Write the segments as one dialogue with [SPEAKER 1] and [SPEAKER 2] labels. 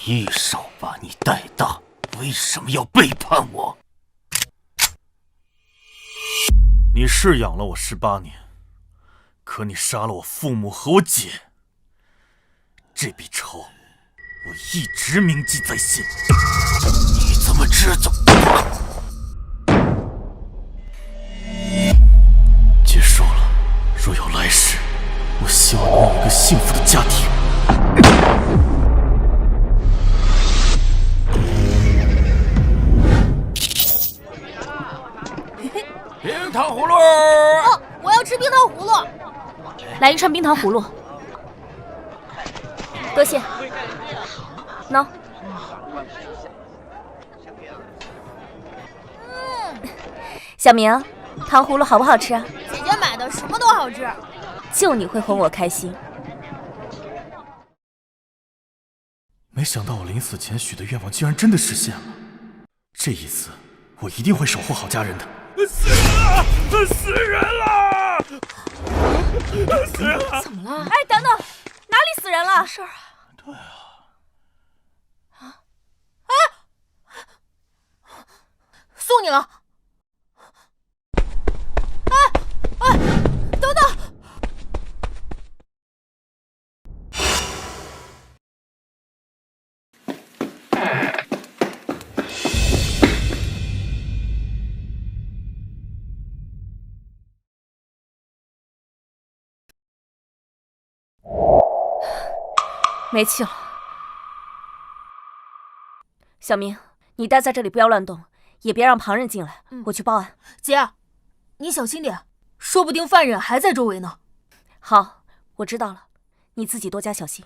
[SPEAKER 1] 一手把你带大，为什么要背叛我？你是养了我18年，可你杀了我父母和我姐，这笔仇我一直铭记在心。你怎么知道？结束了，若有来世，我希望能有一个幸福的家庭。
[SPEAKER 2] 冰糖葫芦！
[SPEAKER 3] 哦，我要吃冰糖葫芦。
[SPEAKER 4] 来一串冰糖葫芦，多谢。喏。小明，糖葫芦好不好吃啊？
[SPEAKER 3] 姐姐买的什么都好吃，
[SPEAKER 4] 就你会哄我开心。
[SPEAKER 1] 没想到我临死前许的愿望竟然真的实现了，这一次我一定会守护好家人的。
[SPEAKER 2] 死了！死人了！死人了！
[SPEAKER 4] 怎么了？哎，等等，哪里死人了？事儿啊？
[SPEAKER 1] 对啊。
[SPEAKER 3] 送你了。等等！
[SPEAKER 4] 没气了。小明，你待在这里不要乱动，也别让旁人进来，我去报案。
[SPEAKER 3] 姐，你小心点，说不定犯人还在周围呢。
[SPEAKER 4] 好，我知道了，你自己多加小心。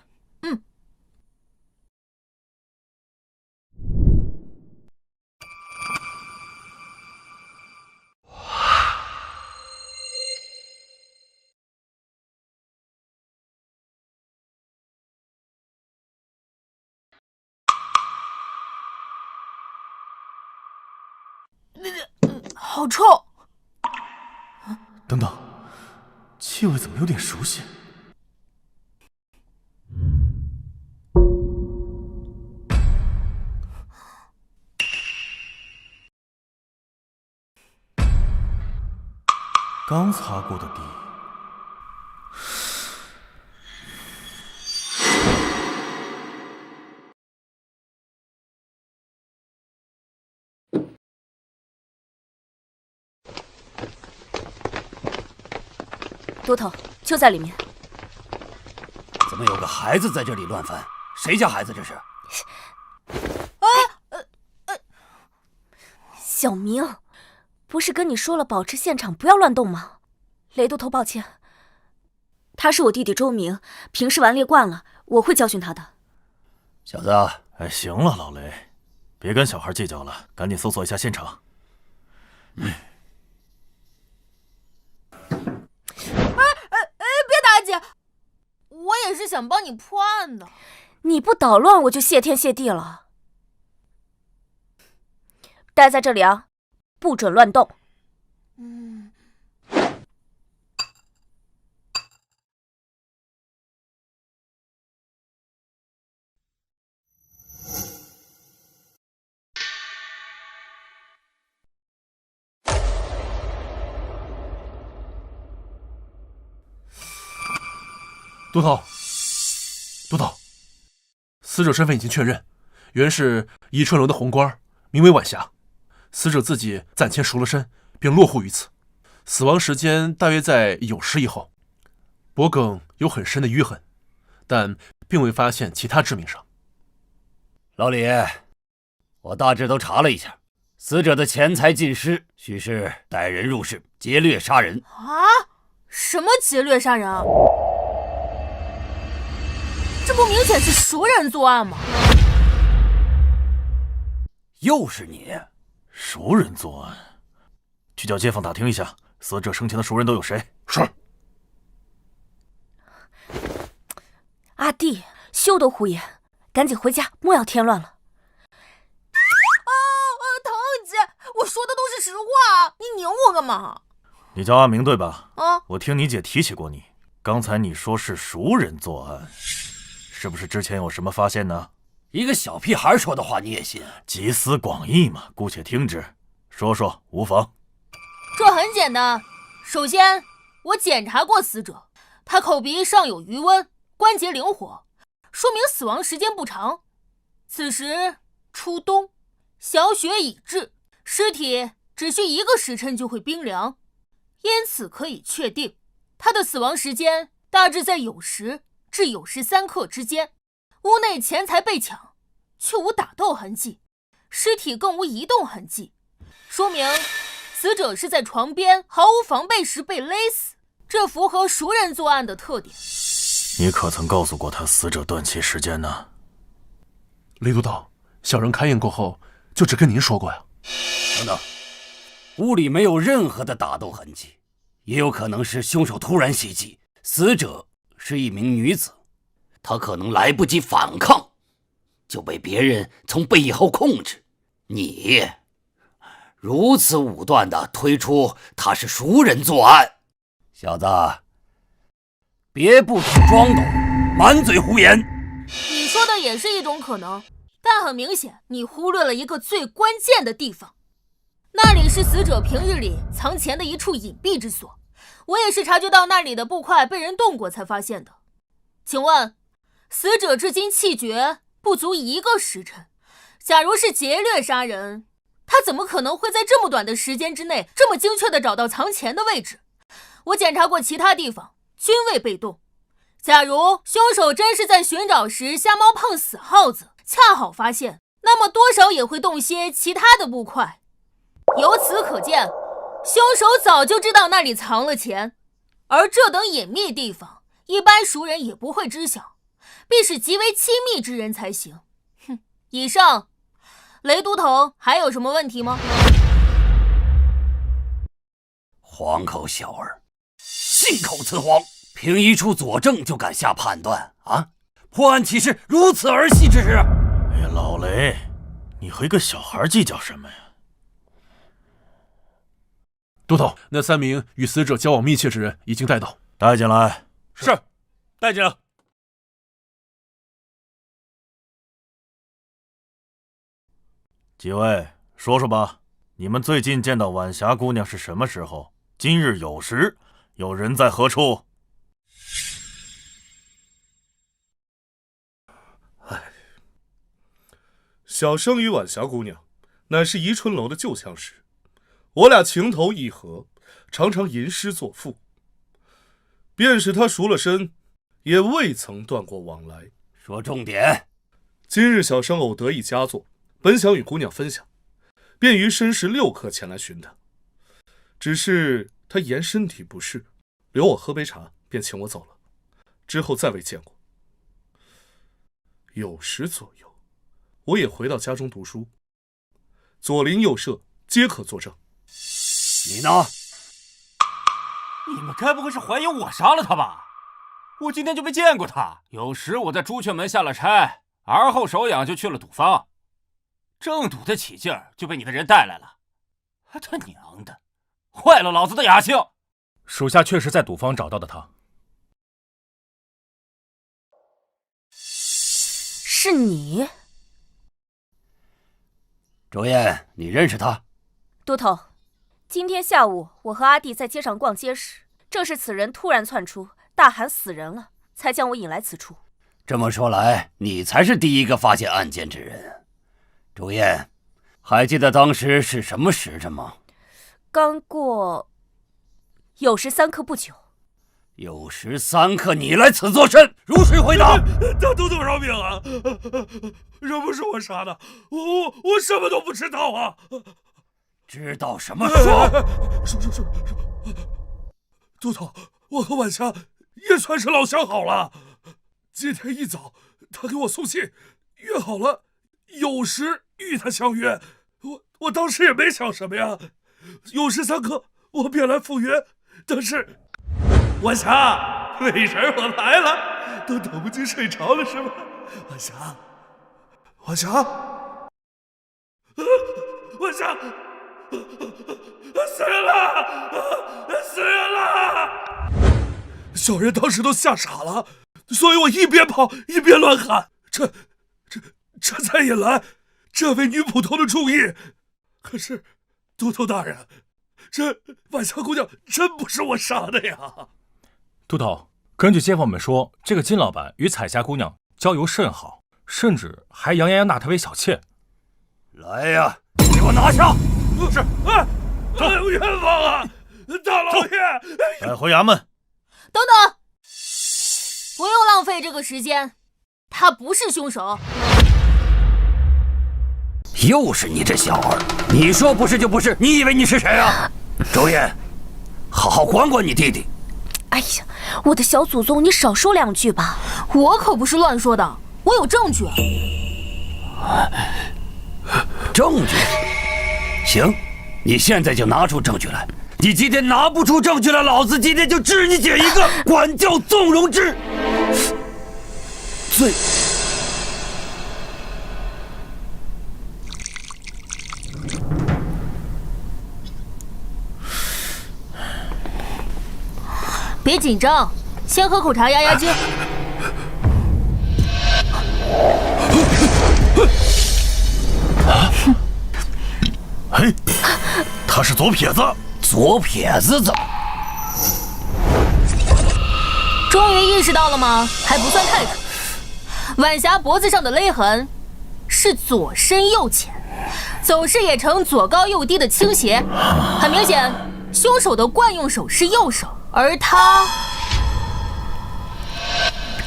[SPEAKER 3] 好臭！
[SPEAKER 1] 等等，气味怎么有点熟悉？刚擦过的地。
[SPEAKER 4] 都头就在里面。
[SPEAKER 2] 怎么有个孩子在这里乱翻？谁家孩子这是？
[SPEAKER 4] 小明，不是跟你说了保持现场不要乱动吗？雷都头，抱歉，他是我弟弟周明，平时顽劣惯了，我会教训他的。
[SPEAKER 2] 小子，
[SPEAKER 1] 哎，行了，老雷，别跟小孩计较了，赶紧搜索一下现场。
[SPEAKER 3] 别打姐，我也是想帮你破案的。
[SPEAKER 4] 你不捣乱，我就谢天谢地了。待在这里啊，不准乱动。
[SPEAKER 5] 督头，死者身份已经确认，原是宜春楼的红官，名为晚霞。死者自己暂前赎了身，并落户于此，死亡时间大约在酉时以后。脖颈有很深的淤痕，但并未发现其他致命伤。
[SPEAKER 2] 老李，我大致都查了一下，死者的钱财尽失，许是带人入室劫掠杀人。
[SPEAKER 3] 啊？什么劫掠杀人啊？这不明显是熟人作案吗？
[SPEAKER 2] 又是你！
[SPEAKER 1] 熟人作案，去叫街坊打听一下，死者生前的熟人都有谁？
[SPEAKER 5] 是。
[SPEAKER 4] 阿弟，休得胡言，赶紧回家，莫要添乱了。
[SPEAKER 3] 唐姐，我说的都是实话，你拧我干嘛？
[SPEAKER 1] 你叫阿明对吧？
[SPEAKER 3] 啊，
[SPEAKER 1] 我听你姐提起过你，刚才你说是熟人作案，是不是之前有什么发现呢？
[SPEAKER 2] 一个小屁孩说的话你也信？
[SPEAKER 1] 集思广益嘛，姑且听之，说说无妨。
[SPEAKER 3] 这很简单，首先我检查过死者，他口鼻上有余温，关节灵活，说明死亡时间不长。此时初冬，小雪已至，尸体只需1个时辰就会冰凉，因此可以确定他的死亡时间大致在酉时至酉时3刻之间。屋内钱财被抢，却无打斗痕迹，尸体更无移动痕迹，说明死者是在床边毫无防备时被勒死，这符合熟人作案的特点。
[SPEAKER 1] 你可曾告诉过他死者断气时间呢？
[SPEAKER 5] 雷督导，小人勘验过后就只跟您说过呀。
[SPEAKER 2] 等等，屋里没有任何的打斗痕迹，也有可能是凶手突然袭击。死者是一名女子，她可能来不及反抗，就被别人从背后控制。你如此武断地推出他是熟人作案，小子，别不停装懂，满嘴胡言。
[SPEAKER 3] 你说的也是一种可能，但很明显你忽略了一个最关键的地方，那里是死者平日里藏钱的一处隐蔽之所。我也是察觉到那里的布块被人动过才发现的。请问，死者至今气绝不足1个时辰，假如是劫掠杀人，他怎么可能会在这么短的时间之内这么精确地找到藏钱的位置？我检查过其他地方，均未被动。假如凶手真是在寻找时瞎猫碰死耗子，恰好发现，那么多少也会动些其他的布块。由此可见，凶手早就知道那里藏了钱，而这等隐秘地方，一般熟人也不会知晓，必是极为亲密之人才行。哼，以上，雷都头还有什么问题吗？
[SPEAKER 2] 黄口小儿，信口雌黄，凭一处佐证就敢下判断啊？破案岂是如此儿戏之事？
[SPEAKER 1] 哎呀，老雷，你和一个小孩计较什么呀？
[SPEAKER 5] 督头，那3名与死者交往密切之人已经带到，
[SPEAKER 1] 带进来。
[SPEAKER 6] 是，带进来。
[SPEAKER 1] 几位，说说吧，你们最近见到晚霞姑娘是什么时候？今日酉时，有人在何处？
[SPEAKER 6] 小生与晚霞姑娘，乃是宜春楼的旧相识，我俩情投意合，常常吟诗作赋。便是她赎了身，也未曾断过往来。
[SPEAKER 2] 说重点。
[SPEAKER 6] 今日小生偶得一佳作，本想与姑娘分享，便于申时6刻前来寻她。只是她言身体不适，留我喝杯茶，便请我走了，之后再未见过。酉时左右，我也回到家中读书，左邻右舍皆可作证。
[SPEAKER 2] 你呢？
[SPEAKER 7] 你们该不会是怀疑我杀了他吧？我今天就没见过他。有时我在朱雀门下了差，而后手痒就去了赌坊，正赌得起劲儿，就被你的人带来了。他娘的，坏了老子的雅兴！
[SPEAKER 8] 属下确实在赌坊找到的他。
[SPEAKER 4] 是你？
[SPEAKER 2] 周燕，你认识他？
[SPEAKER 4] 都头，今天下午我和阿弟在街上逛街时，正是此人突然窜出，大喊死人了，才将我引来此处。
[SPEAKER 2] 这么说来，你才是第一个发现案件之人。周燕，还记得当时是什么时辰吗？
[SPEAKER 4] 刚过酉时3刻不久。
[SPEAKER 2] 酉时3刻，你来此作甚？如实回答。
[SPEAKER 6] 大都督饶命啊！这不是我杀的，我什么都不知道啊！
[SPEAKER 2] 知道什么说？
[SPEAKER 6] 说，都头，我和晚霞也算是老相好了。今天一早，他给我送信，约好了酉时与他相约。我当时也没想什么呀，酉时3刻我便来赴约，但是晚霞，美人我来了，都等不及睡着了是吗？晚霞，晚霞，死人了！死人了！小人当时都吓傻了，所以我一边跑一边乱喊，这才引来这位女捕头的注意。可是，都头大人，这晚霞姑娘真不是我杀的呀！
[SPEAKER 8] 都头，根据街坊们说，这个金老板与彩霞姑娘交游甚好，甚至还扬言要纳她为小妾。
[SPEAKER 2] 来呀，给我拿下！
[SPEAKER 6] 是，哎呦，冤枉啊！大老爷，
[SPEAKER 1] 带回衙门。
[SPEAKER 3] 等等，不用浪费这个时间，他不是凶手。
[SPEAKER 2] 又是你这小儿，你说不是就不是，你以为你是谁啊？周燕，好好管管你弟弟。
[SPEAKER 4] 哎呀，我的小祖宗，你少说两句吧。
[SPEAKER 3] 我可不是乱说的，我有证据。
[SPEAKER 2] 证据？行，你现在就拿出证据来。你今天拿不出证据来，老子今天就治你姐一个管教纵容之罪。
[SPEAKER 3] 别紧张，先喝口茶压压惊。
[SPEAKER 1] 嘿，他是左撇子。
[SPEAKER 2] 左撇子怎么？
[SPEAKER 3] 终于意识到了吗？还不算太迟。晚霞脖子上的勒痕是左深右浅，走势也呈左高右低的倾斜，很明显，凶手的惯用手是右手，而他……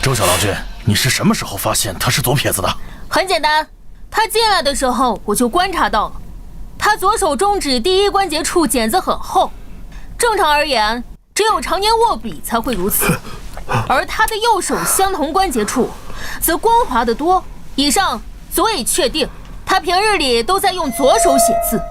[SPEAKER 1] 周小郎君，你是什么时候发现他是左撇子的？
[SPEAKER 3] 很简单，他进来的时候我就观察到了。他左手中指第一关节处茧子很厚，正常而言，只有常年握笔才会如此。而他的右手相同关节处，则光滑得多。以上足以确定，他平日里都在用左手写字。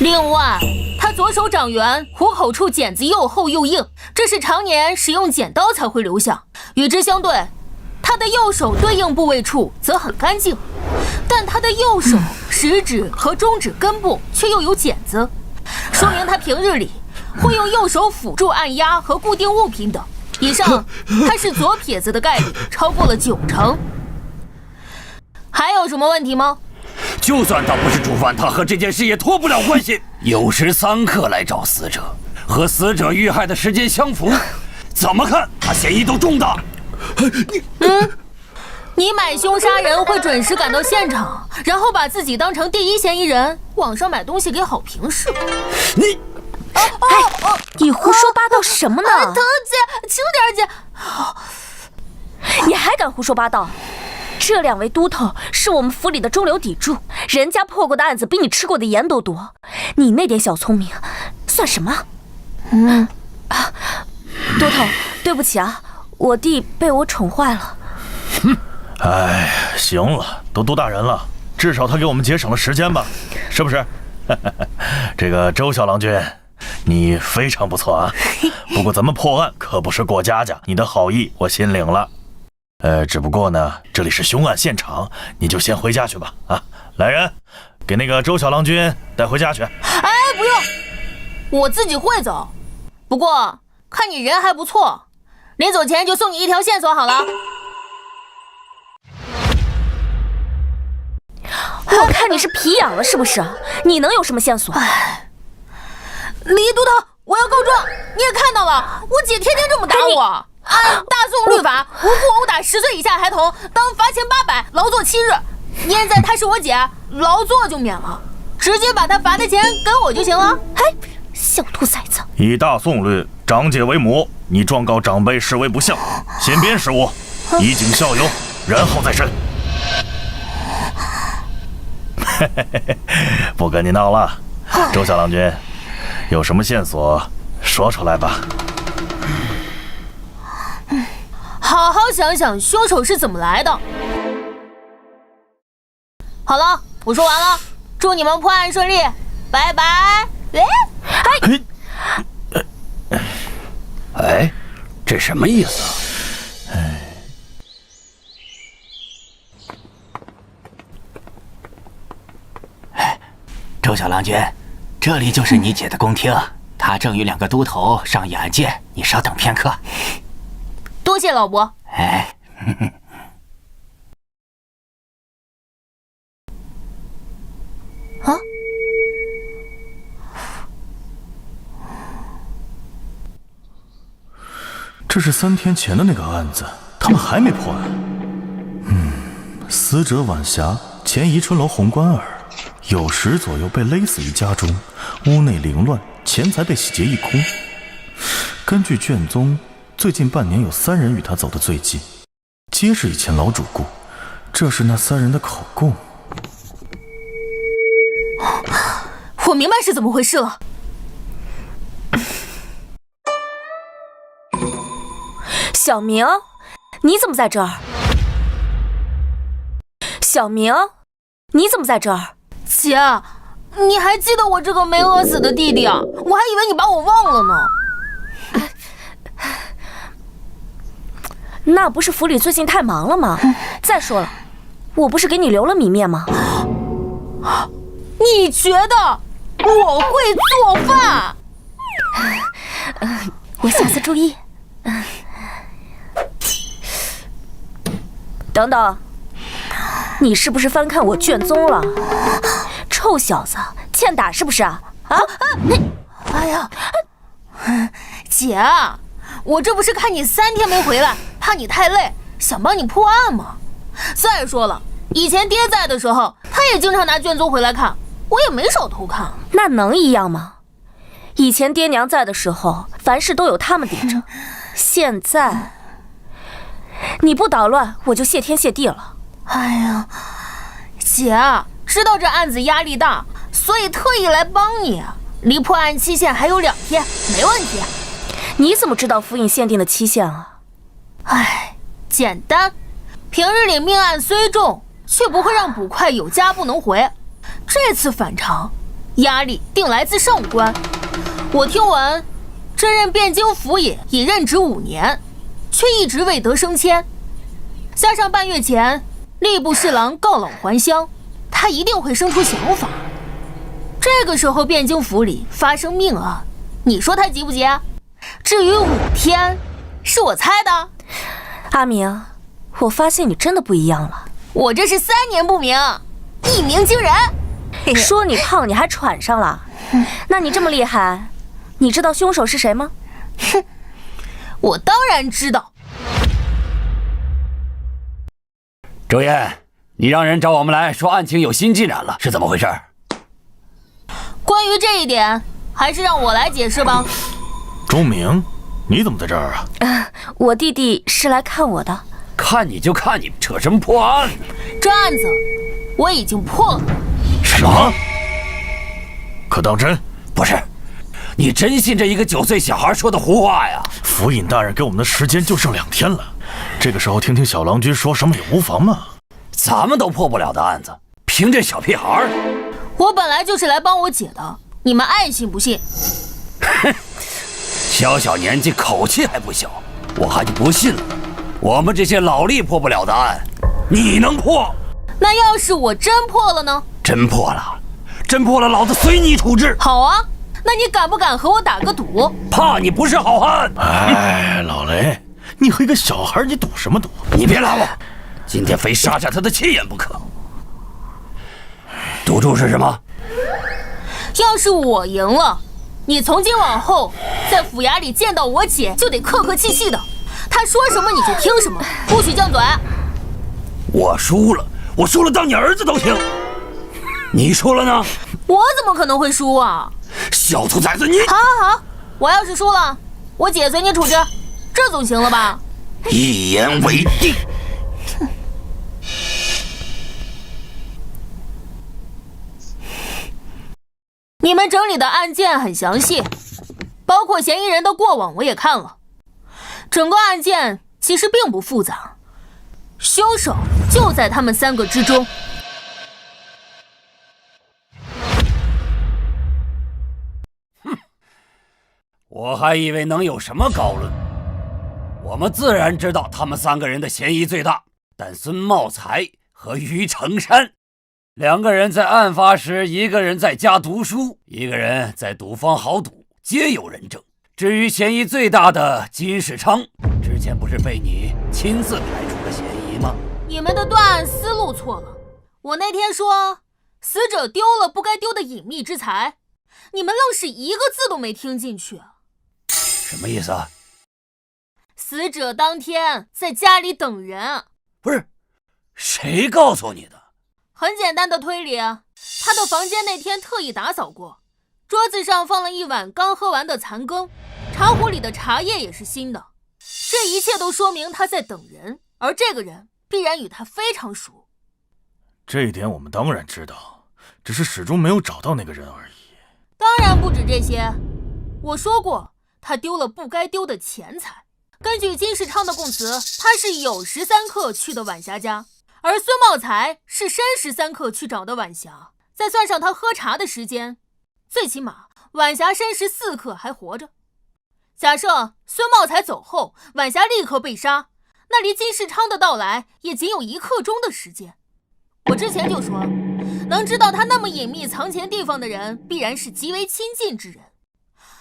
[SPEAKER 3] 另外，他左手掌缘虎口处茧子又厚又硬，这是常年使用剪刀才会留下。与之相对，他的右手对应部位处则很干净，但他的右手食指和中指根部却又有茧子，说明他平日里会用右手辅助按压和固定物品等。以上，他是左撇子的概率超过了90%。还有什么问题吗？
[SPEAKER 2] 就算他不是主犯，他和这件事也脱不了关系。酉时3刻来找死者，和死者遇害的时间相符，怎么看他嫌疑都重大。
[SPEAKER 3] 你买凶杀人会准时赶到现场，然后把自己当成第一嫌疑人，网上买东西给好评是吧？
[SPEAKER 2] 你，
[SPEAKER 4] 你胡说八道什么呢？
[SPEAKER 3] 疼姐，轻点姐。
[SPEAKER 4] 你还敢胡说八道？这2位都头是我们府里的中流砥柱，人家破过的案子比你吃过的盐都多，你那点小聪明算什么？都头，对不起啊，我弟被我宠坏了。
[SPEAKER 1] 哎，行了，都大人了，至少他给我们节省了时间吧，是不是？这个周小郎君，你非常不错啊。不过咱们破案可不是过家家，你的好意我心领了。只不过呢，这里是凶案现场，你就先回家去吧。啊，来人，给那个周小郎君带回家去。
[SPEAKER 3] 哎，不用，我自己会走。不过看你人还不错，临走前就送你一条线索好了。
[SPEAKER 4] 我看你是皮痒了是不是？你能有什么线索？
[SPEAKER 3] 李都头，我要告状！你也看到了，我姐天天这么打我。按大宋律法，无故殴打10岁以下孩童，当罚钱800，劳作7日。现在她是我姐，劳作就免了，直接把她罚的钱给我就行了。
[SPEAKER 4] 哎，小兔崽子！
[SPEAKER 1] 以大宋律，长姐为母，你状告长辈视为不孝，先鞭15，以儆效尤，然后再审。不跟你闹了，周小郎君，有什么线索说出来吧。
[SPEAKER 3] 好好想想凶手是怎么来的。好了，我说完了，祝你们破案顺利，拜拜。
[SPEAKER 2] 哎，这什么意思啊？
[SPEAKER 9] 周小郎君，这里就是你姐的宫厅，她正与2个都头上眼界，你稍等片刻。
[SPEAKER 3] 多谢老伯。
[SPEAKER 9] 哎，
[SPEAKER 3] 啊？
[SPEAKER 1] 这是3天前的那个案子，他们还没破案。死者晚霞，前宜春楼红官儿，9时左右被勒死于家中，屋内凌乱，钱财被洗劫一空。根据卷宗，最近半年有3人与他走得最近，皆是以前老主顾。这是那3人的口供。
[SPEAKER 3] 我明白是怎么回事了。
[SPEAKER 4] 小明，你怎么在这儿？小明，你怎么在这儿？
[SPEAKER 3] 姐，你还记得我这个没饿死的弟弟啊？我还以为你把我忘了呢。
[SPEAKER 4] 那不是府里最近太忙了吗？再说了，我不是给你留了米面吗？
[SPEAKER 3] 你觉得我会做饭？
[SPEAKER 4] 我下次注意。等等，你是不是翻看我卷宗了？臭小子，欠打是不是啊？
[SPEAKER 3] 哎呀，姐，我这不是看你3天没回来，怕你太累，想帮你破案吗？再说了，以前爹在的时候，他也经常拿卷宗回来看，我也没少偷看。
[SPEAKER 4] 那能一样吗？以前爹娘在的时候，凡事都有他们顶着。现在你不捣乱，我就谢天谢地了。
[SPEAKER 3] 哎呀，姐，知道这案子压力大，所以特意来帮你。离破案期限还有2天，没问题。
[SPEAKER 4] 你怎么知道府尹限定的期限啊？
[SPEAKER 3] 哎，简单，平日里命案虽重，却不会让捕快有家不能回。这次反常，压力定来自上官。我听闻，这任汴京府尹已任职5年，却一直未得升迁。加上半月前吏部侍郎告老还乡，他一定会生出想法。这个时候汴京府里发生命案，你说他急不急？至于5天，是我猜的。
[SPEAKER 4] 阿明，我发现你真的不一样了。
[SPEAKER 3] 我这是3年不明，1鸣惊人。
[SPEAKER 4] 说你胖，你还喘上了？那你这么厉害，你知道凶手是谁吗？
[SPEAKER 3] 哼，我当然知道。
[SPEAKER 2] 周燕，你让人找我们来说案情有新进展了，是怎么回事？
[SPEAKER 3] 关于这一点，还是让我来解释吧。
[SPEAKER 1] 钟明，你怎么在这儿啊？
[SPEAKER 4] 我弟弟是来看我的。
[SPEAKER 2] 看你就看你，扯什么破案呢？
[SPEAKER 3] 这案子我已经破了。
[SPEAKER 2] 什么？
[SPEAKER 1] 可当真？
[SPEAKER 2] 不是，你真信这一个9岁小孩说的胡话呀？
[SPEAKER 1] 府尹大人给我们的时间就剩2天了，这个时候听听小郎君说什么也无妨嘛。
[SPEAKER 2] 咱们都破不了的案子，凭这小屁孩？
[SPEAKER 3] 我本来就是来帮我姐的，你们爱信不信。
[SPEAKER 2] 哼，小小年纪口气还不小，我还就不信了。我们这些老吏破不了的案，你能破？
[SPEAKER 3] 那要是我真破了呢？
[SPEAKER 2] 真破了，真破了，老子随你处置。
[SPEAKER 3] 好啊，那你敢不敢和我打个赌？
[SPEAKER 2] 怕你不是好汉。
[SPEAKER 1] 哎，老雷，你和一个小孩，你赌什么赌？
[SPEAKER 2] 你别拦我，今天非杀下他的气焰不可。赌注是什么？
[SPEAKER 3] 要是我赢了，你从今往后在府衙里见到我姐就得客客气气的，她说什么你就听什么，不许犟嘴。
[SPEAKER 2] 我输了当你儿子都听。你输了呢？
[SPEAKER 3] 我怎么可能会输啊？
[SPEAKER 2] 小兔崽子你！
[SPEAKER 3] 好，我要是输了，我姐随你处置，这总行了吧？
[SPEAKER 2] 一言为定。
[SPEAKER 3] 你们整理的案件很详细，包括嫌疑人的过往我也看了。整个案件其实并不复杂，凶手就在他们3个之中。
[SPEAKER 2] 我还以为能有什么高论。我们自然知道他们3个人的嫌疑最大，但孙茂才和于成山2个人在案发时，一个人在家读书，一个人在赌坊豪赌，皆有人证。至于嫌疑最大的金世昌，之前不是被你亲自排除了嫌吗？
[SPEAKER 3] 你们的断案思路错了。我那天说死者丢了不该丢的隐秘之财，你们愣是一个字都没听进去。
[SPEAKER 2] 什么意思啊？
[SPEAKER 3] 死者当天在家里等人。
[SPEAKER 2] 不是，谁告诉你的？
[SPEAKER 3] 很简单的推理，他的房间那天特意打扫过，桌子上放了一碗刚喝完的残羹，茶壶里的茶叶也是新的。这一切都说明他在等人，而这个人必然与他非常熟。
[SPEAKER 1] 这一点我们当然知道，只是始终没有找到那个人而已。
[SPEAKER 3] 当然不止这些，我说过他丢了不该丢的钱财。根据金世昌的供词，他是酉时3刻去的晚霞家，而孙茂才是申时3刻去找的晚霞，再算上他喝茶的时间，最起码晚霞申时4刻还活着。假设孙茂才走后，晚霞立刻被杀，那离金世昌的到来也仅有1刻钟的时间。我之前就说，能知道他那么隐秘藏钱地方的人，必然是极为亲近之人。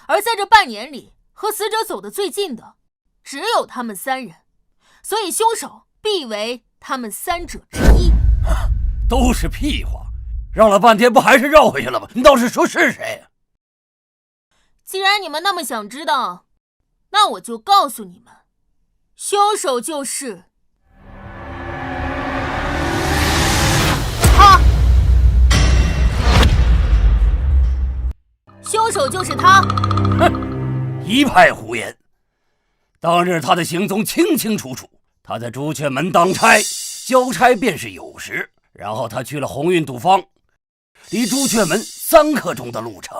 [SPEAKER 3] 而在这半年里，和死者走得最近的，只有他们3人，所以凶手必为他们3者之一。
[SPEAKER 2] 都是屁话，绕了半天不还是绕回去了吗？你倒是说是谁？
[SPEAKER 3] 既然你们那么想知道，那我就告诉你们，凶手就是他。凶手就是他。
[SPEAKER 2] 哼，一派胡言。当日他的行踪清清楚楚，他在朱雀门当差，交差便是酉时，然后他去了鸿运赌坊，离朱雀门3刻钟的路程。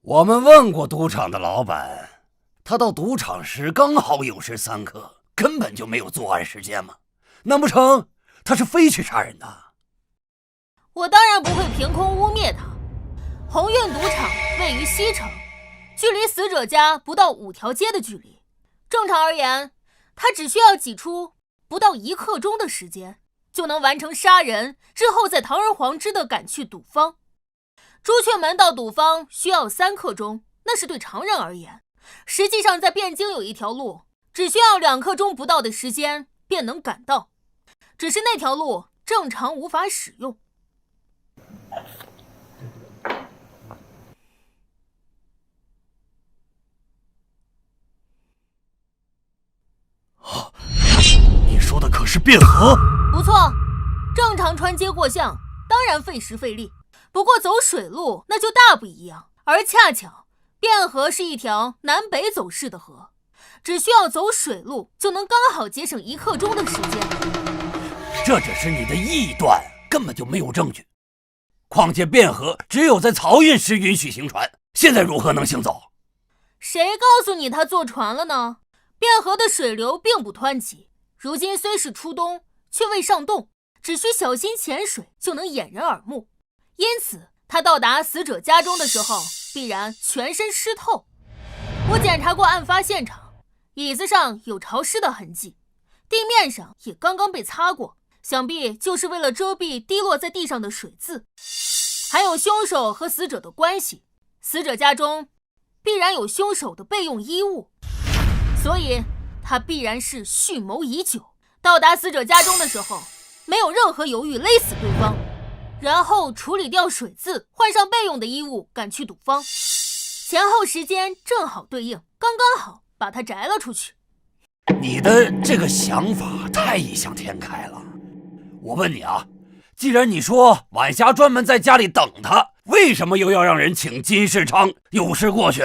[SPEAKER 2] 我们问过赌场的老板，他到赌场时刚好酉时3刻，根本就没有作案时间嘛。难不成他是非去杀人的？
[SPEAKER 3] 我当然不会凭空污蔑他。鸿运赌场位于西城，距离死者家不到5条街的距离。正常而言，他只需要挤出不到1刻钟的时间，就能完成杀人之后再堂而皇之地赶去赌坊。朱雀门到赌坊需要3刻钟，那是对常人而言。实际上在汴京有一条路，只需要2刻钟不到的时间便能赶到，只是那条路正常无法使用。
[SPEAKER 1] 你说的可是汴河？
[SPEAKER 3] 不错，正常穿街过巷当然费时费力，不过走水路那就大不一样。而恰巧汴河是一条南北走势的河，只需要走水路就能刚好节省1刻钟的时间。
[SPEAKER 2] 这只是你的臆断，根本就没有证据。况且汴河只有在漕运时允许行船，现在如何能行走？
[SPEAKER 3] 谁告诉你他坐船了呢？汴河的水流并不湍急，如今虽是初冬，却未上冻，只需小心潜水就能掩人耳目。因此他到达死者家中的时候，必然全身湿透。我检查过案发现场，椅子上有潮湿的痕迹，地面上也刚刚被擦过，想必就是为了遮蔽滴落在地上的水渍。还有凶手和死者的关系，死者家中必然有凶手的备用衣物，所以他必然是蓄谋已久。到达死者家中的时候，没有任何犹豫，勒死对方，然后处理掉水渍，换上备用的衣物，赶去赌坊。前后时间正好对应，刚刚好把他摘了出去。
[SPEAKER 2] 你的这个想法太异想天开了。我问你啊，既然你说晚霞专门在家里等他，为什么又要让人请金世昌有事过去？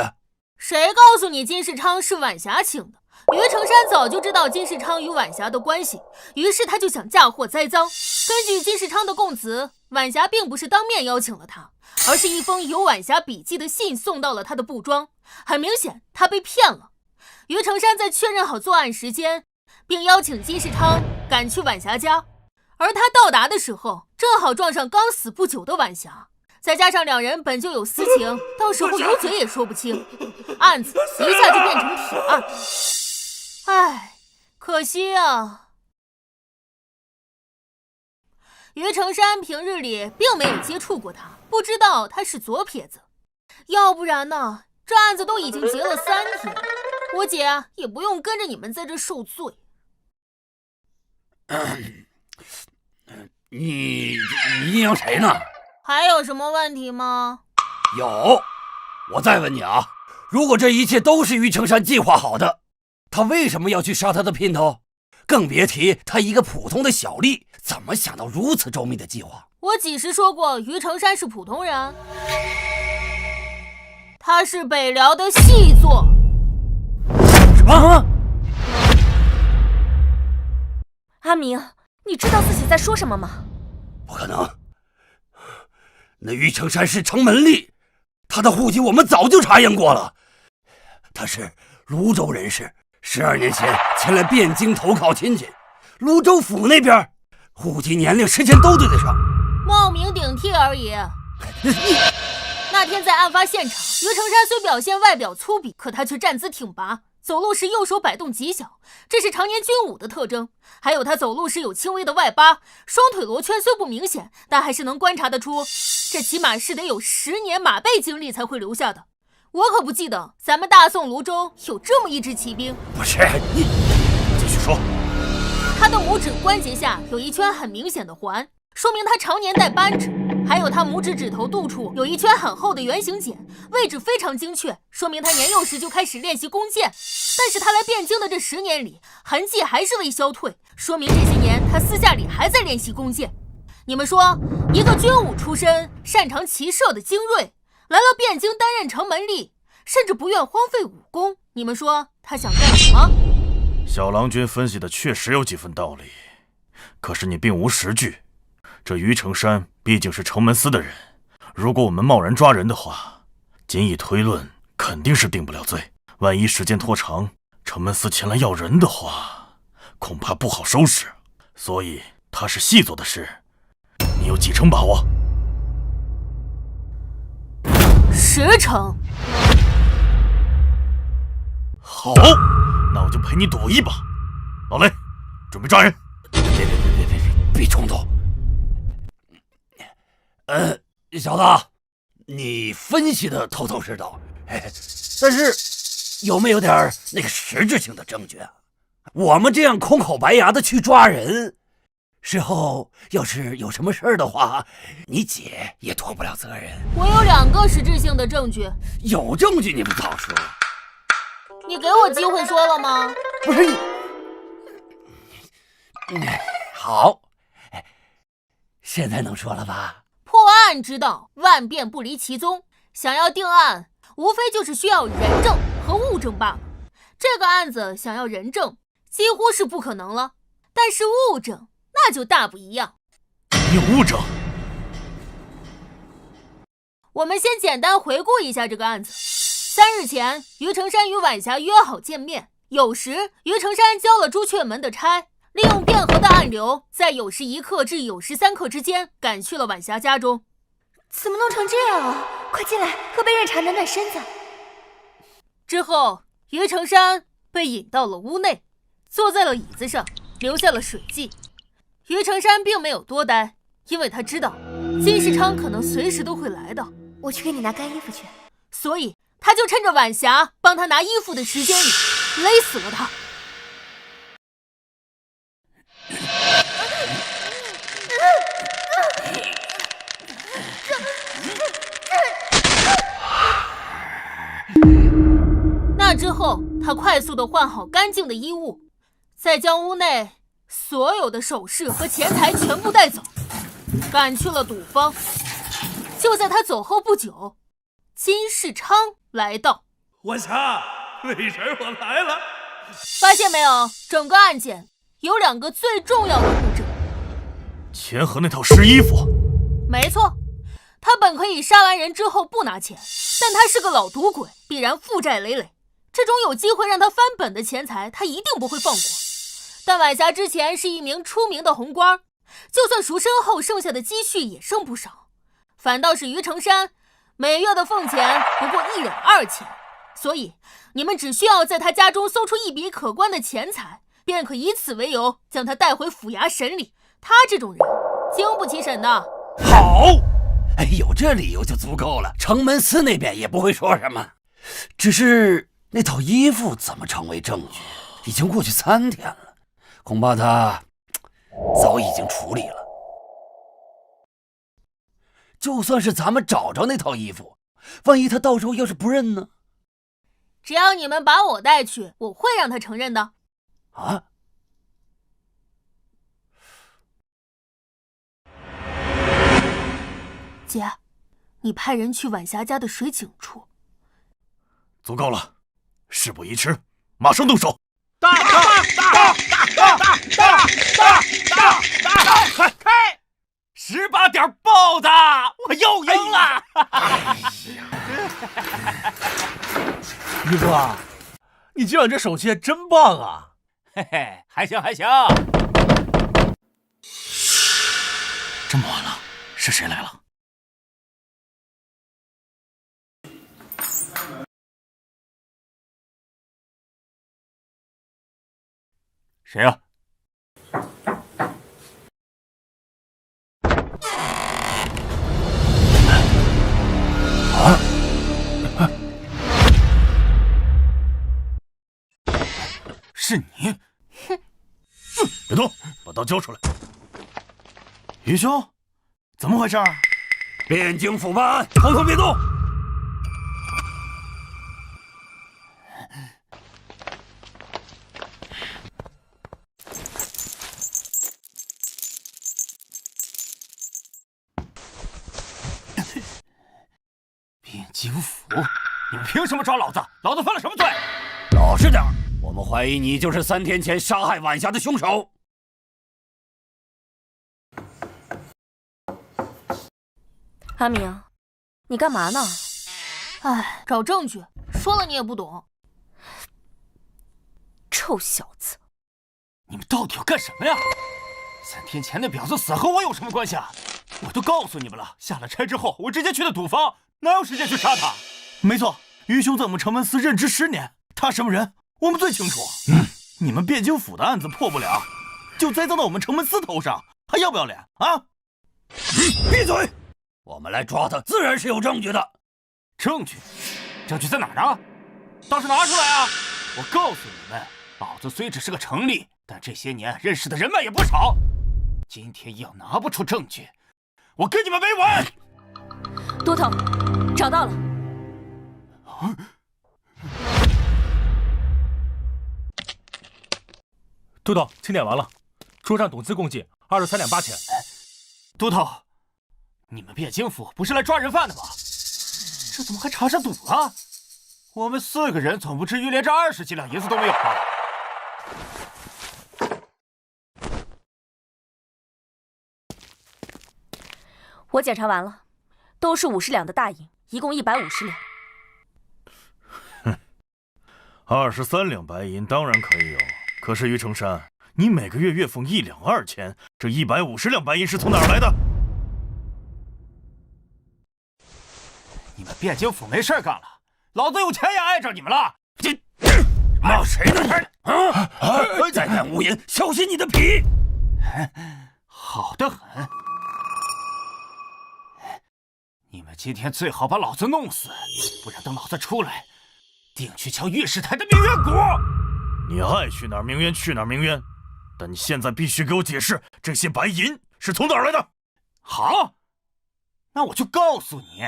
[SPEAKER 3] 谁告诉你金世昌是晚霞请的？于成山早就知道金世昌与晚霞的关系，于是他就想嫁祸栽赃。根据金世昌的供词，晚霞并不是当面邀请了他，而是一封有晚霞笔迹的信送到了他的布庄。很明显他被骗了。于成山在确认好作案时间，并邀请金世昌赶去晚霞家，而他到达的时候正好撞上刚死不久的晚霞，再加上2人本就有私情，到时候有嘴也说不清，案子一下就变成铁案。唉，可惜啊。于成山平日里并没有接触过他，不知道他是左撇子，要不然呢，这案子都已经结了3天，我姐也不用跟着你们在这受罪。
[SPEAKER 2] 你阴阳谁呢？
[SPEAKER 3] 还有什么问题吗？
[SPEAKER 2] 有，我再问你啊，如果这一切都是于成山计划好的，他为什么要去杀他的姘头？更别提他一个普通的小吏，怎么想到如此周密的计划？
[SPEAKER 3] 我几时说过于成山是普通人？他是北辽的细作。
[SPEAKER 2] 什么？
[SPEAKER 4] 阿明，你知道自己在说什么吗？
[SPEAKER 2] 不可能，那于成山是城门吏，他的户籍我们早就查验过了，他是泸州人士，12年前前来汴京投靠亲戚，泸州府那边户籍、年龄、时间都对得上，
[SPEAKER 3] 冒名顶替而已。那天在案发现场，于成山虽表现外表粗鄙，可他却站姿挺拔，走路时右手摆动极小，这是常年军武的特征。还有他走路时有轻微的外八，双腿罗圈虽不明显，但还是能观察得出，这起码是得有10年马背经历才会留下的。我可不记得咱们大宋泸州有这么一支骑兵。
[SPEAKER 2] 不是你，继续说。
[SPEAKER 3] 他的拇指关节下有一圈很明显的环，说明他常年戴扳指。还有他拇指指头肚处有一圈很厚的圆形茧，位置非常精确，说明他年幼时就开始练习弓箭。但是他来汴京的这10年里，痕迹还是未消退，说明这些年他私下里还在练习弓箭。你们说，一个军武出身、擅长骑射的精锐，来了汴京担任城门吏，甚至不愿荒废武功，你们说他想干什么？
[SPEAKER 1] 小郎君分析的确实有几分道理，可是你并无实据。这于成山毕竟是城门司的人，如果我们贸然抓人的话，仅以推论肯定是定不了罪。万一时间拖长，城门司前来要人的话，恐怕不好收拾。所以他是细作的事，你有几成把握
[SPEAKER 3] ？10成。
[SPEAKER 1] 好，那我就陪你赌一把。老雷，准备抓人。
[SPEAKER 2] 别冲动。小子，你分析的头头是道，但是有没有点那个实质性的证据啊？我们这样空口白牙的去抓人，事后要是有什么事儿的话，你姐也脱不了责任。
[SPEAKER 3] 我有2个实质性的证据。
[SPEAKER 2] 有证据你不早说？
[SPEAKER 3] 你给我机会说了吗？
[SPEAKER 2] 不是你，好，现在能说了吧？
[SPEAKER 3] 破案之道，万变不离其宗。想要定案，无非就是需要人证和物证罢了。这个案子想要人证，几乎是不可能了。但是物证，那就大不一样。
[SPEAKER 1] 你有物证？
[SPEAKER 3] 我们先简单回顾一下这个案子。3日前，于成山与晚霞约好见面。酉时，于成山交了朱雀门的差，利用汴河的暗流，在酉时1刻至酉时3刻之间赶去了晚霞家中。
[SPEAKER 4] 怎么弄成这样啊？快进来，喝杯热茶暖暖身子。
[SPEAKER 3] 之后，于成山被引到了屋内，坐在了椅子上，留下了水迹。于成山并没有多待，因为他知道金世昌可能随时都会来到。
[SPEAKER 4] 我去给你拿干衣服去。
[SPEAKER 3] 所以他就趁着晚霞帮他拿衣服的时间里勒死了他。那之后，他快速地换好干净的衣物，再将屋内所有的首饰和钱财全部带走，赶去了赌坊。就在他走后不久，金世昌来到。
[SPEAKER 6] 晚霞，美人，我来了。
[SPEAKER 3] 发现没有，整个案件有2个最重要的物证：
[SPEAKER 1] 钱和那套湿衣服。
[SPEAKER 3] 没错，他本可以杀完人之后不拿钱，但他是个老赌鬼，必然负债累累。这种有机会让他翻本的钱财，他一定不会放过。但晚霞之前是一名出名的红官，就算赎身后剩下的积蓄也剩不少。反倒是于成山，每月的俸钱不过1两2钱，所以你们只需要在他家中搜出一笔可观的钱财，便可以此为由将他带回府衙审理。他这种人经不起审的。
[SPEAKER 2] 好，有这理由就足够了，城门司那边也不会说什么。只是那套衣服怎么成为证据？已经过去3天了，恐怕他早已经处理了。就算是咱们找着那套衣服，万一他到时候要是不认呢？
[SPEAKER 3] 只要你们把我带去，我会让他承认的。
[SPEAKER 2] 啊？
[SPEAKER 3] 姐，你派人去晚霞家的水井处。
[SPEAKER 1] 足够了，事不宜迟，马上动手！
[SPEAKER 7] 开！18点爆的，我又赢了！
[SPEAKER 5] 于哥，你今晚这手气还真棒啊！
[SPEAKER 7] 嘿嘿，还行还行。
[SPEAKER 1] 这么晚了，是谁来了？
[SPEAKER 7] 谁呀？是你！
[SPEAKER 1] 别动，把刀交出来！
[SPEAKER 7] 于兄，怎么回事？
[SPEAKER 2] 汴京府办案，统统别动！
[SPEAKER 7] 汴京府，你们凭什么抓老子？老子犯了什么罪？
[SPEAKER 2] 老实点儿，我们怀疑你就是3天前杀害晚霞的凶手。
[SPEAKER 4] 阿明，你干嘛呢？
[SPEAKER 3] 哎，找证据，说了你也不懂。
[SPEAKER 4] 臭小子！
[SPEAKER 7] 你们到底要干什么呀？3天前那婊子死和我有什么关系啊？我都告诉你们了，下了差之后，我直接去的赌坊，哪有时间去杀他？
[SPEAKER 1] 没错，于兄在我们城门司任职10年，他什么人，我们最清楚。你们汴京府的案子破不了，就栽赃到我们城门司头上，还要不要脸啊？
[SPEAKER 2] 闭嘴！我们来抓他，自然是有证据的。
[SPEAKER 7] 证据？证据在哪儿呢？倒是拿出来啊！我告诉你们，老子虽只是个城吏，但这些年认识的人脉也不少。今天要拿不出证据，我跟你们没完！
[SPEAKER 4] 都头，找到了。
[SPEAKER 8] 督头，清点完了，桌上总资共计23两8钱。
[SPEAKER 7] 都头，你们汴京府不是来抓人犯的吗？这怎么还查上赌了？我们4个人总不至于连这20几两银子都没有吧？
[SPEAKER 4] 我检查完了，都是50两的大银，一共150两。
[SPEAKER 1] 哼，23两白银当然可以有，可是于成山，你每个月月俸1两2千，这150两白银是从哪儿来的？
[SPEAKER 7] 你们汴京府没事干了，老子有钱也碍着你们了。
[SPEAKER 2] 骂谁呢你？再敢无言，小心你的皮！
[SPEAKER 7] 好得很。你们今天最好把老子弄死，不然等老子出来，定去敲御史台的明冤鼓。
[SPEAKER 1] 你爱去哪儿鸣冤去哪儿鸣冤，但你现在必须给我解释这些白银是从哪儿来的。
[SPEAKER 7] 好，那我就告诉你，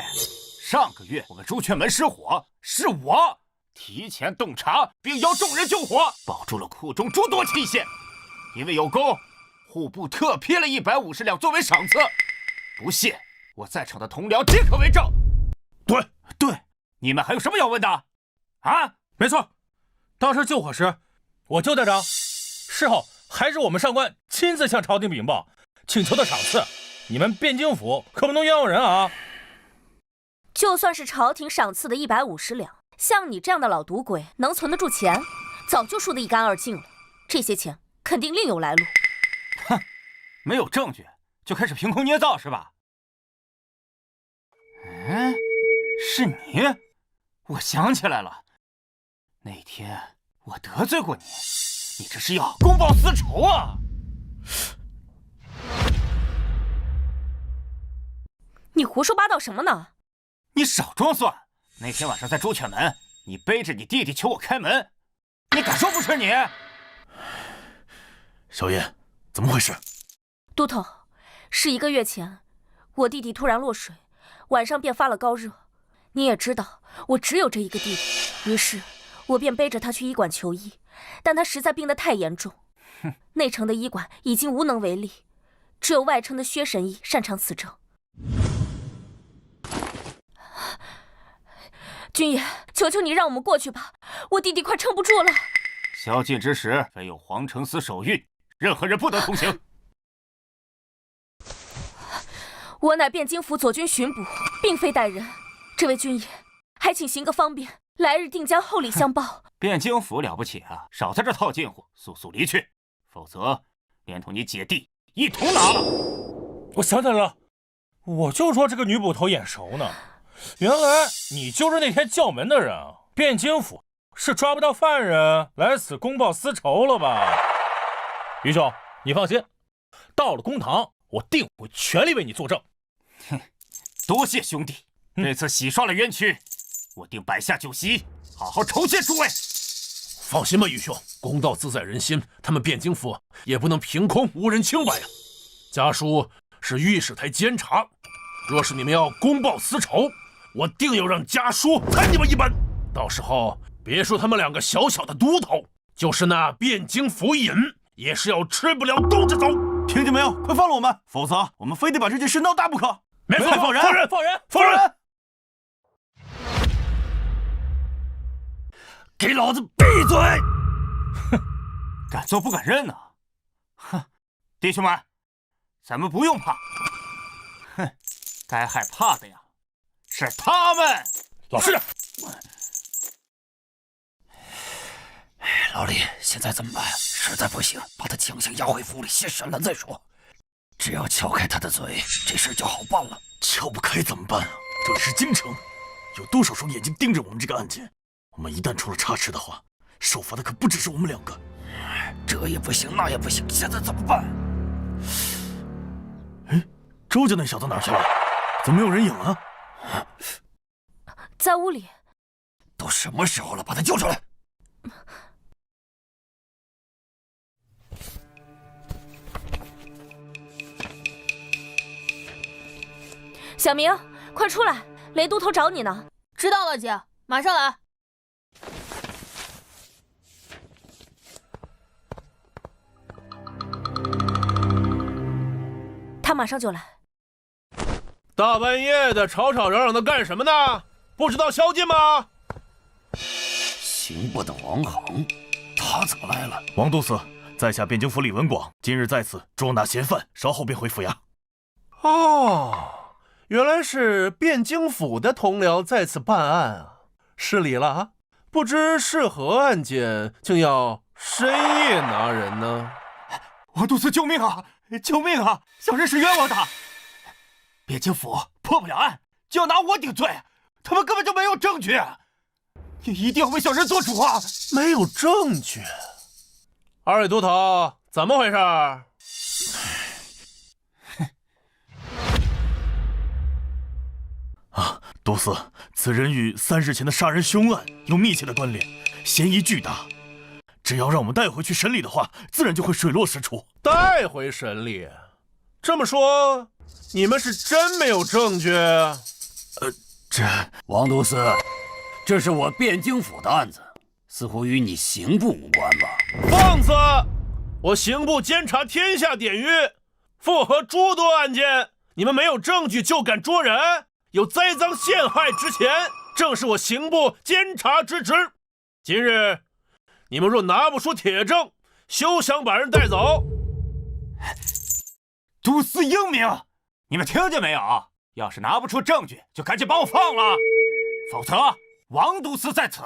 [SPEAKER 7] 上个月我们朱雀门失火，是我提前洞察，并邀众人救火，保住了库中诸多器械。因为有功，户部特批了150两作为赏赐。不信，我在场的同僚皆可为证。对，你们还有什么要问的？啊，
[SPEAKER 8] 没错，当时救火时，我就在场。事后还是我们上官亲自向朝廷禀报，请求的赏赐。你们汴京府可不能冤枉人啊！
[SPEAKER 4] 就算是朝廷赏赐的150两，像你这样的老赌鬼能存得住钱，早就输得一干二净了。这些钱肯定另有来路。
[SPEAKER 7] 哼，没有证据就开始凭空捏造是吧？是你？我想起来了，那天我得罪过你，你这是要公报私仇啊！
[SPEAKER 4] 你胡说八道什么呢？
[SPEAKER 7] 你少装蒜！那天晚上在朱雀门，你背着你弟弟求我开门，你敢说不是你？
[SPEAKER 1] 小叶，怎么回事？
[SPEAKER 4] 都头，是1个月前，我弟弟突然落水，晚上便发了高热。你也知道，我只有这一个弟弟，于是我便背着他去医馆求医，但他实在病得太严重，内城的医馆已经无能为力，只有外城的薛神医擅长此症。君爷，求求你让我们过去吧，我弟弟快撑不住了。
[SPEAKER 7] 宵禁之时，非有皇城司守御，任何人不得同行。
[SPEAKER 4] 我乃汴京府左军巡捕，并非带人。这位君爷，还请行个方便，来日定将厚礼相报。
[SPEAKER 7] 汴京府了不起啊，少在这套近乎，速速离去，否则连同你姐弟一同拿了。
[SPEAKER 8] 我想起来了，我就说这个女捕头眼熟呢。原来你就是那天叫门的人啊！汴京府是抓不到犯人来此公报私仇了吧？于兄，你放心，到了公堂，我定会全力为你作证。
[SPEAKER 7] 哼，多谢兄弟，这次洗刷了冤屈，我定摆下酒席，好好酬谢诸位。
[SPEAKER 5] 放心吧，于兄，公道自在人心，他们汴京府也不能凭空无人清白呀。家书是御史台监察，若是你们要公报私仇，我定要让家书踩你们一板。到时候别说他们2个小小的都头，就是那汴京府尹也是要吃不了兜着走。
[SPEAKER 1] 听见没有？快放了我们，否则我们非得把这件事闹大不可。
[SPEAKER 5] 没错，
[SPEAKER 8] 放人！放人！
[SPEAKER 5] 放人！
[SPEAKER 7] 给老子闭嘴！哼，敢做不敢认呢！哼，弟兄们，咱们不用怕。哼，该害怕的呀，是他们。
[SPEAKER 8] 老师，
[SPEAKER 2] 老李，现在怎么办？实在不行，把他强行押回府里先审了再说。只要撬开他的嘴，这事就好办了。
[SPEAKER 1] 撬不开怎么办啊？这里是京城，有多少双眼睛盯着我们这个案件？我们一旦出了差池的话，受罚的可不只是我们2个。
[SPEAKER 2] 这也不行，那也不行，现在怎么办？
[SPEAKER 1] 哎，周家那小子哪去了？怎么没有人影啊？
[SPEAKER 4] 在屋里。
[SPEAKER 2] 都什么时候了，把他救出来！
[SPEAKER 4] 小明，快出来，雷都头找你呢。
[SPEAKER 3] 知道了，姐，马上来。
[SPEAKER 4] 他马上就来。
[SPEAKER 5] 大半夜的吵吵嚷嚷的干什么呢？不知道宵禁吗？
[SPEAKER 2] 刑部的王恒，他怎么来了？
[SPEAKER 1] 王都司，在下汴京府李文广，今日在此捉拿嫌犯，稍后便回府衙。
[SPEAKER 5] 哦，原来是汴京府的同僚在此办案啊，失礼了啊！不知是何案件，竟要深夜拿人呢？
[SPEAKER 7] 王都司，救命啊！救命啊！小人是冤枉的，汴京府破不了案，就要拿我顶罪，他们根本就没有证据，你一定要为小人做主啊！
[SPEAKER 5] 没有证据？2位都头，怎么回事？
[SPEAKER 1] 啊，都司，此人与3日前的杀人凶案有密切的关联，嫌疑巨大。只要让我们带回去审理的话，自然就会水落石出。
[SPEAKER 5] 带回审理？这么说，你们是真没有证据？
[SPEAKER 1] 这
[SPEAKER 2] 王都司，这是我汴京府的案子，似乎与你刑部无关吧？
[SPEAKER 5] 放肆！我刑部监察天下典狱，复核诸多案件，你们没有证据就敢捉人，有栽赃陷害之嫌，正是我刑部监察之职。今日你们若拿不出铁证，休想把人带走。
[SPEAKER 7] 都司英明，你们听见没有？要是拿不出证据，就赶紧把我放了，否则王都司在此，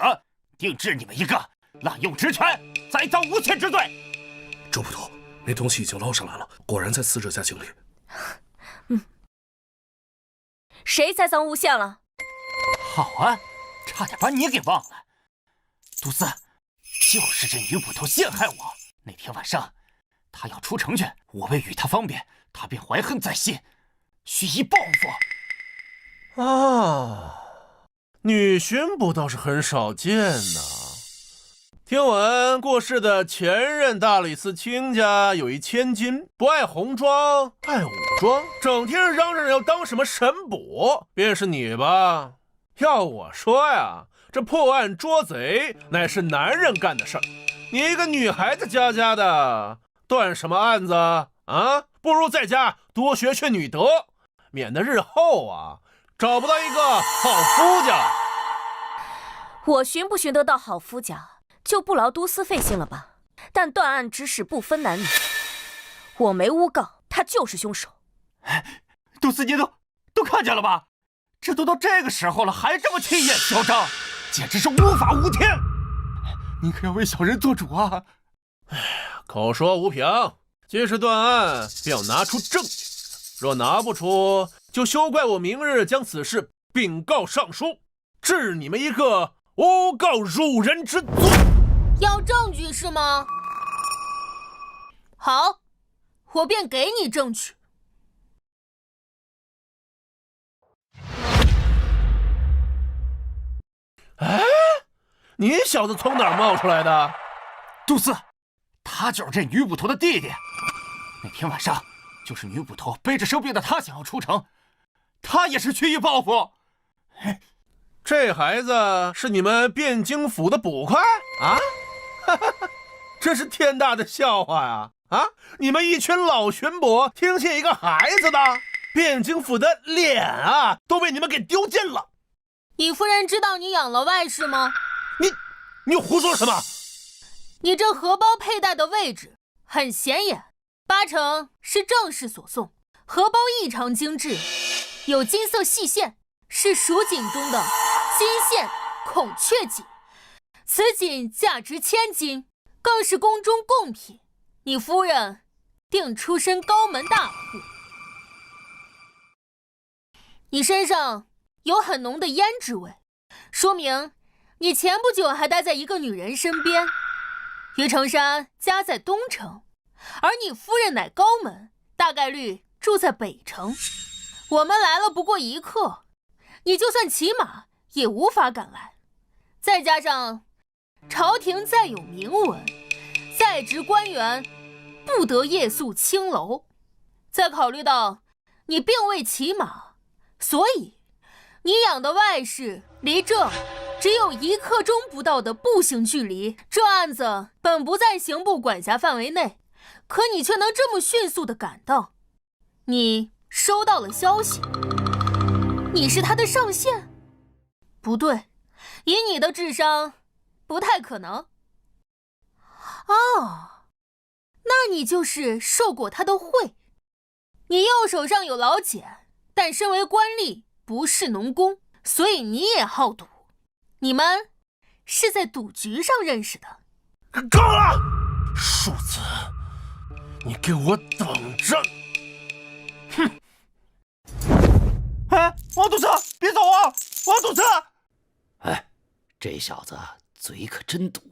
[SPEAKER 7] 定治你们一个滥用职权、栽赃诬陷之罪。
[SPEAKER 6] 周捕头，那东西已经捞上来了，果然在死者家井里。
[SPEAKER 4] 谁栽赃诬陷了？
[SPEAKER 7] 好啊，差点把你给忘了。都司，就是这女捕头陷害我。那天晚上，她要出城去，我为与她方便，她便怀恨在心，蓄意报复。
[SPEAKER 5] 啊，女巡捕倒是很少见呐。听闻过世的前任大理寺卿家有一千金，不爱红妆，爱武装，整天嚷嚷要当什么神捕，便是你吧？要我说呀，这破案捉贼乃是男人干的事儿，你一个女孩子家的，断什么案子啊？不如在家多学学女德，免得日后啊找不到一个好夫家。
[SPEAKER 4] 我寻不寻得到好夫家，就不劳都司费心了吧？但断案之事不分男女，我没诬告，他就是凶手。
[SPEAKER 7] 都司您都看见了吧？这都到这个时候了，还这么气焰嚣张，简直是无法无天！您可要为小人做主啊！
[SPEAKER 5] 口说无凭，既是断案，便要拿出证据。若拿不出，就休怪我明日将此事禀告上书，治你们一个诬告辱人之罪。
[SPEAKER 3] 要证据是吗？好，我便给你证据。
[SPEAKER 5] 哎，你小子从哪儿冒出来的？
[SPEAKER 7] 杜斯，他就是这女捕头的弟弟。那天晚上，就是女捕头背着生病的他想要出城，他也是蓄意报复。
[SPEAKER 5] 这孩子是你们汴京府的捕快啊？这是天大的笑话呀！啊，你们一群老巡捕听信一个孩子的，汴京府的脸啊都被你们给丢尽了。
[SPEAKER 3] 你夫人知道你养了外室吗？
[SPEAKER 5] 你胡说什么？
[SPEAKER 3] 你这荷包佩戴的位置很显眼，八成是正室所送。荷包异常精致，有金色细线，是蜀锦中的金线孔雀锦。此锦价值1000金，更是宫中贡品。你夫人定出身高门大户。你身上有很浓的胭脂味，说明你前不久还待在一个女人身边。于成山家在东城，而你夫人乃高门，大概率住在北城。我们来了不过1刻，你就算骑马也无法赶来。再加上朝廷再有明文，在职官员不得夜宿青楼。再考虑到你并未骑马，所以你养的外室离这只有1刻钟不到的步行距离。这案子本不在刑部管辖范围内，可你却能这么迅速地赶到。你收到了消息，你是他的上线？不对，以你的智商不太可能。哦，那你就是受过他的贿。你右手上有老茧，但身为官吏不是农工，所以你也好赌。你们是在赌局上认识的。
[SPEAKER 5] 够了，庶子，你给我等着！哼！
[SPEAKER 7] 哎，王督察，别走啊！王督察！
[SPEAKER 2] 哎，这小子嘴可真毒。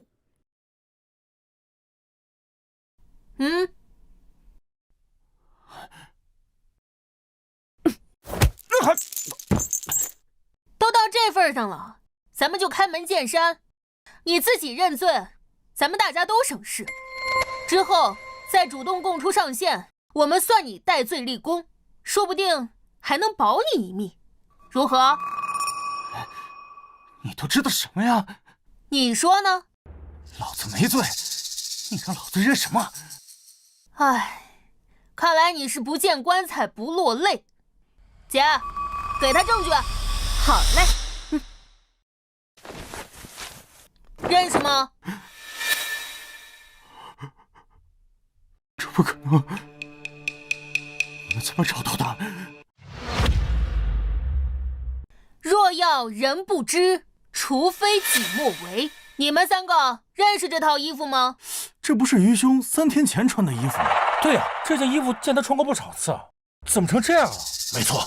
[SPEAKER 3] 都到这份上了，咱们就开门见山。你自己认罪，咱们大家都省事。之后再主动供出上线，我们算你戴罪立功，说不定还能保你一命。如何？
[SPEAKER 7] 你都知道什么呀？
[SPEAKER 3] 你说呢？
[SPEAKER 7] 老子没罪，你让老子认什么？
[SPEAKER 3] 唉，看来你是不见棺材不落泪。姐，给他证据。
[SPEAKER 4] 好嘞。
[SPEAKER 3] 认识吗？
[SPEAKER 7] 这不可能！你们怎么找到的？
[SPEAKER 3] 若要人不知，除非己莫为。你们3个认识这套衣服吗？
[SPEAKER 1] 这不是于兄3天前穿的衣服吗？
[SPEAKER 8] 对呀，这件衣服见他穿过不少次，怎么成这样了？
[SPEAKER 5] 没错，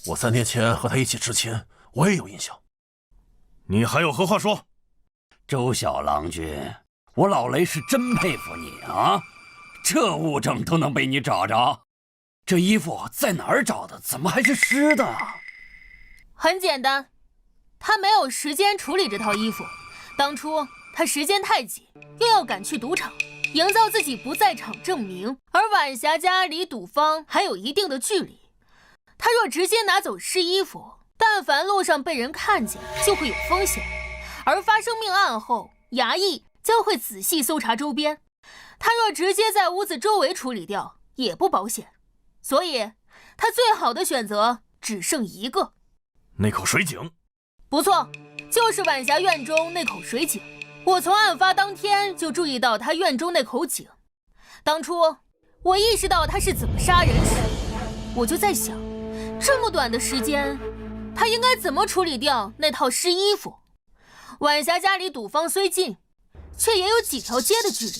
[SPEAKER 5] 我3天前和他一起执勤，我也有印象。
[SPEAKER 1] 你还有何话说？
[SPEAKER 2] 周小郎君，我老雷是真佩服你啊！这物证都能被你找着，这衣服在哪儿找的？怎么还是湿的？
[SPEAKER 3] 很简单，他没有时间处理这套衣服。当初他时间太紧，又要赶去赌场，营造自己不在场证明。而晚霞家离赌坊还有一定的距离，他若直接拿走湿衣服，但凡路上被人看见，就会有风险。而发生命案后，衙役将会仔细搜查周边，他若直接在屋子周围处理掉，也不保险。所以，他最好的选择只剩一个。
[SPEAKER 1] 那口水井，
[SPEAKER 3] 不错，就是晚霞院中那口水井。我从案发当天就注意到他院中那口井。当初我意识到他是怎么杀人时，我就在想，这么短的时间，他应该怎么处理掉那套湿衣服？晚霞家离赌坊虽近，却也有几条街的距离。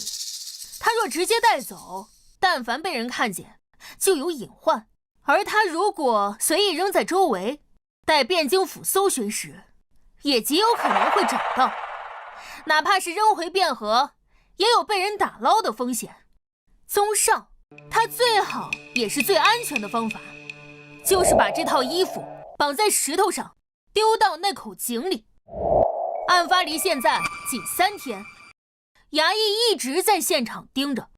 [SPEAKER 3] 他若直接带走，但凡被人看见，就有隐患。而他如果随意扔在周围，待汴京府搜寻时，也极有可能会找到。哪怕是扔回汴河，也有被人打捞的风险。综上，他最好也是最安全的方法，就是把这套衣服绑在石头上，丢到那口井里。案发离现在仅3天，衙役一直在现场盯着，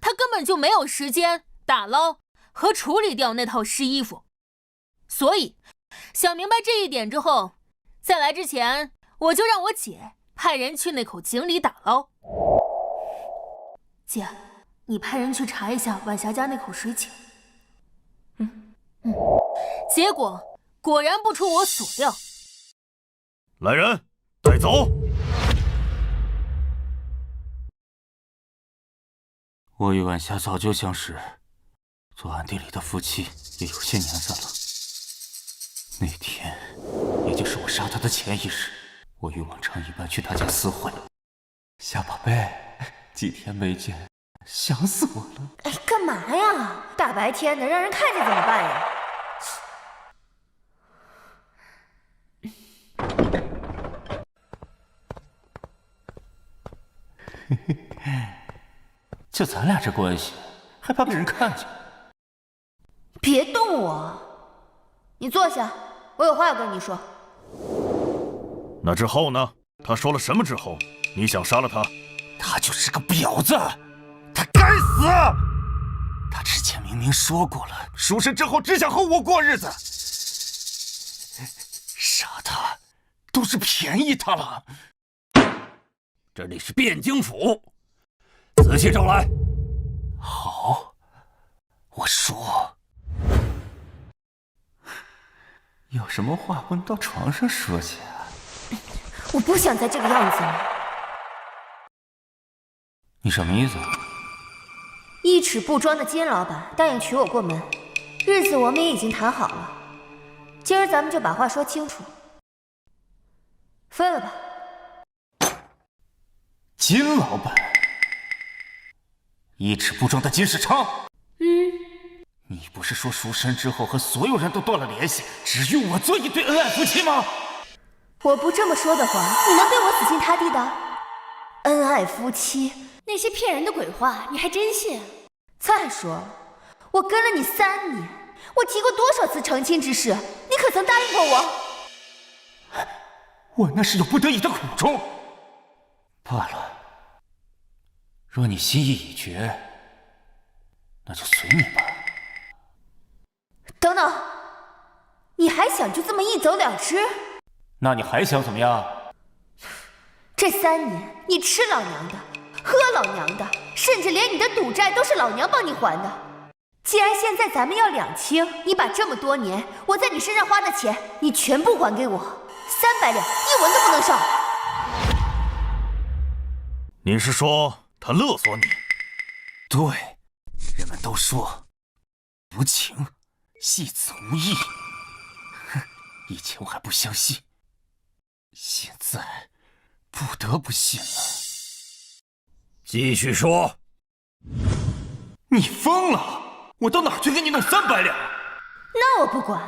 [SPEAKER 3] 他根本就没有时间打捞和处理掉那套湿衣服。所以，想明白这一点之后，在来之前，我就让我姐派人去那口井里打捞。姐，你派人去查一下晚霞家那口水井。结果果然不出我所料。
[SPEAKER 1] 来人，带走。
[SPEAKER 7] 我与晚霞早就相识，做暗地里的夫妻也有些年份了。那天，也就是我杀她的前一日，我与往常一般去她家私会。小宝贝，几天没见，想死我了。
[SPEAKER 10] 哎，干嘛呀？大白天的，让人看见怎么办呀？
[SPEAKER 7] 就咱俩这关系，还怕被人看见？
[SPEAKER 10] 别动我！你坐下，我有话要跟你说。
[SPEAKER 1] 那之后呢？他说了什么之后，你想杀了他？
[SPEAKER 7] 他就是个婊子，他该死！他之前明明说过了，赎身之后只想和我过日子，杀他都是便宜他了。
[SPEAKER 2] 这里是汴京府，仔细招来。
[SPEAKER 7] 好，我说，有什么话不能到床上说去啊？
[SPEAKER 10] 我不想再这个样子了。
[SPEAKER 7] 你什么意思？
[SPEAKER 10] 一尺布庄的金老板答应娶我过门，日子我们也已经谈好了。今儿咱们就把话说清楚，分了吧。
[SPEAKER 7] 金老板，一尺布庄的金世昌。你不是说赎身之后和所有人都断了联系，只与我做一对恩爱夫妻吗？
[SPEAKER 10] 我不这么说的话，你能对我死心塌地的？恩爱夫妻，那些骗人的鬼话你还真信？再说，我跟了你3年，我提过多少次成亲之事，你可曾答应过我？
[SPEAKER 7] 我那是有不得已的苦衷。罢了，若你心意已决，那就随你吧。
[SPEAKER 10] 等等，你还想就这么一走了之？
[SPEAKER 7] 那你还想怎么样？
[SPEAKER 10] 这3年，你吃老娘的，喝老娘的，甚至连你的赌债都是老娘帮你还的。既然现在咱们要两清，你把这么多年我在你身上花的钱，你全部还给我，300两，一文都不能少。
[SPEAKER 1] 你是说他勒索你？
[SPEAKER 7] 对，人们都说无情戏子无义。哼，以前我还不相信，现在不得不信了。
[SPEAKER 2] 继续说。
[SPEAKER 7] 你疯了！我到哪去给你弄300两？
[SPEAKER 10] 那我不管，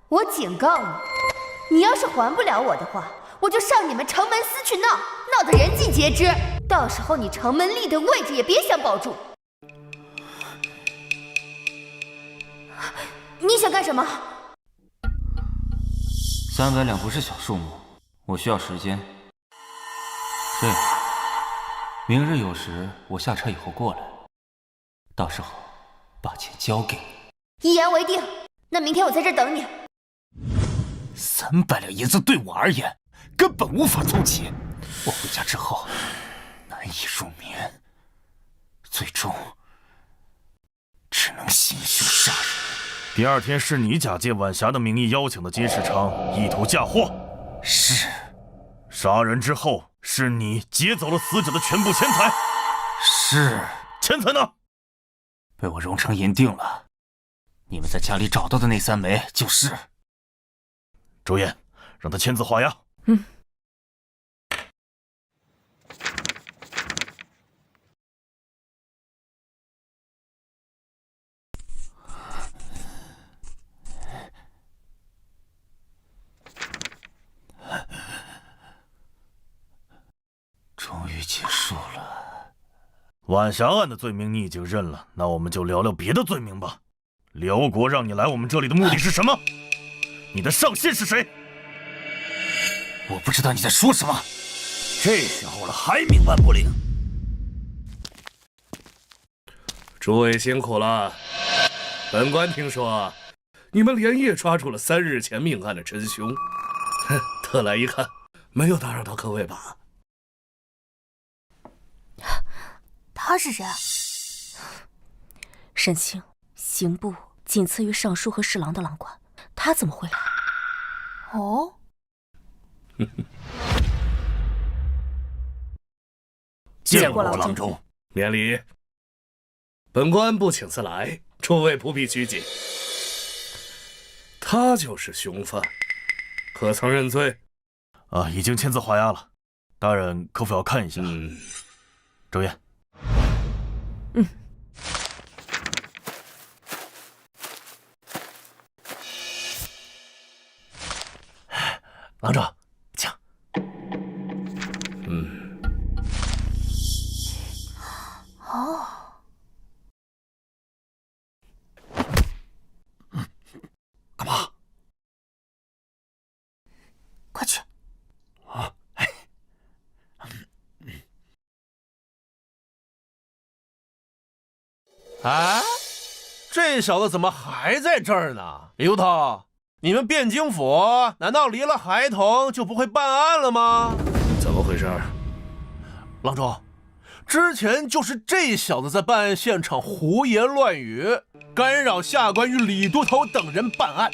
[SPEAKER 10] 我警告你，你要是还不了我的话，我就上你们城门司去闹，闹得人尽皆知。到时候你城门立的位置也别想保住。你想干什么
[SPEAKER 7] ？300两不是小数目，我需要时间。对了，明日有时我下车以后过来，到时候把钱交给你。
[SPEAKER 10] 一言为定。那明天我在这儿等你。
[SPEAKER 2] 300两银子对我而言根本无法凑齐，我回家之后难以入眠，最终只能行凶杀人。
[SPEAKER 1] 第二天是你假借晚霞的名义邀请的金世昌，意图嫁祸。
[SPEAKER 2] 是。
[SPEAKER 1] 杀人之后，是你劫走了死者的全部钱财。
[SPEAKER 2] 是。
[SPEAKER 1] 钱财呢？
[SPEAKER 2] 被我熔成银锭了。你们在家里找到的那3枚就是。
[SPEAKER 1] 周燕，让他签字画押。
[SPEAKER 4] 嗯。
[SPEAKER 2] 终于结束了。
[SPEAKER 1] 晚霞案的罪名你已经认了，那我们就聊聊别的罪名吧。辽国让你来我们这里的目的是什么？你的上线是谁？
[SPEAKER 2] 我不知道你在说什么。
[SPEAKER 11] 这时候了还冥顽不灵？
[SPEAKER 6] 诸位辛苦了。本官听说你们连夜抓住了3日前命案的真凶，特来一看，没有打扰到各位吧？
[SPEAKER 3] 他是谁？
[SPEAKER 4] 沈清，刑部仅次于尚书和侍郎的郎官，他怎么会来？
[SPEAKER 3] 哦，
[SPEAKER 4] 见过郎中。
[SPEAKER 6] 免礼。本官不请自来，诸位不必拘谨。他就是凶犯，可曾认罪？
[SPEAKER 1] 已经签字画押了。大人可否要看一下？周燕。
[SPEAKER 5] 郎中，请。
[SPEAKER 1] 干嘛？
[SPEAKER 3] 快去。
[SPEAKER 5] 啊！这小子怎么还在这儿呢？李都头，你们汴京府难道离了孩童就不会办案了吗？
[SPEAKER 6] 怎么回事？
[SPEAKER 5] 郎中，之前就是这小子在办案现场胡言乱语，干扰下官与李都头等人办案。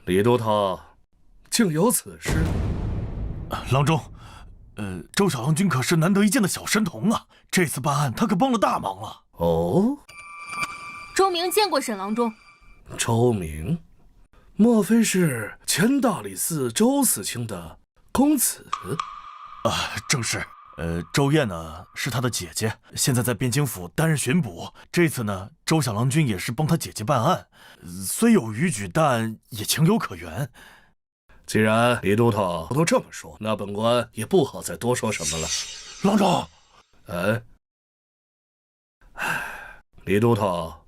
[SPEAKER 6] 李都头，竟有此事？
[SPEAKER 1] 郎中，周小郎君可是难得一见的小神童啊！这次办案他可帮了大忙了。
[SPEAKER 6] 哦，
[SPEAKER 3] 周明见过沈郎中。
[SPEAKER 6] 周明，莫非是前大理寺周四卿的公子？
[SPEAKER 1] 正是。周燕呢是他的姐姐，现在在汴京府担任巡捕。这次呢，周小郎君也是帮他姐姐办案，虽有逾矩，但也情有可原。
[SPEAKER 6] 既然李都头都这么说，那本官也不好再多说什么了。
[SPEAKER 5] 郎中，
[SPEAKER 6] 李都头，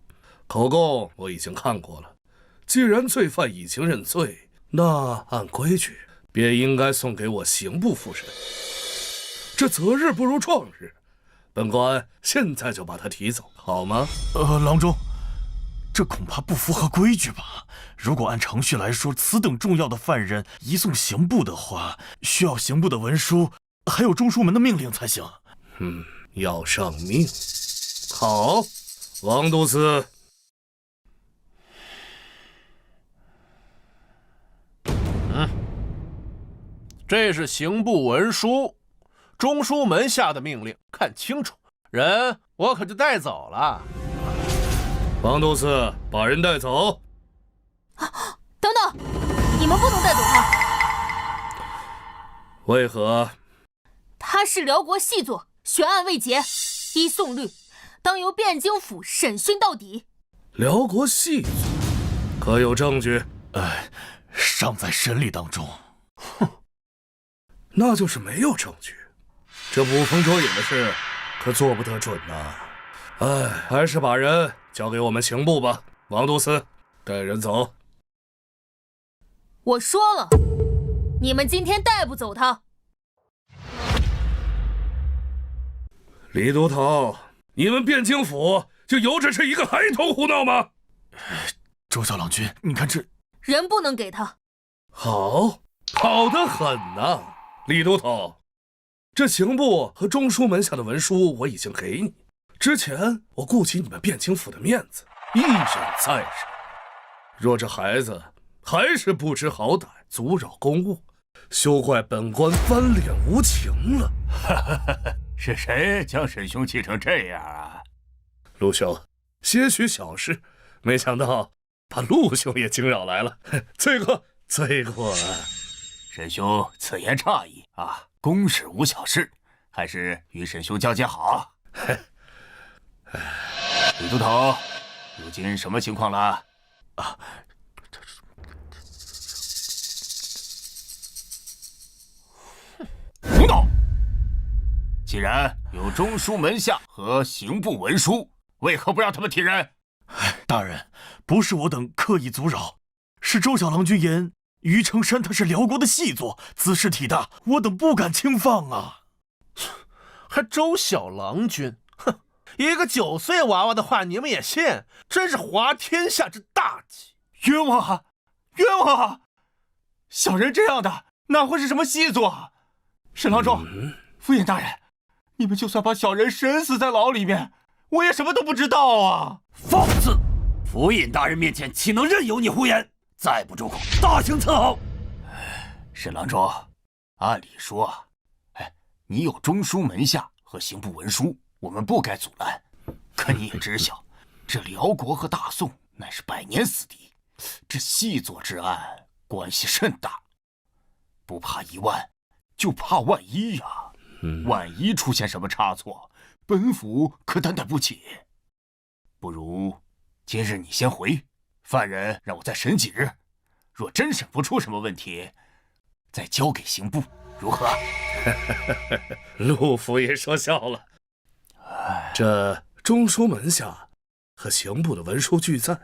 [SPEAKER 6] 口供我已经看过了。既然罪犯已经认罪，那按规矩便应该送给我刑部复审。这择日不如撞日，本官现在就把他提走，好吗？
[SPEAKER 1] 郎中，这恐怕不符合规矩吧？如果按程序来说，此等重要的犯人移送刑部的话，需要刑部的文书，还有中书门的命令才行。
[SPEAKER 6] 要上命。好，王都司。
[SPEAKER 5] 这是刑部文书，中书门下的命令，看清楚，人我可就带走了。
[SPEAKER 6] 王都司，把人带走。
[SPEAKER 3] 等等，你们不能带走他。
[SPEAKER 6] 为何？
[SPEAKER 3] 他是辽国细作，悬案未结，依宋律，当由汴京府审讯到底。
[SPEAKER 6] 辽国细作，可有证据？
[SPEAKER 1] 尚在审理当中。
[SPEAKER 6] 那就是没有证据。这捕风捉影的事，可做不得准呐。还是把人交给我们刑部吧。王都司，带人走。
[SPEAKER 3] 我说了，你们今天带不走他。
[SPEAKER 6] 李都头，你们汴京府就由着是一个孩童胡闹吗？
[SPEAKER 1] 周小郎君，你看这
[SPEAKER 3] 人不能给他。
[SPEAKER 6] 好得很呐，李都头，这刑部和中书门下的文书我已经给你。之前我顾及你们汴京府的面子，一忍再忍。若这孩子还是不知好歹，阻扰公务，休怪本官翻脸无情了。
[SPEAKER 7] 是谁将沈兄气成这样啊？
[SPEAKER 6] 陆兄，些许小事，没想到把陆兄也惊扰来了，罪过。
[SPEAKER 7] 沈兄此言差矣啊，公事无小事，还是与沈兄交接好。李都头，如今什么情况了？等等，既然有中书门下和刑部文书，为何不让他们提人？
[SPEAKER 1] 大人，不是我等刻意阻扰，是周小郎君言于承山他是辽国的细作，姿势体大，我等不敢轻放啊。
[SPEAKER 5] 还周小郎君，哼，一个9岁娃娃的话你们也信？真是滑天下之大稽！
[SPEAKER 7] 冤枉啊！冤枉啊！小人这样的哪会是什么细作？沈郎中、府尹大人，你们就算把小人审死在牢里面，我也什么都不知道啊！
[SPEAKER 2] 放肆！府尹大人面前岂能任由你胡言？再不住口，大刑伺候！
[SPEAKER 7] 沈郎中，按理说，你有中书门下和刑部文书，我们不该阻拦。可你也知晓，这辽国和大宋乃是百年死敌，这细作之案关系甚大，不怕1万，就怕万一呀！万一出现什么差错，本府可担待不起。不如今日你先回，犯人让我再审几日，若真审不出什么问题，再交给刑部，如何？
[SPEAKER 6] 陆府也说笑了。这中书门下和刑部的文书俱在，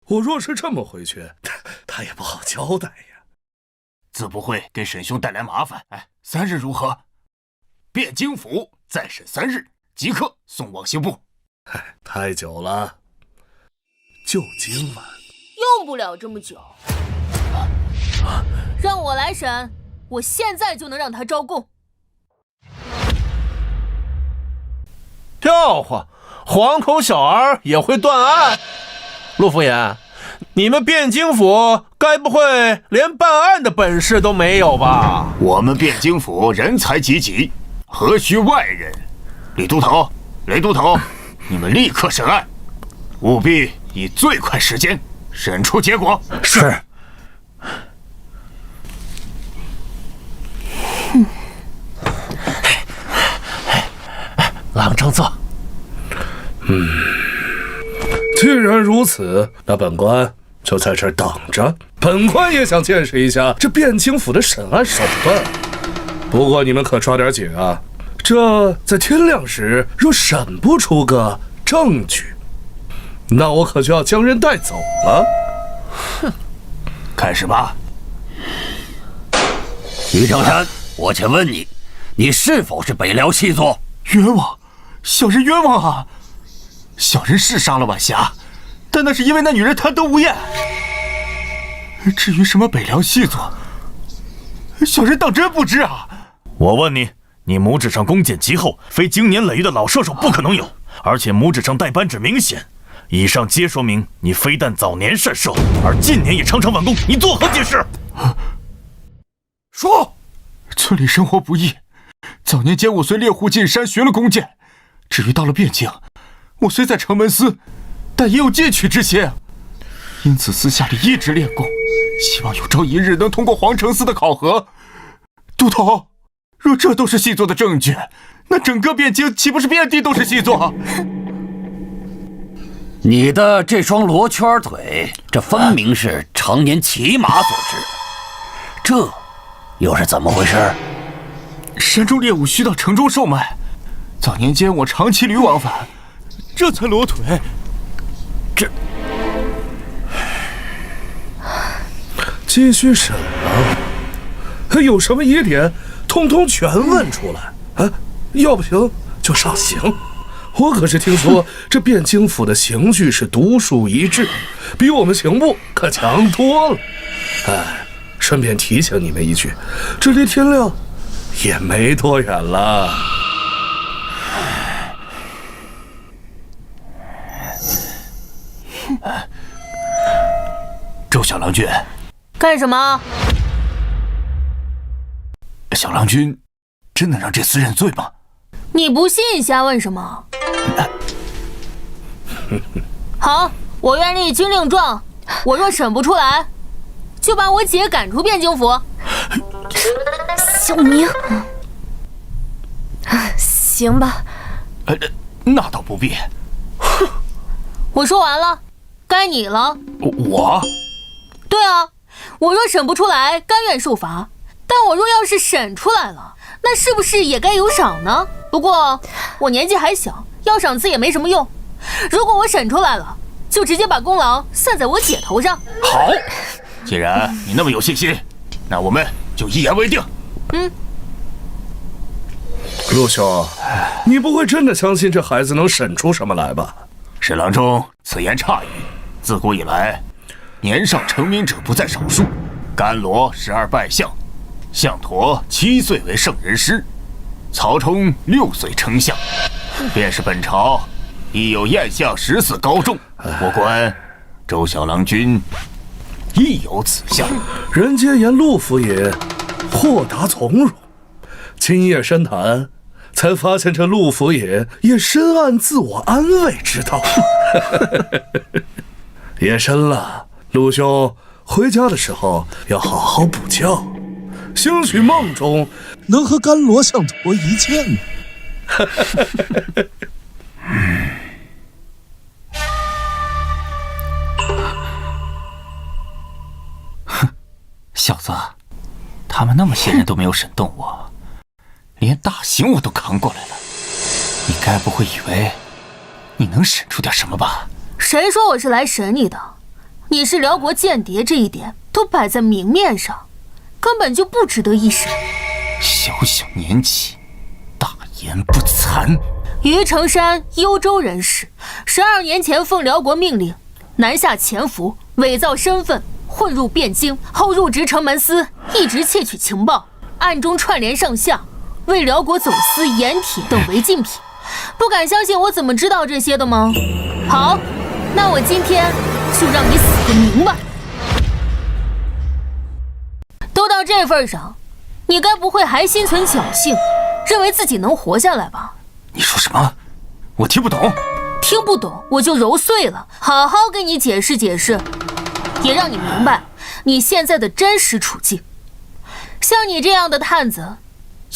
[SPEAKER 6] 我若是这么回去，他也不好交代呀。
[SPEAKER 7] 自不会给沈兄带来麻烦。3日如何？汴京府再审3日，即刻送往刑部。
[SPEAKER 6] 太久了，就今晚。
[SPEAKER 3] 用不了这么久。让我来审，我现在就能让他招供。
[SPEAKER 5] 笑话，黄口小儿也会断案？陆府尹，你们汴京府该不会连办案的本事都没有吧？
[SPEAKER 7] 我们汴京府人才济济，何须外人？李都头，雷都头，你们立刻审案，务必以最快时间审出结果。
[SPEAKER 5] 是。郎正坐。
[SPEAKER 6] 既然如此，那本官就在这儿等着。本官也想见识一下这汴京府的审案手段。不过你们可抓点紧啊！这在天亮时若审不出个证据，那我可就要将人带走了。
[SPEAKER 7] 哼，开始吧。
[SPEAKER 2] 于正山，我且问你，你是否是北辽细作？
[SPEAKER 7] 冤枉，小人冤枉啊！小人是杀了晚霞，但那是因为那女人贪得无厌。至于什么北辽细作，小人当真不知啊！
[SPEAKER 1] 我问你，你拇指上弓箭极厚，非经年累月的老射手不可能有，而且拇指上带扳指明显，以上皆说明你非但早年善射，而近年也常常晚弓，你作何解释？
[SPEAKER 7] 说，村里生活不易，早年间我随猎户进山学了弓箭，至于到了汴京，我虽在城门司，但也有进取之心，因此私下里一直练弓，希望有朝一日能通过皇城司的考核。都头，若这都是细作的证据，那整个汴京岂不是遍地都是细作？
[SPEAKER 2] 你的这双罗圈腿，这分明是常年骑马所致，这又是怎么回事？
[SPEAKER 7] 山中猎物需到城中售卖，早年间我常骑驴往返，这才裸腿。这
[SPEAKER 6] 继续审啊！有什么疑点，通通全问出来啊！要不行，就上刑。我可是听说这汴京府的刑具是独树一帜，比我们刑部可强多了。哎，顺便提醒你们一句，这离天亮也没多远了。
[SPEAKER 9] 周小郎君，
[SPEAKER 3] 干什么？
[SPEAKER 9] 小郎君真能让这厮认罪吗？
[SPEAKER 3] 你不信，瞎问什么？好，我愿立军令状，我若审不出来，就把我姐赶出汴京府。
[SPEAKER 4] 小明，行吧。
[SPEAKER 9] 那倒不必。
[SPEAKER 3] 我说完了，该你了。
[SPEAKER 9] 我？
[SPEAKER 3] 对啊，我若审不出来，甘愿受罚。但我若要是审出来了，那是不是也该有赏呢？不过我年纪还小，要赏赐也没什么用。如果我审出来了，就直接把功劳算在我姐头上。
[SPEAKER 9] 好，既然你那么有信心，那我们就一言为定。
[SPEAKER 6] 陆兄，你不会真的相信这孩子能审出什么来吧？
[SPEAKER 9] 沈郎中此言差矣。自古以来，年少成名者不在少数。甘罗12拜相，项佗7岁为圣人师，曹冲6岁称相，便是本朝亦有燕相14高中。我观周小郎君亦有此相。
[SPEAKER 6] 人皆言陆府爷豁达从容，今夜深谈，才发现这陆府爷也深谙自我安慰之道。夜深了，陆兄回家的时候要好好补觉，兴许梦中能和甘罗项佗一见呢。
[SPEAKER 9] 小子，他们那么些人都没有审动我，连大刑我都扛过来了，你该不会以为你能审出点什么吧？
[SPEAKER 3] 谁说我是来审你的？你是辽国间谍，这一点都摆在明面上，根本就不值得一审。
[SPEAKER 9] 小小年纪，大言不惭。
[SPEAKER 3] 于承山，幽州人士，12年前奉辽国命令南下潜伏，伪造身份，混入汴京，后入职城门司，一直窃取情报，暗中串联上下，为辽国走私盐铁等违禁品。不敢相信我怎么知道这些的吗？好，那我今天就让你死个明白。都到这份上，你该不会还心存侥幸，认为自己能活下来吧？
[SPEAKER 9] 你说什么？我听不懂。
[SPEAKER 3] 听不懂我就揉碎了，好好跟你解释解释，也让你明白你现在的真实处境。像你这样的探子，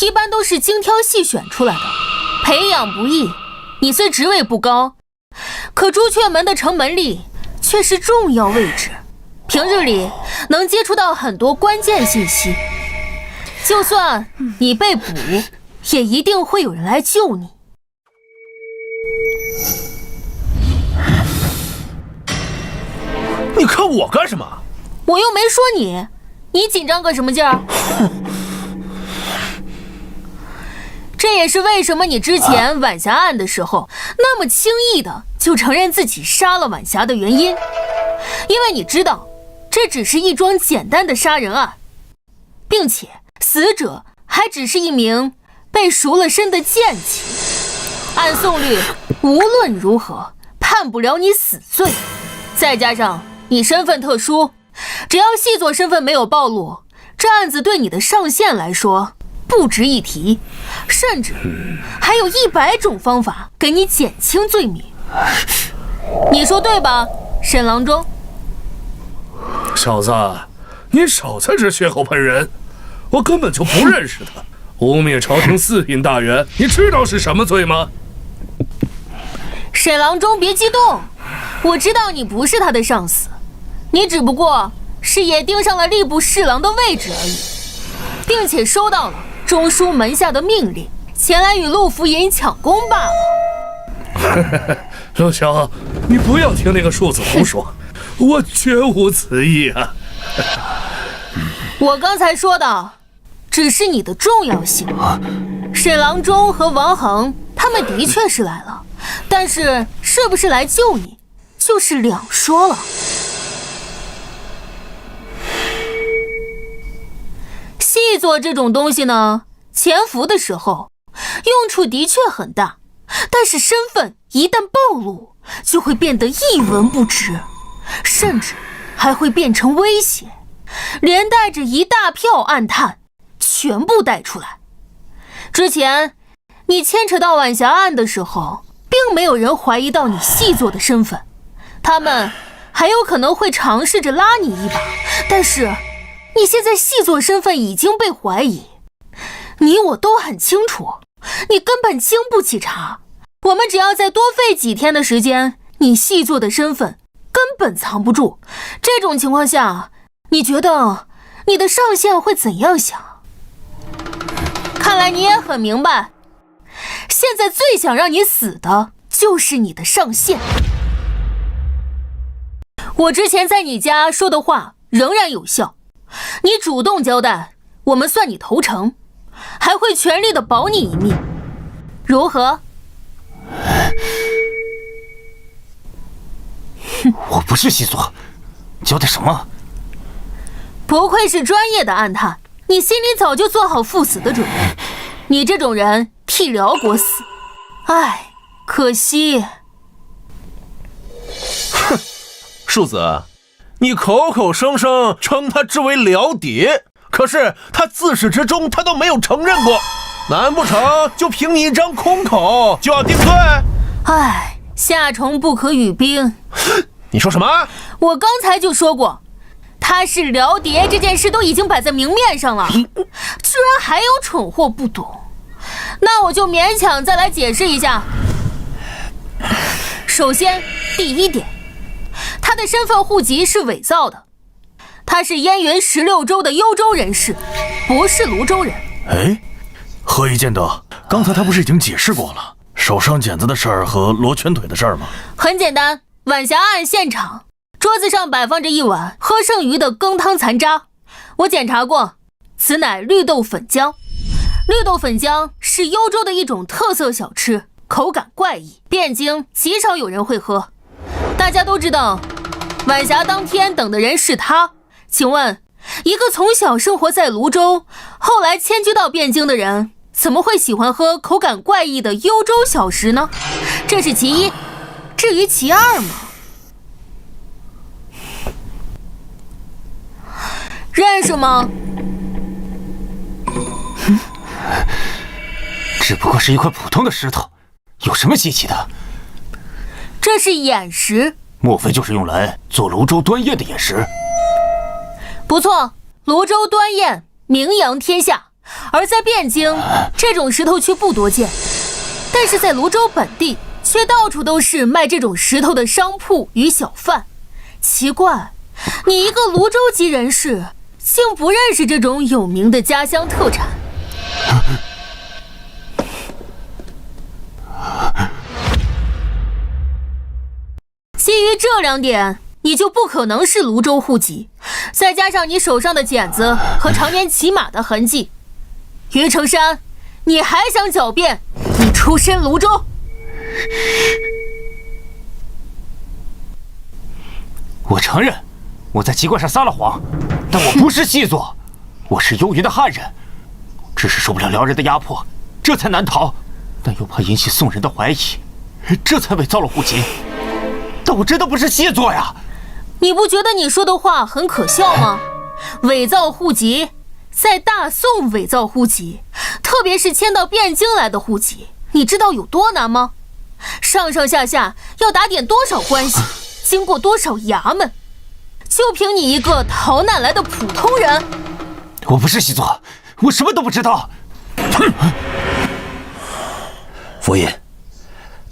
[SPEAKER 3] 一般都是精挑细选出来的，培养不易。你虽职位不高，可朱雀门的城门吏却是重要位置，平日里能接触到很多关键信息。就算你被捕，也一定会有人来救你。
[SPEAKER 5] 你看我干什么？
[SPEAKER 3] 我又没说你，你紧张个什么劲儿？这也是为什么你之前晚霞案的时候那么轻易的就承认自己杀了晚霞的原因，因为你知道这只是一桩简单的杀人案，并且死者还只是一名被赎了身的贱妻，按宋律无论如何判不了你死罪，再加上你身份特殊，只要细作身份没有暴露，这案子对你的上限来说不值一提，甚至还有100种方法给你减轻罪名。你说对吧，沈郎中？
[SPEAKER 6] 小子，你少在这血口喷人，我根本就不认识他。污蔑朝廷4品大员，你知道是什么罪吗？
[SPEAKER 3] 沈郎中别激动，我知道你不是他的上司，你只不过是也盯上了吏部侍郎的位置而已，并且收到了中书门下的命令，前来与陆福尹抢功罢了。
[SPEAKER 6] 陆兄，你不要听那个庶子胡说，我绝无此意啊。
[SPEAKER 3] 我刚才说的只是你的重要性。沈郎中和王恒他们的确是来了，但是是不是来救你，就是两说了。细作这种东西呢，潜伏的时候用处的确很大，但是身份一旦暴露，就会变得一文不值，甚至还会变成威胁，连带着一大票暗探全部带出来。之前你牵扯到晚霞案的时候，并没有人怀疑到你细作的身份，他们还有可能会尝试着拉你一把，但是你现在细作身份已经被怀疑，你我都很清楚，你根本经不起查。我们只要再多费几天的时间，你细作的身份根本藏不住。这种情况下，你觉得你的上线会怎样想？看来你也很明白，现在最想让你死的就是你的上线。我之前在你家说的话仍然有效，你主动交代，我们算你投诚，还会全力的保你一命，如何？
[SPEAKER 9] 我不是细作，交代什么？
[SPEAKER 3] 不愧是专业的暗探，你心里早就做好赴死的准备。你这种人替辽国死，唉，可惜。
[SPEAKER 5] 哼，庶子，你口口声声称他之为辽谍，可是他自始至终他都没有承认过，难不成就凭你一张空口就要定罪？
[SPEAKER 3] 唉，夏虫不可语冰。
[SPEAKER 5] 你说什么？
[SPEAKER 3] 我刚才就说过，他是辽谍这件事都已经摆在明面上了，居然还有蠢货不懂，那我就勉强再来解释一下。首先，第一点，他的身份户籍是伪造的，他是燕云16州的幽州人士，不是泸州人。
[SPEAKER 1] 哎，何以见得？刚才他不是已经解释过了手上茧子的事儿和罗圈腿的事儿吗？
[SPEAKER 3] 很简单，晚霞案现场桌子上摆放着一碗喝剩余的羹汤残渣，我检查过，此乃绿豆粉浆。绿豆粉浆是幽州的一种特色小吃，口感怪异，汴京极少有人会喝。大家都知道晚霞当天等的人是他，请问一个从小生活在泸州后来迁居到汴京的人，怎么会喜欢喝口感怪异的幽州小食呢？这是其一。至于其二嘛，认识吗？
[SPEAKER 9] 只不过是一块普通的石头，有什么稀奇的？
[SPEAKER 3] 这是眼石，
[SPEAKER 9] 莫非就是用来做泸州端砚的眼石？
[SPEAKER 3] 不错，泸州端砚名扬天下，而在汴京，这种石头却不多见。但是在泸州本地，却到处都是卖这种石头的商铺与小贩。奇怪，你一个泸州籍人士，竟不认识这种有名的家乡特产。基于这两点，你就不可能是泸州户籍，再加上你手上的茧子和常年骑马的痕迹，于成山，你还想狡辩你出身泸州？
[SPEAKER 9] 我承认我在籍贯上撒了谎，但我不是细作，我是幽云的汉人，只是受不了辽人的压迫，这才难逃，但又怕引起宋人的怀疑，这才伪造了户籍。但我真的不是细作呀！
[SPEAKER 3] 你不觉得你说的话很可笑吗？伪造户籍，在大宋伪造户籍，特别是迁到汴京来的户籍，你知道有多难吗？上上下下要打点多少关系，经过多少衙门，就凭你一个逃难来的普通人？
[SPEAKER 9] 我不是细作，我什么都不知道。
[SPEAKER 11] 府尹，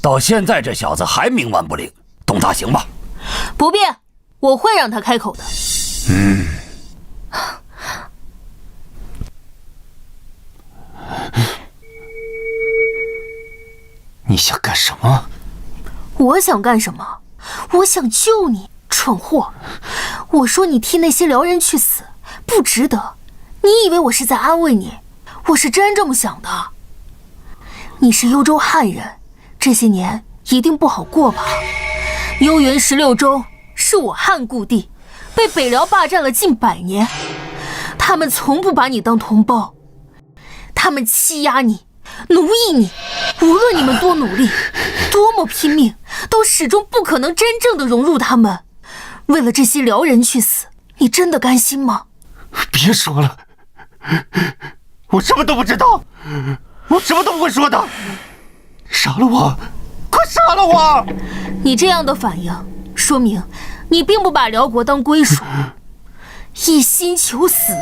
[SPEAKER 11] 到现在这小子还冥顽不灵，动大刑吧。
[SPEAKER 3] 不必，我会让他开口的。
[SPEAKER 9] 你想干什么？
[SPEAKER 3] 我想干什么？我想救你，蠢货！我说你替那些辽人去死，不值得。你以为我是在安慰你？我是真这么想的。你是幽州汉人，这些年一定不好过吧？幽云16州是我汉故地，被北辽霸占了近100年，他们从不把你当同胞，他们欺压你，奴役你，无论你们多努力，多么拼命，都始终不可能真正的融入他们。为了这些辽人去死，你真的甘心吗？
[SPEAKER 9] 别说了，我什么都不知道，我什么都不会说的。杀了我，快杀了我！
[SPEAKER 3] 你这样的反应，说明你并不把辽国当归属，一心求死。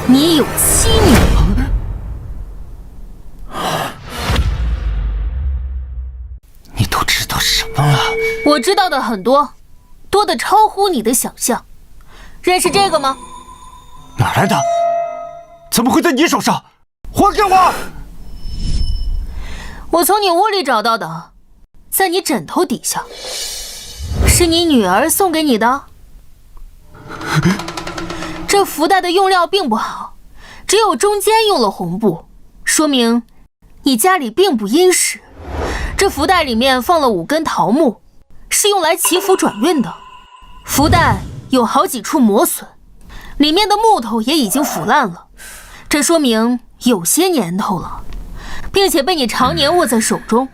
[SPEAKER 3] 你有妻女，
[SPEAKER 9] 你都知道什么了？
[SPEAKER 3] 我知道的很多，多得超乎你的想象。认识这个吗？
[SPEAKER 9] 哪来的？怎么会在你手上？还给我！
[SPEAKER 3] 我从你屋里找到的，在你枕头底下。是你女儿送给你的？这福袋的用料并不好，只有中间用了红布，说明你家里并不殷实。这福袋里面放了5根桃木，是用来祈福转运的。福袋有好几处磨损，里面的木头也已经腐烂了，这说明有些年头了，并且被你常年握在手中。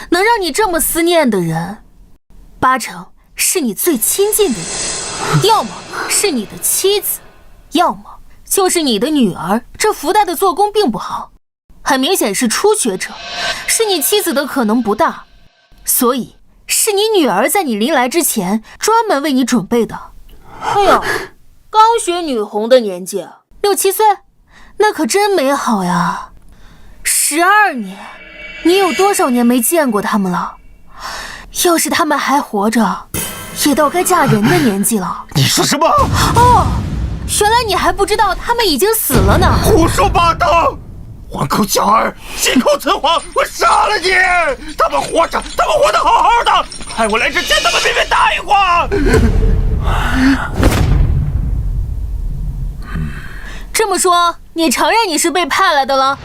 [SPEAKER 3] 能让你这么思念的人，8成是你最亲近的人，要么是你的妻子，要么就是你的女儿。这福袋的做工并不好，很明显是初学者，是你妻子的可能不大，所以是你女儿在你临来之前专门为你准备的。哎呦，刚学女红的年纪，6、7岁，那可真美好呀。12年，你有多少年没见过他们了？要是他们还活着，也到该嫁人的年纪了。
[SPEAKER 9] 你说什么？
[SPEAKER 3] 哦，原来你还不知道他们已经死了呢。
[SPEAKER 9] 胡说八道！黄口小儿，信口雌黄，我杀了你！他们活着，他们活得好好的，害我来之前他们偏偏答应我。
[SPEAKER 3] 这么说，你承认你是被派来的了？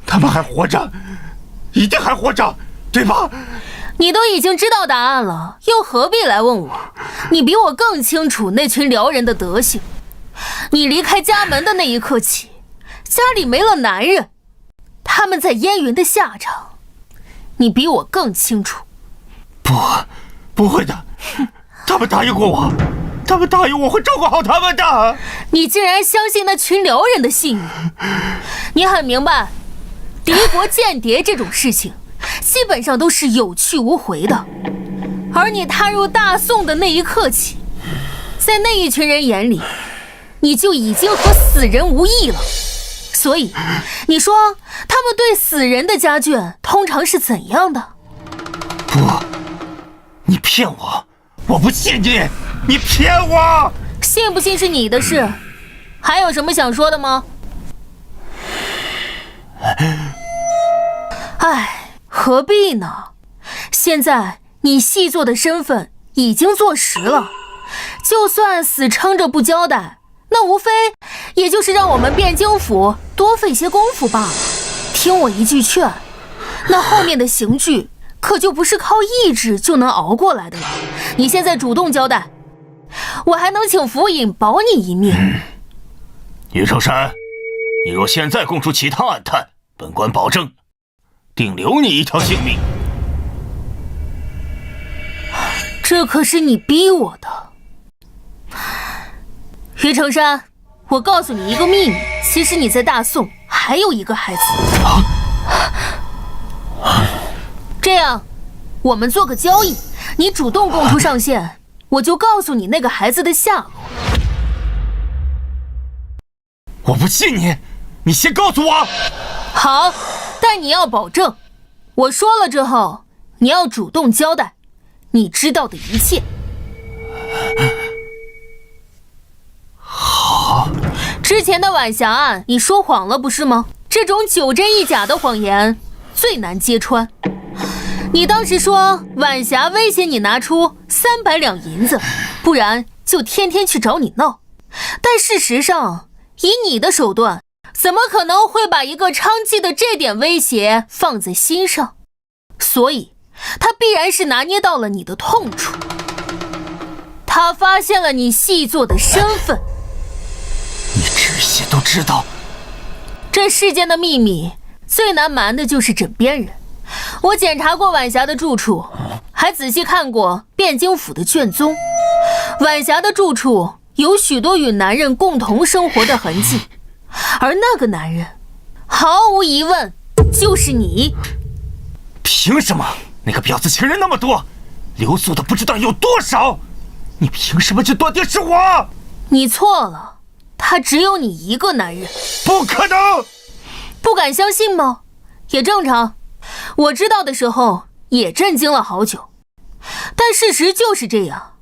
[SPEAKER 9] 他们还活着，一定还活着，对吧？
[SPEAKER 3] 你都已经知道答案了，又何必来问我？你比我更清楚那群辽人的德行。你离开家门的那一刻起，家里没了男人，他们在燕云的下场，你比我更清楚。
[SPEAKER 9] 不会的，他们答应过我，他们答应我会照顾好他们的。
[SPEAKER 3] 你竟然相信那群辽人的信誉？你很明白，敌国间谍这种事情基本上都是有去无回的，而你踏入大宋的那一刻起，在那一群人眼里，你就已经和死人无异了。所以你说他们对死人的家眷通常是怎样的？
[SPEAKER 9] 不，你骗我，我不信你，你骗我！
[SPEAKER 3] 信不信是你的事，还有什么想说的吗？唉，何必呢？现在你细作的身份已经坐实了，就算死撑着不交代，那无非也就是让我们汴京府多费些功夫罢了。听我一句劝，那后面的刑具可就不是靠意志就能熬过来的了。你现在主动交代，我还能请府尹保你一命。
[SPEAKER 9] 于成山，你若现在供出其他暗探，本官保证定留你一条性命。
[SPEAKER 3] 这可是你逼我的。于成山，我告诉你一个秘密，其实你在大宋还有一个孩子。这样，我们做个交易，你主动供出上线，我就告诉你那个孩子的下落。
[SPEAKER 9] 我不信你，你先告诉我。
[SPEAKER 3] 好，但你要保证，我说了之后，你要主动交代你知道的一切。
[SPEAKER 9] 好。
[SPEAKER 3] 之前的晚霞案，你说谎了不是吗？这种9真1假的谎言最难揭穿。你当时说晚霞威胁你拿出300两银子，不然就天天去找你闹。但事实上，以你的手段，怎么可能会把一个娼妓的这点威胁放在心上？所以，他必然是拿捏到了你的痛处。他发现了你细作的身份。
[SPEAKER 9] 你这些都知道？
[SPEAKER 3] 这世间的秘密最难瞒的就是枕边人。我检查过晚霞的住处，还仔细看过汴京府的卷宗。晚霞的住处有许多与男人共同生活的痕迹，而那个男人，毫无疑问就是你。
[SPEAKER 9] 凭什么？那个婊子情人那么多，留宿的不知道有多少，你凭什么就断定是我？
[SPEAKER 3] 你错了，他只有你一个男人。
[SPEAKER 9] 不可能！
[SPEAKER 3] 不敢相信吗？也正常。我知道的时候也震惊了好久，但事实就是这样。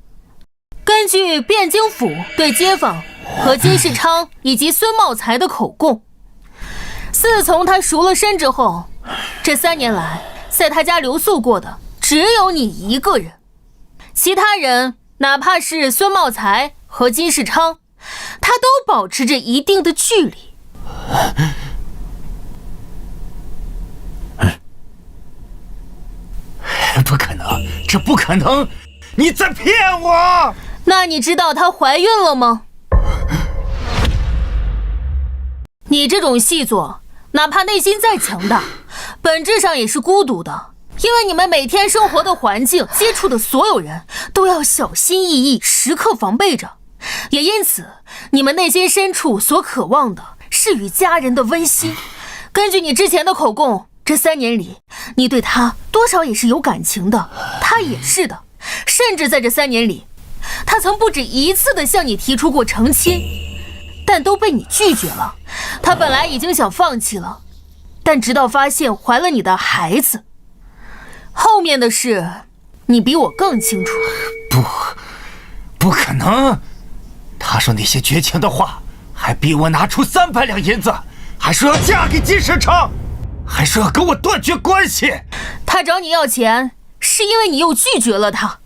[SPEAKER 3] 根据汴京府对街坊和金世昌以及孙茂才的口供，自从他赎了身之后，这3年来在他家留宿过的只有你一个人，其他人哪怕是孙茂才和金世昌，他都保持着一定的距离。
[SPEAKER 9] 不可能，这不可能！你在骗我！
[SPEAKER 3] 那你知道她怀孕了吗？你这种细作，哪怕内心再强大，本质上也是孤独的，因为你们每天生活的环境、接触的所有人都要小心翼翼，时刻防备着。也因此，你们内心深处所渴望的是与家人的温馨。根据你之前的口供，这3年里，你对他多少也是有感情的，他也是的。甚至在这3年里，他曾不止一次的向你提出过成亲，但都被你拒绝了。他本来已经想放弃了，但直到发现怀了你的孩子，后面的事你比我更清楚。
[SPEAKER 9] 不可能！他说那些绝情的话，还逼我拿出300两银子，还说要嫁给金世昌，还说要跟我断绝关系。
[SPEAKER 3] 他找你要钱，是因为你又拒绝了他。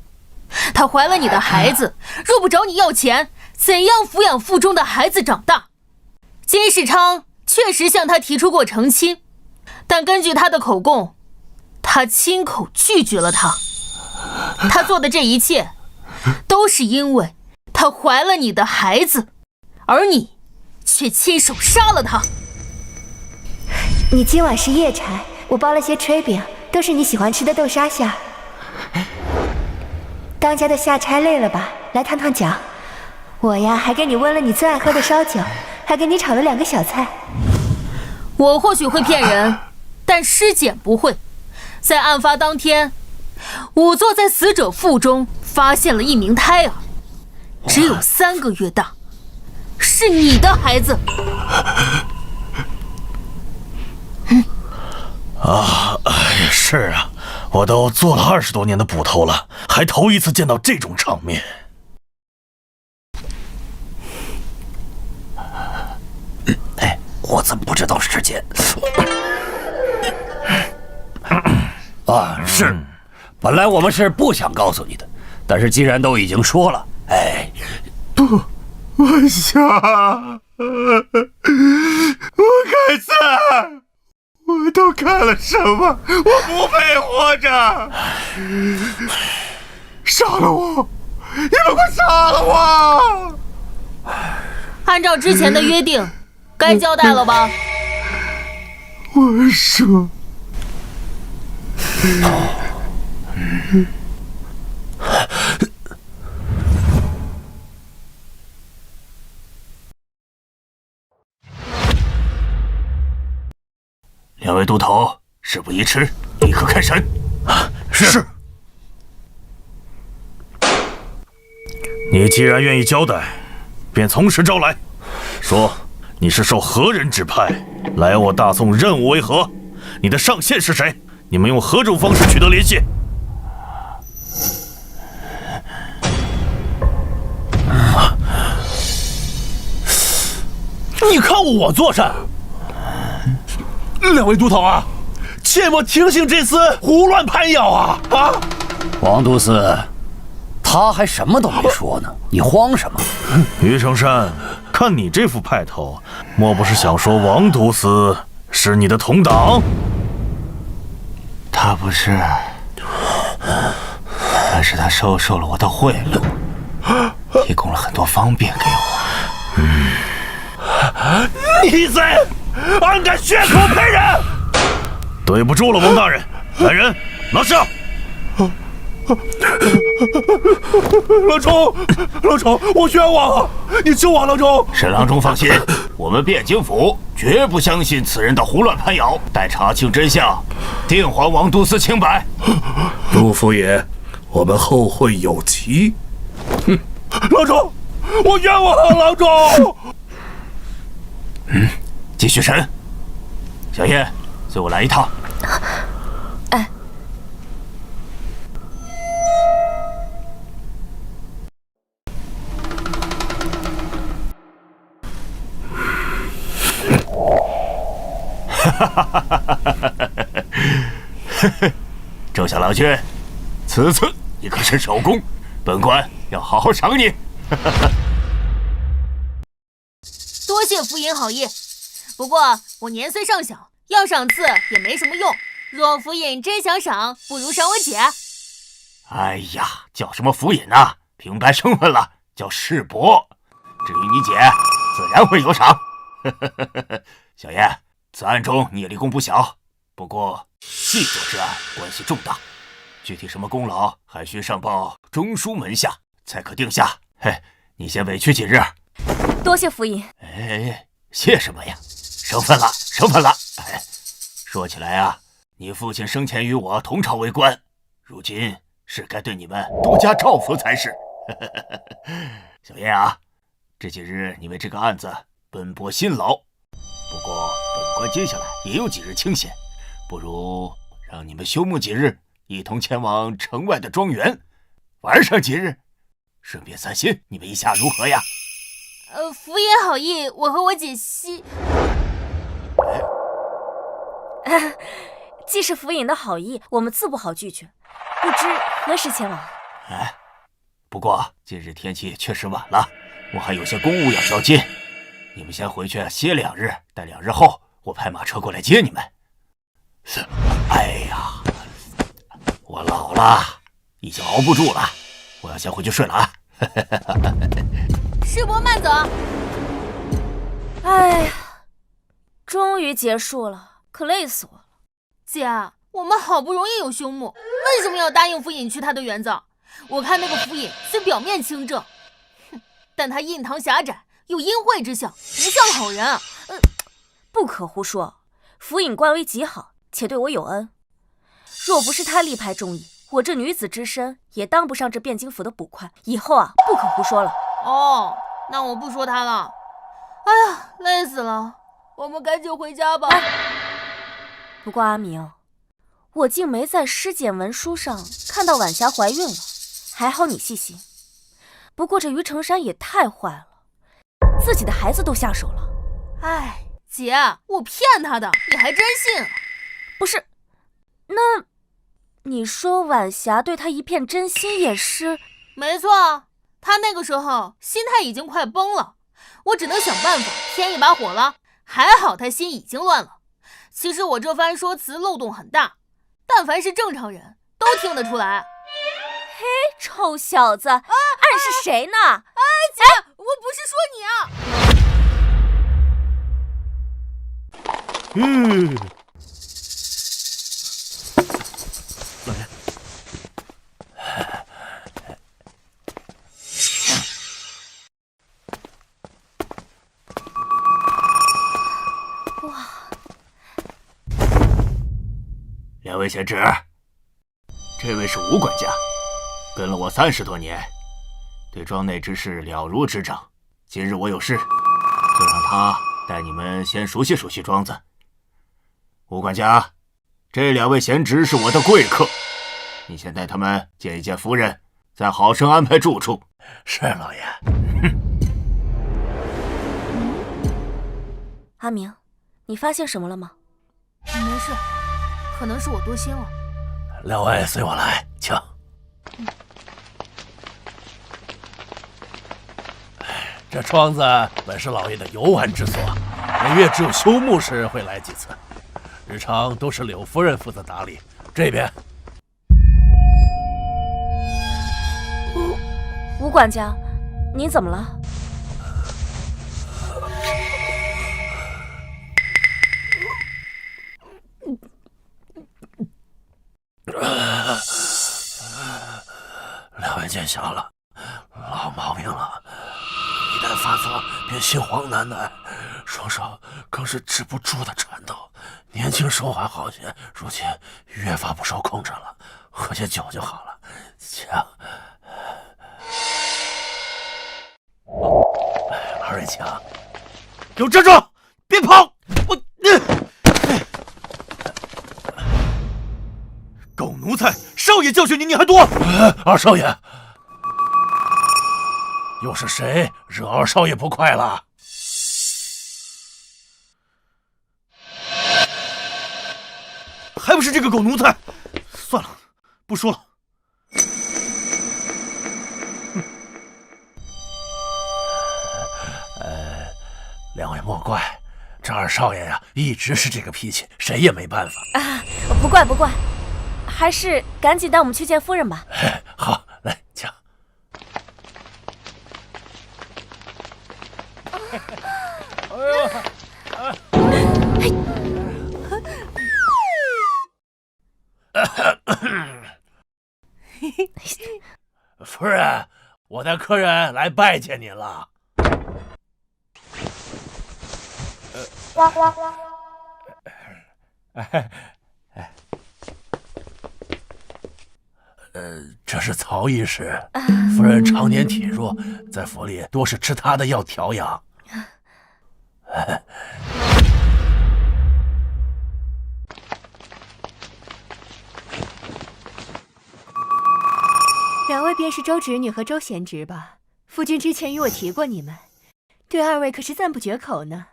[SPEAKER 3] 他怀了你的孩子，若不找你要钱，怎样抚养腹中的孩子长大？金世昌确实向他提出过成亲，但根据他的口供，他亲口拒绝了他。他做的这一切，都是因为他怀了你的孩子，而你却亲手杀了他。
[SPEAKER 10] 你今晚是夜柴，我包了些炊饼，都是你喜欢吃的豆沙馅。当家的下差累了吧？来烫烫脚。我呀，还给你温了你最爱喝的烧酒，还给你炒了2个小菜。
[SPEAKER 3] 我或许会骗人，但尸检不会。在案发当天，仵作在死者腹中发现了一名胎儿，只有3个月大，是你的孩子。
[SPEAKER 1] 是啊，我都做了20多年的捕头了，还头一次见到这种场面。
[SPEAKER 11] 我怎么不知道时间？是，本来我们是不想告诉你的，但是既然都已经说了，
[SPEAKER 9] 不，晚霞，我该死！我都干了什么？我不配活着！杀了我！你们快杀了我！
[SPEAKER 3] 按照之前的约定，该交代了吧？
[SPEAKER 9] 我说，2位都头，事不宜迟，立刻开审。
[SPEAKER 1] 是。你既然愿意交代，便从实招来，说你是受何人指派来我大宋，任务为何？你的上线是谁？你们用何种方式取得联系？
[SPEAKER 5] 你看我做甚？2位都头啊，切莫听信这厮胡乱攀咬啊！
[SPEAKER 11] 王都司，他他还什么都没说呢，你慌什么？
[SPEAKER 1] 于成山，看你这副派头，莫不是想说王都司是你的同党？
[SPEAKER 9] 他不是，但是他收受了我的贿赂，提供了很多方便给我。
[SPEAKER 1] 逆贼，安敢血口喷人！对不住了，王大人，来人，拿下！
[SPEAKER 6] 郎中，我冤枉啊！你救我，郎中！
[SPEAKER 9] 沈郎中放心，我们汴京府绝不相信此人的胡乱攀咬，待查清真相，定还王都司清白。
[SPEAKER 6] 陆府爷，我们后会有期。郎中，我冤枉啊，郎中！
[SPEAKER 9] 继续审。小叶，随我来一趟。
[SPEAKER 4] 哎。
[SPEAKER 9] 周小郎君，此次你可是首功，本官要好好赏你。
[SPEAKER 3] 多谢府尹好意，不过我年岁尚小，要赏赐也没什么用。若府尹真想赏，不如赏我姐。
[SPEAKER 9] 哎呀，叫什么府尹啊？平白身份了，叫世伯。至于你姐，自然会有赏。小叶，此案中你也立功不小，不过细作之案，关系重大，具体什么功劳，还需上报中书门下才可定下。嘿，你先委屈几日。
[SPEAKER 4] 多谢府尹。
[SPEAKER 9] 哎，谢什么呀？生分了，生分了。哎，说起来啊，你父亲生前与我同朝为官，如今是该对你们多加照拂才是。小叶啊，这几日你为这个案子奔波辛劳，不过本官接下来也有几日清闲，不如让你们休沐几日，一同前往城外的庄园玩上几日，顺便散心，你们意下如何呀？
[SPEAKER 3] 府尹好意，我和我姐
[SPEAKER 4] 既是府尹的好意，我们自不好拒绝。不知何时前往？
[SPEAKER 9] 哎，不过今日天气确实晚了，我还有些公务要交接，你们先回去歇2日，待2日后我派马车过来接你们。哎呀，我老了，已经熬不住了，我要先回去睡了啊。
[SPEAKER 3] 世伯慢走。
[SPEAKER 4] 哎呀，终于结束了，可累死我了。
[SPEAKER 3] 姐，我们好不容易有休沐，为什么要答应府尹去他的园子？我看那个府尹虽表面清正，但他印堂狭窄，有阴晦之相，不像好人。
[SPEAKER 4] 不可胡说，府尹官威极好，且对我有恩。若不是他力排众议，我这女子之身也当不上这汴京府的捕快。以后啊，不可胡说了。
[SPEAKER 3] 哦，那我不说他了。哎呀，累死了，我们赶紧回家吧。
[SPEAKER 4] 不过阿明，我竟没在尸检文书上看到晚霞怀孕了，还好你细心。不过这于成山也太坏了，自己的孩子都下手了。
[SPEAKER 3] 哎，姐，我骗他的，你还真信？
[SPEAKER 4] 不是，那你说晚霞对他一片真心也是？
[SPEAKER 3] 没错，他那个时候心态已经快崩了，我只能想办法添一把火了。还好他心已经乱了。其实我这番说辞漏洞很大，但凡是正常人都听得出来。
[SPEAKER 4] 嘿，臭小子，暗示谁呢？
[SPEAKER 3] 姐，我不是说你啊。
[SPEAKER 9] 两位贤侄，这位是吴管家，跟了我30多年，对庄内之事了如指掌。今日我有事，就让他带你们先熟悉熟悉庄子。吴管家，这2位贤侄是我的贵客，你先带他们见一见夫人，再好生安排住处。
[SPEAKER 11] 是老爷。
[SPEAKER 4] 阿明，你发现什么了吗？
[SPEAKER 3] 没事，可能是我多心了。
[SPEAKER 11] 2位随我来，请。
[SPEAKER 5] 这庄子本是老爷的游玩之所，每月只有休沐时会来几次，日常都是柳夫人负责打理。这边，
[SPEAKER 4] 吴管家，您怎么了？
[SPEAKER 5] 两位见笑了，老毛病了，一旦发作便心慌难耐，双手更是止不住的颤抖。年轻时候还好些，如今越发不受控制了，喝些酒就好了。请，二位请。
[SPEAKER 1] 给我站住！别跑！狗奴才！少爷教训你，你还躲？
[SPEAKER 5] 二少爷，又是谁惹二少爷不快了？
[SPEAKER 1] 还不是这个狗奴才！算了，不说了。
[SPEAKER 5] 两位莫怪，这二少爷呀，一直是这个脾气，谁也没办法。
[SPEAKER 4] 不怪不怪，还是赶紧带我们去见夫人吧。
[SPEAKER 5] 好，来请。夫人，我的客人来拜见您了。这是曹医师，夫人常年体弱，在府里多是吃他的药调养。
[SPEAKER 10] 两位便是周侄女和周贤侄吧？夫君之前与我提过你们，对二位可是赞不绝口呢。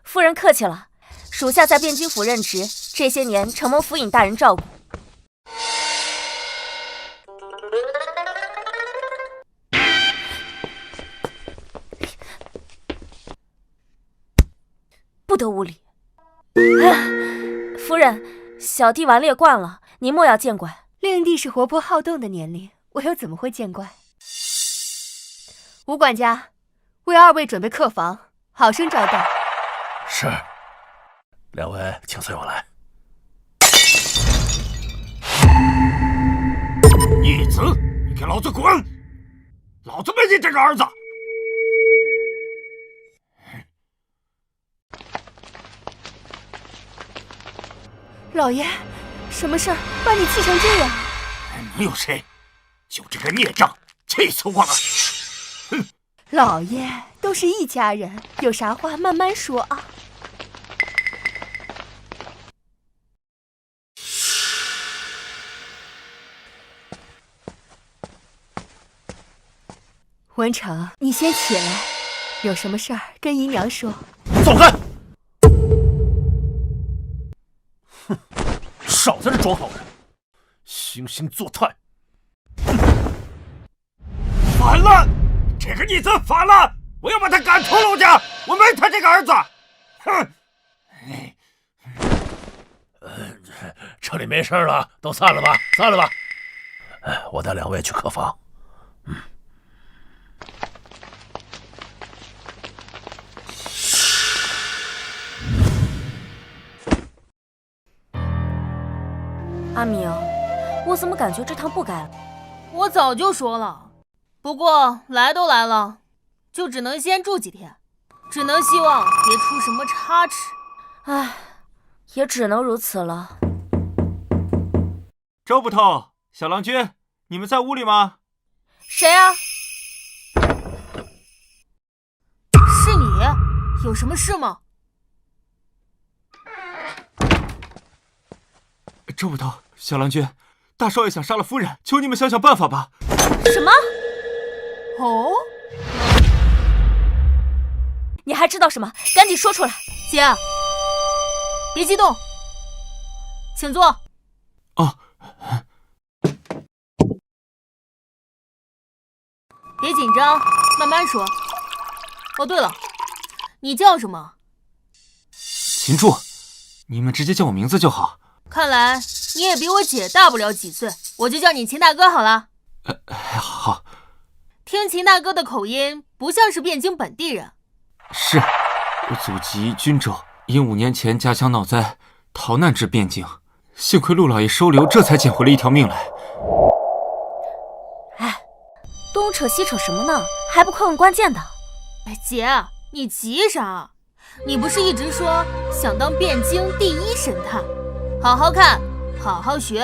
[SPEAKER 4] 夫人客气了，属下在汴京府任职，这些年承蒙府尹大人照顾。不得无礼！夫人，小弟顽劣惯了，您莫要见怪。
[SPEAKER 10] 令弟是活泼好动的年龄，我又怎么会见怪？吴管家，为二位准备客房，好生招待。
[SPEAKER 5] 是，两位请随我来。
[SPEAKER 9] 逆子，你给老子滚！老子没你这个儿子！
[SPEAKER 10] 老爷，什么事儿把你气成这样？
[SPEAKER 9] 能有谁？就这个孽障，气死我了！哼！
[SPEAKER 10] 老爷，都是一家人，有啥话慢慢说啊。文成，你先起来，有什么事儿跟姨娘说。
[SPEAKER 5] 走开！哼，少在这装好人，惺惺作态。
[SPEAKER 9] 反了！这个逆子反了！我要把他赶出陆家！我没他这个儿子！哼！
[SPEAKER 5] 这里没事了，都散了吧，散了吧。我带两位去客房。
[SPEAKER 4] 阿明，我怎么感觉这趟不该了？
[SPEAKER 3] 我早就说了，不过来都来了，就只能先住几天，只能希望别出什么差池。
[SPEAKER 4] 唉，也只能如此了。
[SPEAKER 7] 周捕头、小郎君，你们在屋里吗？
[SPEAKER 4] 谁啊？
[SPEAKER 3] 是你？有什么事吗？
[SPEAKER 7] 周捕头、小郎君，大少爷想杀了夫人，求你们想想办法吧。
[SPEAKER 4] 什么？
[SPEAKER 3] 哦？
[SPEAKER 4] 你还知道什么？赶紧说出来！
[SPEAKER 3] 姐，别激动，请坐。
[SPEAKER 7] 哦。
[SPEAKER 3] 别紧张，慢慢说。哦，对了，你叫什么？
[SPEAKER 7] 秦柱，你们直接叫我名字就好。
[SPEAKER 3] 看来你也比我姐大不了几岁，我就叫你秦大哥好了。
[SPEAKER 7] 好。
[SPEAKER 3] 听秦大哥的口音，不像是汴京本地人。
[SPEAKER 7] 是，我祖籍均州，因5年前家乡闹灾，逃难至汴京，幸亏陆老爷收留，这才捡回了一条命来。
[SPEAKER 4] 哎，东扯西扯什么呢？还不快问关键的？
[SPEAKER 3] 哎，姐，你急啥？你不是一直说想当汴京第1神探？好好看，好好学。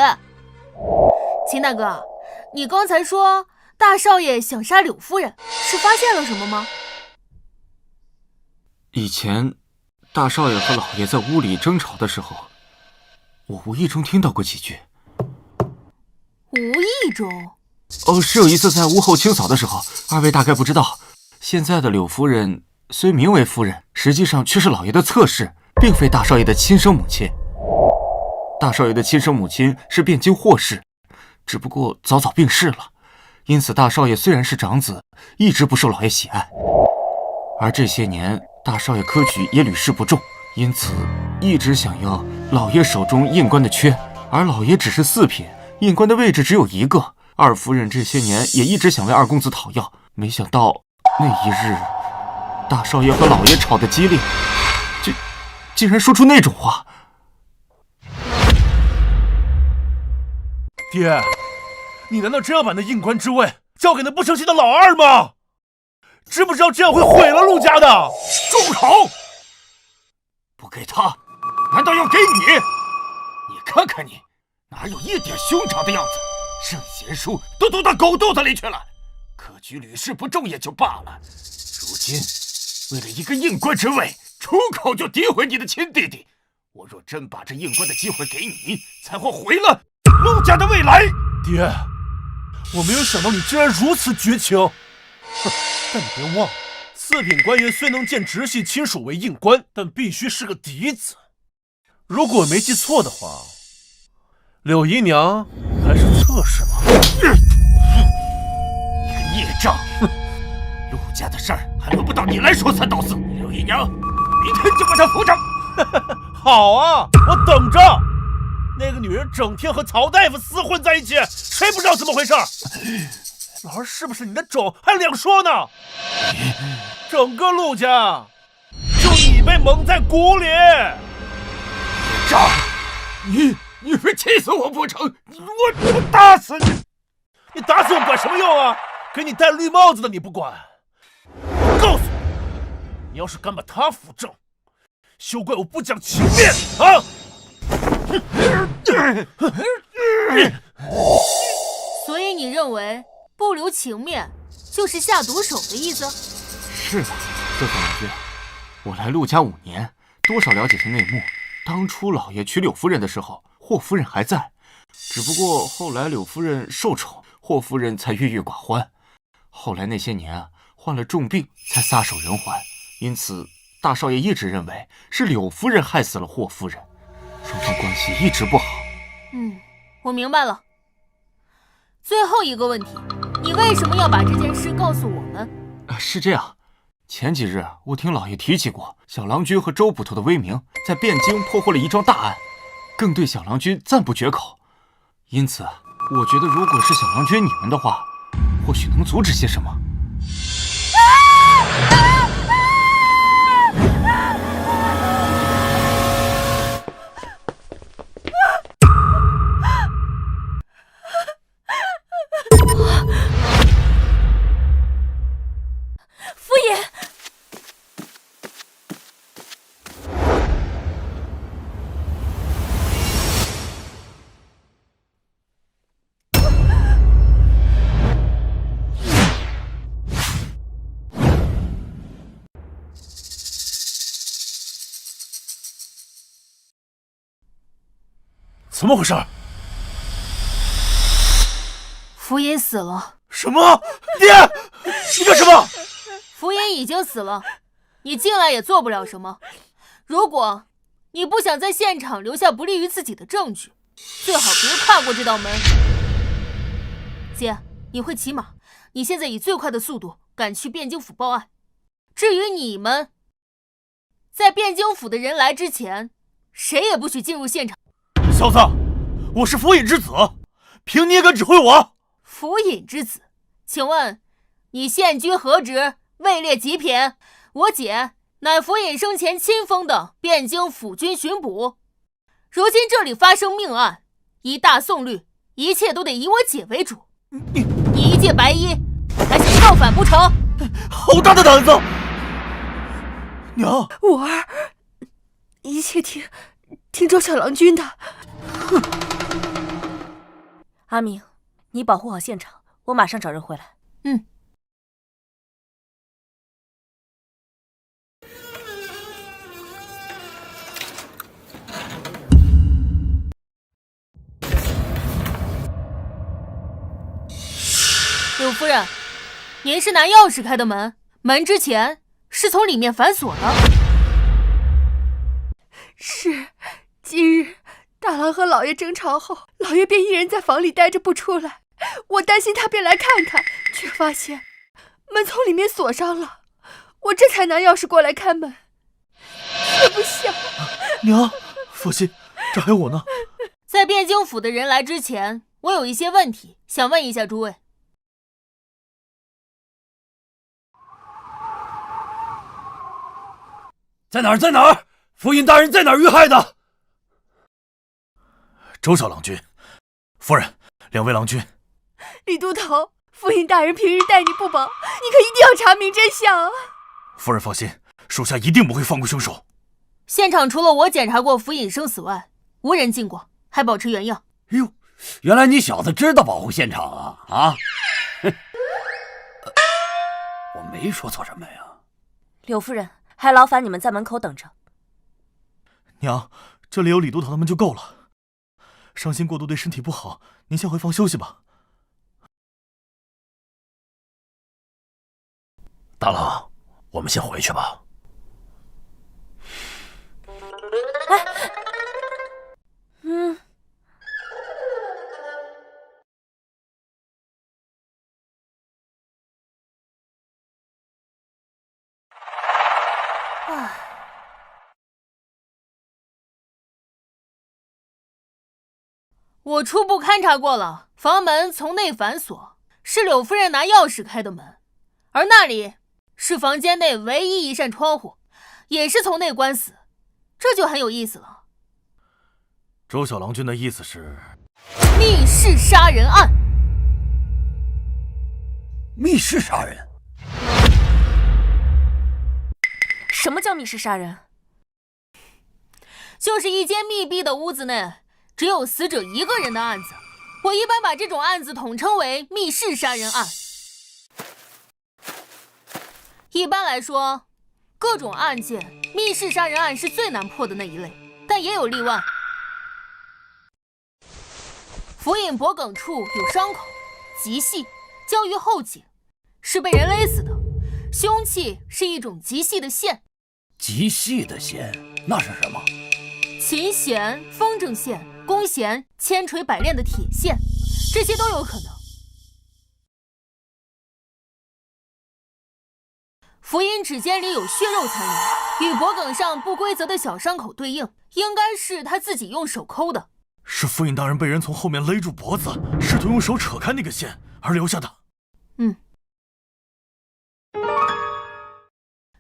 [SPEAKER 3] 秦大哥，你刚才说大少爷想杀柳夫人，是发现了什么吗？
[SPEAKER 7] 以前大少爷和老爷在屋里争吵的时候，我无意中听到过几句。
[SPEAKER 3] 无意中？
[SPEAKER 7] 是有一次在屋后清扫的时候，二位大概不知道，现在的柳夫人虽名为夫人，实际上却是老爷的侧室，并非大少爷的亲生母亲。大少爷的亲生母亲是汴京霍氏，只不过早早病逝了，因此大少爷虽然是长子，一直不受老爷喜爱。而这些年大少爷科举也屡试不中，因此一直想要老爷手中印官的缺，而老爷只是4品，印官的位置只有1个。二夫人这些年也一直想为二公子讨要，没想到那一日，大少爷和老爷吵得激烈，竟然说出那种话。
[SPEAKER 5] 爹，你难道真要把那印官之位交给那不成器的老二吗？知不知道这样会毁了陆家的？
[SPEAKER 9] 住口！不给他，难道要给你？你看看你，哪有一点兄长的样子？圣贤书都读到狗肚子里去了，科举屡试不中也就罢了，如今为了一个印官之位，出口就诋毁你的亲弟弟。我若真把这印官的机会给你，才会毁了陆家的未来。
[SPEAKER 5] 爹，我没有想到你竟然如此绝情。哼，但你别忘了，4品官员虽能见直系亲属为印官，但必须是个嫡子。如果我没记错的话，柳姨娘还是侧室吧？
[SPEAKER 9] 你个孽障！陆家的事儿还轮不到你来说三道四。柳姨娘，明天就把她扶上。
[SPEAKER 5] 好啊，我等着。那个女人整天和曹大夫厮混在一起，谁不知道怎么回事？老儿是不是你的种还两说呢？整个陆家就你被蒙在鼓里。
[SPEAKER 9] 孽障！你非气死我不成！我打死你！
[SPEAKER 5] 你打死我管什么用啊？给你戴绿帽子的你不管。我告诉你，你要是敢把他扶正，休怪我不讲情面啊！
[SPEAKER 3] 所以你认为不留情面就是下毒手的意思？
[SPEAKER 7] 是的，这总老爷，我来陆家5年，多少了解些内幕。当初老爷娶柳夫人的时候，霍夫人还在，只不过后来柳夫人受宠，霍夫人才郁郁寡欢。后来那些年啊，患了重病，才撒手人寰。因此，大少爷一直认为是柳夫人害死了霍夫人，双方关系一直不好。
[SPEAKER 3] 我明白了。最后一个问题，你为什么要把这件事告诉我们？
[SPEAKER 7] 是这样，前几日我听老爷提起过小郎君和周捕头的威名，在汴京破获了一桩大案，更对小郎君赞不绝口。因此，我觉得如果是小郎君你们的话，或许能阻止些什么。
[SPEAKER 4] 夫人，
[SPEAKER 5] 怎么回事？
[SPEAKER 3] 福音死了。
[SPEAKER 5] 什么？爹，你干什么？
[SPEAKER 3] 福音已经死了，你进来也做不了什么。如果你不想在现场留下不利于自己的证据，最好别跨过这道门。姐，你会骑马，你现在以最快的速度赶去汴京府报案。至于你们，在汴京府的人来之前，谁也不许进入现场。
[SPEAKER 1] 小子，我是府尹之子，凭你也敢指挥我？
[SPEAKER 3] 府尹之子，请问你现居何职？位列几品？我姐乃府尹生前亲封的汴京府军巡捕。如今这里发生命案，依大宋律，一切都得以我姐为主。你一介白衣，还想造反不成？
[SPEAKER 1] 好大的胆子！娘，
[SPEAKER 10] 五儿，一切听周小郎君的。
[SPEAKER 4] 阿明，你保护好现场，我马上找人回来。
[SPEAKER 3] 柳夫人，您是拿钥匙开的门，门之前是从里面反锁的。
[SPEAKER 10] 是，今日大郎和老爷争吵后，老爷便一人在房里待着不出来，我担心他便来看看，却发现门从里面锁上了，我这才拿钥匙过来开门。却不想，
[SPEAKER 1] 娘，放心，这还有我呢。
[SPEAKER 3] 在汴京府的人来之前，我有一些问题想问一下诸位。
[SPEAKER 11] 在哪儿？在哪儿？府尹大人在哪儿遇害的？
[SPEAKER 1] 周小郎君，夫人，两位郎君。
[SPEAKER 10] 李都头，府尹大人平日待你不薄，你可一定要查明真相啊！
[SPEAKER 1] 夫人放心，属下一定不会放过凶手。
[SPEAKER 3] 现场除了我检查过府尹生死外，无人进过，还保持原样。
[SPEAKER 11] 哎呦，原来你小子知道保护现场啊！啊，我没说错什么呀。
[SPEAKER 4] 柳夫人，还劳烦你们在门口等着。
[SPEAKER 1] 娘，这里有李都头他们就够了。伤心过度对身体不好，您先回房休息吧。
[SPEAKER 5] 大郎，我们先回去吧。
[SPEAKER 3] 我初步勘察过了，房门从内反锁，是柳夫人拿钥匙开的门，而那里是房间内唯一一扇窗户，也是从内关死，这就很有意思了。
[SPEAKER 1] 周小郎君的意思是
[SPEAKER 3] 密室杀人案。
[SPEAKER 11] 密室杀人？
[SPEAKER 4] 什么叫密室杀人？
[SPEAKER 3] 就是一间密闭的屋子内，只有死者一个人的案子。我一般把这种案子统称为密室杀人案。一般来说，各种案件，密室杀人案是最难破的那一类，但也有例外。府尹脖颈处有伤口，极细，交于后颈，是被人勒死的。凶器是一种极细的线。
[SPEAKER 11] 极细的线，那是什么？
[SPEAKER 3] 琴弦、风筝线、弓弦、千锤百炼的铁线，这些都有可能。府尹指尖里有血肉残留，与脖颈上不规则的小伤口对应，应该是他自己用手抠的。
[SPEAKER 1] 是府尹大人被人从后面勒住脖子，试图用手扯开那个线而留下的。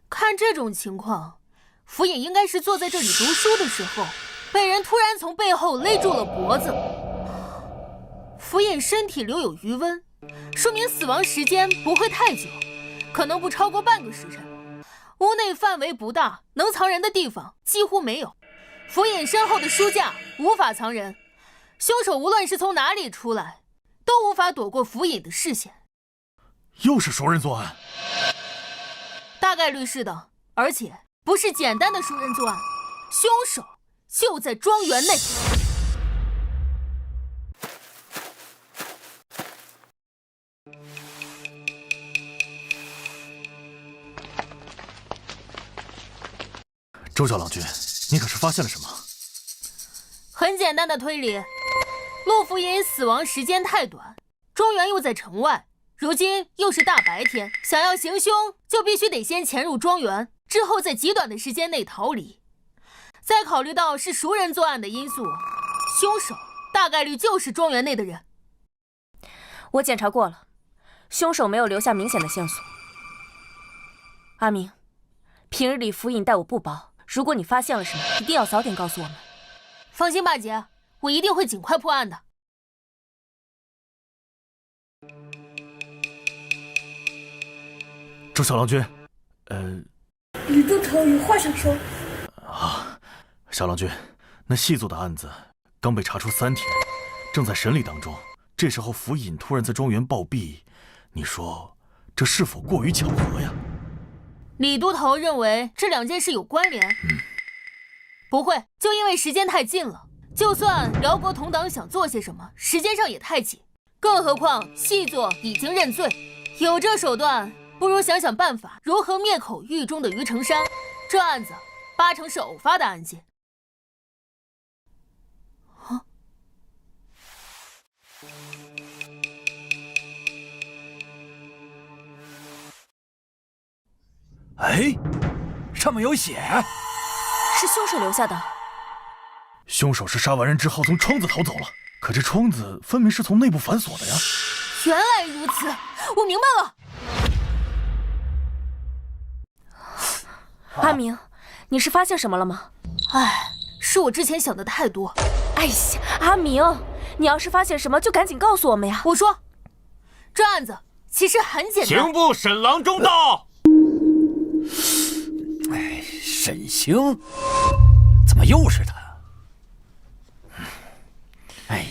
[SPEAKER 3] 看这种情况，府尹应该是坐在这里读书的时候，被人突然从背后勒住了脖子。府尹身体留有余温，说明死亡时间不会太久，可能不超过半个时辰。屋内范围不大，能藏人的地方几乎没有。府尹身后的书架无法藏人，凶手无论是从哪里出来，都无法躲过府尹的视线。
[SPEAKER 1] 又是熟人作案？
[SPEAKER 3] 大概率是的，而且不是简单的熟人作案，凶手就在庄园内。
[SPEAKER 1] 周小郎君，你可是发现了什么？
[SPEAKER 3] 很简单的推理，陆府尹死亡时间太短，庄园又在城外，如今又是大白天，想要行凶，就必须得先潜入庄园，之后在极短的时间内逃离。再考虑到是熟人作案的因素，凶手大概率就是庄园内的人。
[SPEAKER 4] 我检查过了，凶手没有留下明显的线索。阿明，平日里府尹待我不薄，如果你发现了什么，一定要早点告诉我们。
[SPEAKER 3] 放心吧，姐，我一定会尽快破案的。
[SPEAKER 1] 周小郎君，
[SPEAKER 12] 李都头有话想说。
[SPEAKER 1] 啊，小郎君，那细作的案子刚被查出3天，正在审理当中。这时候府尹突然在庄园暴毙，你说这是否过于巧合呀？
[SPEAKER 3] 李都头认为这2件事有关联。不会，就因为时间太近了。就算辽国同党想做些什么，时间上也太紧。更何况细作已经认罪，有这手段，不如想想办法如何灭口狱中的于成山。这案子8成是偶发的案件。
[SPEAKER 11] 哎，上面有血，
[SPEAKER 4] 是凶手留下的。
[SPEAKER 1] 凶手是杀完人之后从窗子逃走了，可这窗子分明是从内部反锁的呀。
[SPEAKER 3] 原来如此，我明白了。
[SPEAKER 4] 阿明，你是发现什么了吗？
[SPEAKER 3] 唉，是我之前想的太多。
[SPEAKER 4] 哎呀，阿明，你要是发现什么，就赶紧告诉我们呀。
[SPEAKER 3] 我说，这案子其实很简单。
[SPEAKER 7] 刑部沈郎中到。
[SPEAKER 11] 哎，沈星，怎么又是他？哎，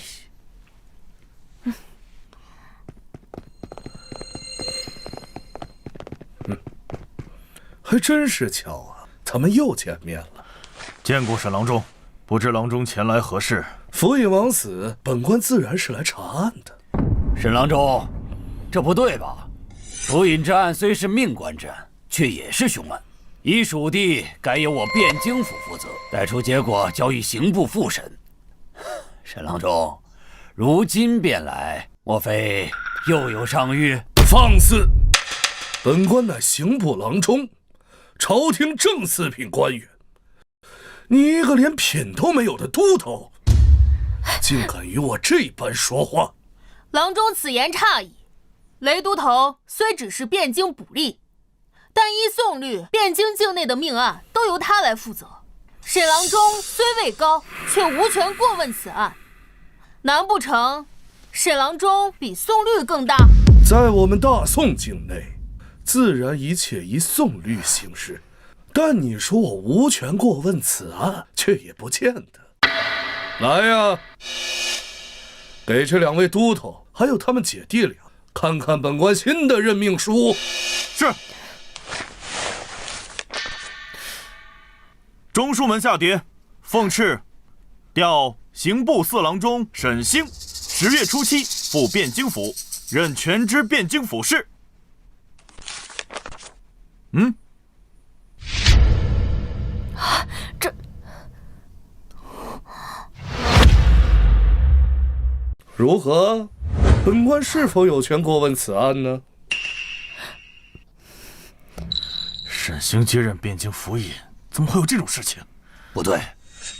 [SPEAKER 6] 还真是巧啊，咱们又见面了。
[SPEAKER 1] 见过沈郎中，不知郎中前来何事？
[SPEAKER 6] 府尹枉死，本官自然是来查案的。
[SPEAKER 11] 沈郎中，这不对吧？府尹之案虽是命官之案，却也是凶案，依属地该由我汴京府负责，待出结果交予刑部复审。沈郎中，如今便来，莫非又有上谕？
[SPEAKER 6] 放肆！本官乃刑部郎中，朝廷正四品官员，你一个连品都没有的都头，竟敢与我这般说话！
[SPEAKER 3] 郎中此言差矣。雷都头虽只是汴京捕吏，但依宋律，汴京境内的命案都由他来负责。沈郎中虽位高，却无权过问此案。难不成沈郎中比宋律更大？
[SPEAKER 6] 在我们大宋境内，自然一切依宋律行事。但你说我无权过问此案，却也不见得。来呀，给这2位都头还有他们姐弟俩看看本官新的任命书。
[SPEAKER 1] 是。中书门下牒，奉敕调刑部4郎中沈星10月初7赴汴京府，任全知汴京府事。
[SPEAKER 4] 这
[SPEAKER 6] 如何？本官是否有权过问此案呢？
[SPEAKER 1] 沈星接任汴京府尹，怎么会有这种事情？
[SPEAKER 11] 不对，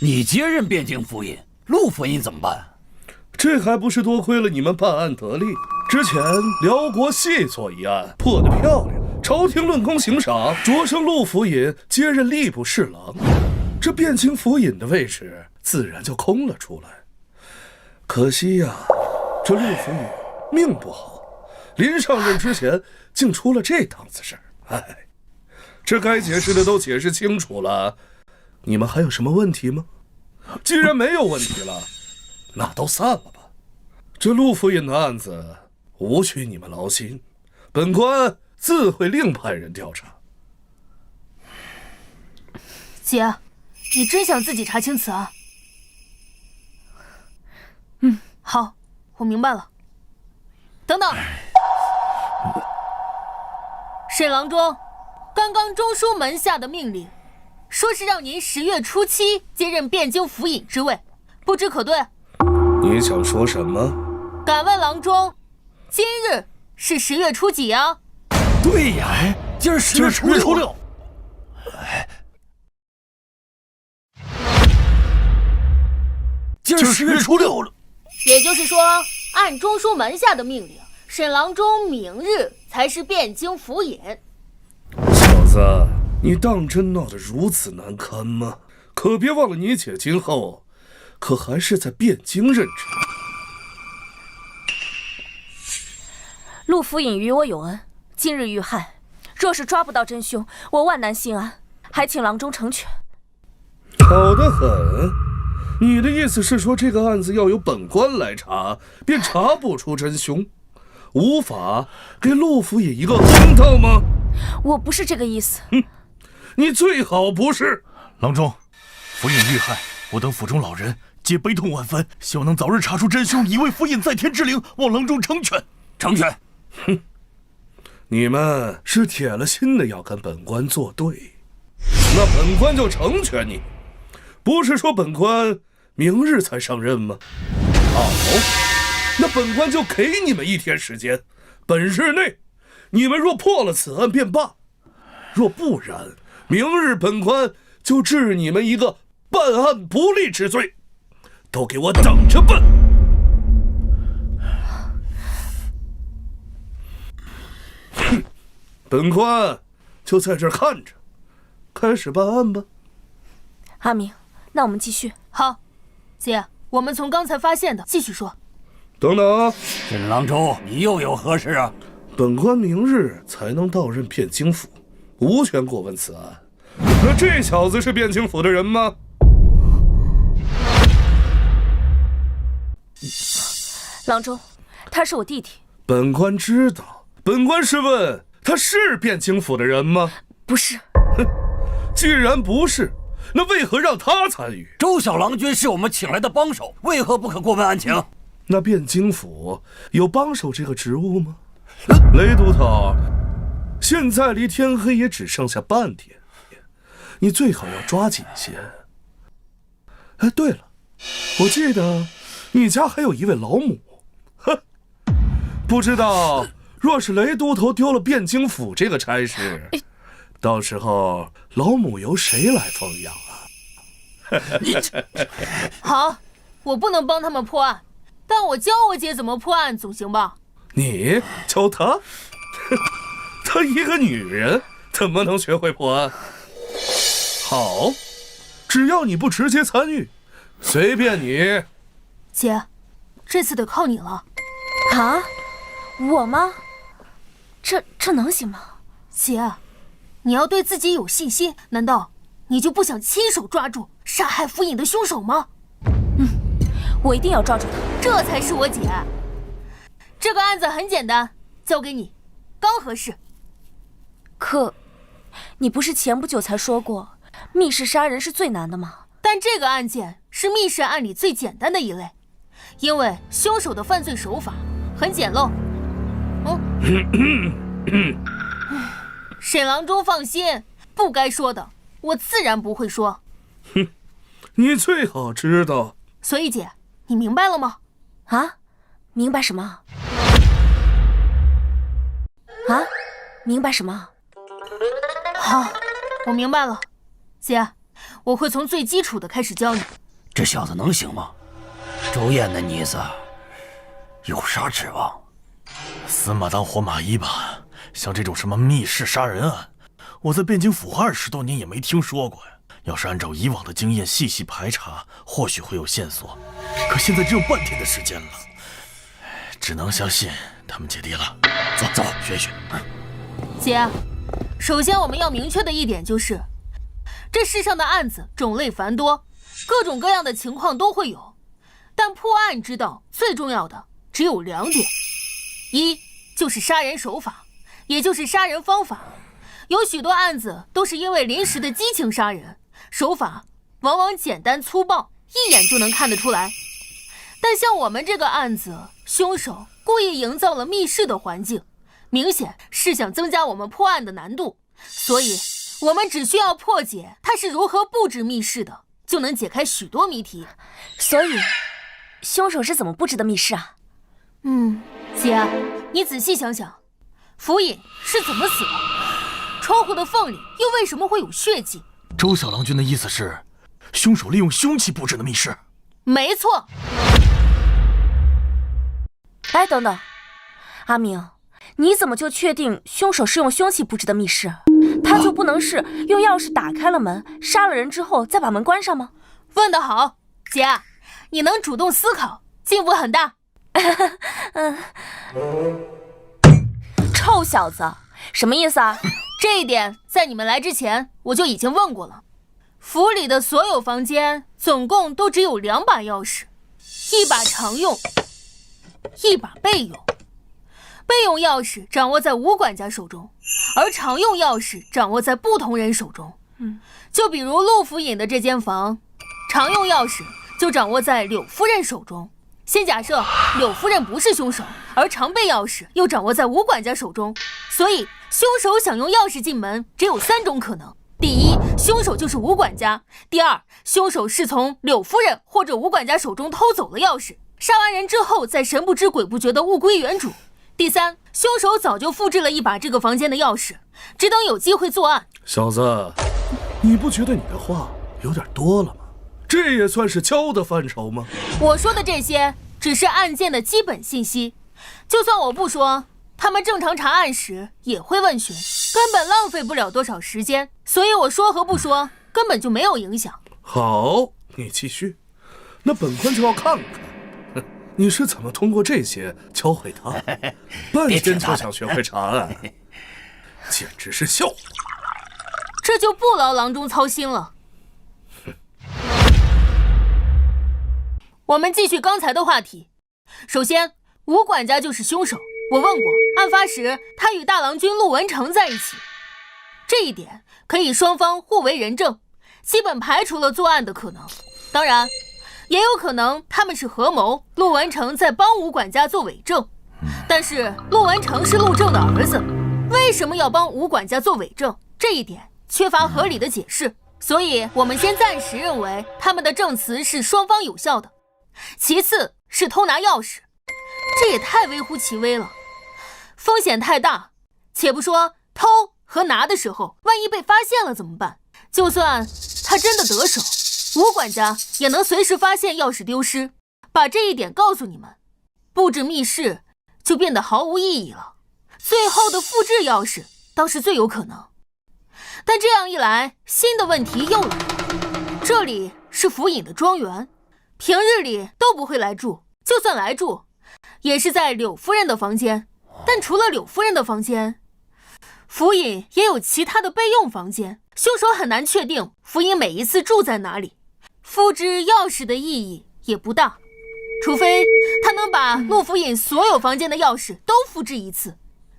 [SPEAKER 11] 你接任汴京府尹，陆府尹怎么办？
[SPEAKER 6] 这还不是多亏了你们办案得力。之前辽国细作一案破得漂亮，朝廷论功行赏，擢升陆府尹接任吏部侍郎，这汴京府尹的位置自然就空了出来。可惜呀，这陆府尹命不好，临上任之前竟出了这档子事儿。哎，这该解释的都解释清楚了，你们还有什么问题吗？既然没有问题了，那都散了吧。这陆府尹的案子无需你们劳心，本官自会另派人调查。
[SPEAKER 3] 姐，你真想自己查清此案？好，我明白了。等等，沈郎中，刚刚中书门下的命令，说是让您10月初7接任汴京府尹之位，不知可对？
[SPEAKER 6] 你想说什么？
[SPEAKER 3] 敢问郎中，今日是10月初几啊？
[SPEAKER 11] 对呀，今儿10月初6。今儿10月初6了。
[SPEAKER 3] 也就是说，按中书门下的命令，沈郎中明日才是汴京府尹。
[SPEAKER 6] 小子，你当真闹得如此难堪吗？可别忘了，你姐今后可还是在汴京任职。
[SPEAKER 4] 陆府尹与我有恩，今日遇害，若是抓不到真凶，我万难心安，还请郎中成全。
[SPEAKER 6] 好得很。你的意思是说，这个案子要由本官来查，便查不出真凶，无法给陆府尹一个公道吗？
[SPEAKER 4] 我不是这个意思。
[SPEAKER 6] 你最好不是。
[SPEAKER 1] 郎中，府尹遇害，我等府中老人皆悲痛万分，希望能早日查出真凶，以为府尹在天之灵，望郎中成全。
[SPEAKER 11] 成全。
[SPEAKER 6] 哼，你们是铁了心的要跟本官作对，那本官就成全你。不是说本官明日才上任吗？好，那本官就给你们1天时间，本日内你们若破了此案便罢，若不然，明日本官就治你们一个办案不力之罪，都给我等着办！哼，本官就在这儿看着，开始办案吧。
[SPEAKER 4] 阿明，那我们继续。
[SPEAKER 3] 好，姐，我们从刚才发现的继续说。
[SPEAKER 6] 等等，
[SPEAKER 11] 沈郎中，你又有何事啊？
[SPEAKER 6] 本官明日才能到任汴京府，无权过问此案。那这小子是汴京府的人吗？
[SPEAKER 4] 郎中，他是我弟弟。
[SPEAKER 6] 本官知道，本官是问他是汴京府的人吗？
[SPEAKER 4] 不是。
[SPEAKER 6] 哼，既然不是，那为何让他参与？
[SPEAKER 11] 周小郎君是我们请来的帮手，为何不可过问案情？
[SPEAKER 6] 那汴京府有帮手这个职务吗？雷都头，现在离天黑也只剩下半天，你最好要抓紧些。哎，对了，我记得你家还有一位老母，哼，不知道若是雷都头丢了汴京府这个差事，到时候老母由谁来奉养啊？
[SPEAKER 3] 好，我不能帮他们破案，但我教我姐怎么破案总行吧？
[SPEAKER 6] 你教她？她一个女人怎么能学会破案？好，只要你不直接参与，随便你。
[SPEAKER 3] 姐，这次得靠你了。
[SPEAKER 4] 啊？我吗？这能行吗？
[SPEAKER 3] 姐，你要对自己有信心，难道你就不想亲手抓住杀害府尹的凶手吗？
[SPEAKER 4] 我一定要抓住他，
[SPEAKER 3] 这才是我姐。这个案子很简单，交给你，刚合适。
[SPEAKER 4] 可，你不是前不久才说过，密室杀人是最难的吗？
[SPEAKER 3] 但这个案件是密室案里最简单的一类，因为凶手的犯罪手法很简陋。沈郎中放心，不该说的我自然不会说。
[SPEAKER 6] 哼，你最好知道。
[SPEAKER 3] 所以姐，你明白了吗？
[SPEAKER 4] 啊？明白什么？啊？明白什么？
[SPEAKER 3] 好，我明白了。姐，我会从最基础的开始教你。
[SPEAKER 11] 这小子能行吗？周燕的妮子有啥指望？
[SPEAKER 1] 死马当活马医吧。像这种什么密室杀人案，我在汴京府20多年也没听说过呀。要是按照以往的经验细细排查，或许会有线索。可现在只有半天的时间了，只能相信他们姐弟了。走，学一学。
[SPEAKER 3] 姐，首先我们要明确的一点就是，这世上的案子种类繁多，各种各样的情况都会有，但破案之道最重要的只有2点：一就是杀人手法，也就是杀人方法。有许多案子都是因为临时的激情杀人，手法往往简单粗暴，一眼就能看得出来。但像我们这个案子，凶手故意营造了密室的环境，明显是想增加我们破案的难度，所以我们只需要破解他是如何布置密室的，就能解开许多谜题。
[SPEAKER 4] 所以，凶手是怎么布置的密室啊？
[SPEAKER 3] 姐，你仔细想想，府尹是怎么死的？窗户的缝里又为什么会有血迹？
[SPEAKER 1] 周小郎君的意思是，凶手利用凶器布置的密室。
[SPEAKER 3] 没错。
[SPEAKER 4] 哎，等等，阿明，你怎么就确定凶手是用凶器布置的密室？他就不能是用钥匙打开了门，杀了人之后再把门关上吗？
[SPEAKER 3] 问得好，姐，你能主动思考，进步很大。
[SPEAKER 4] 臭小子，什么意思啊？
[SPEAKER 3] 这一点在你们来之前我就已经问过了。府里的所有房间总共都只有2把钥匙，一把常用，一把备用。备用钥匙掌握在吴管家手中，而常用钥匙掌握在不同人手中。就比如陆府尹的这间房，常用钥匙就掌握在柳夫人手中。先假设柳夫人不是凶手，而常备钥匙又掌握在吴管家手中，所以凶手想用钥匙进门只有3种可能：第一，凶手就是吴管家；第二，凶手是从柳夫人或者吴管家手中偷走了钥匙，杀完人之后再神不知鬼不觉地物归原主；第三，凶手早就复制了一把这个房间的钥匙，只等有机会作案。
[SPEAKER 6] 小子，你不觉得你的话有点多了吗？这也算是敲的范畴吗？
[SPEAKER 3] 我说的这些只是案件的基本信息，就算我不说，他们正常查案时也会问询，根本浪费不了多少时间，所以我说和不说根本就没有影响。
[SPEAKER 6] 好，你继续。那本官就要看看，你是怎么通过这些教会他，半天就想学会查案，简直是笑话。
[SPEAKER 3] 这就不劳郎中操心了。我们继续刚才的话题。首先，吴管家就是凶手。我问过，案发时他与大郎君陆文成在一起，这一点可以双方互为人证，基本排除了作案的可能。当然，也有可能他们是合谋，陆文成在帮吴管家做伪证。但是陆文成是陆正的儿子，为什么要帮吴管家做伪证？这一点缺乏合理的解释。所以我们先暂时认为他们的证词是双方有效的。其次是偷拿钥匙，这也太微乎其微了，风险太大。且不说偷和拿的时候，万一被发现了怎么办？就算他真的得手，吴管家也能随时发现钥匙丢失。把这一点告诉你们，布置密室就变得毫无意义了。最后的复制钥匙倒是最有可能，但这样一来，新的问题又来了。这里是府尹的庄园，平日里都不会来住，就算来住，也是在柳夫人的房间。但除了柳夫人的房间，府尹也有其他的备用房间，凶手很难确定府尹每一次住在哪里。复制钥匙的意义也不大，除非他能把陆府尹所有房间的钥匙都复制一次。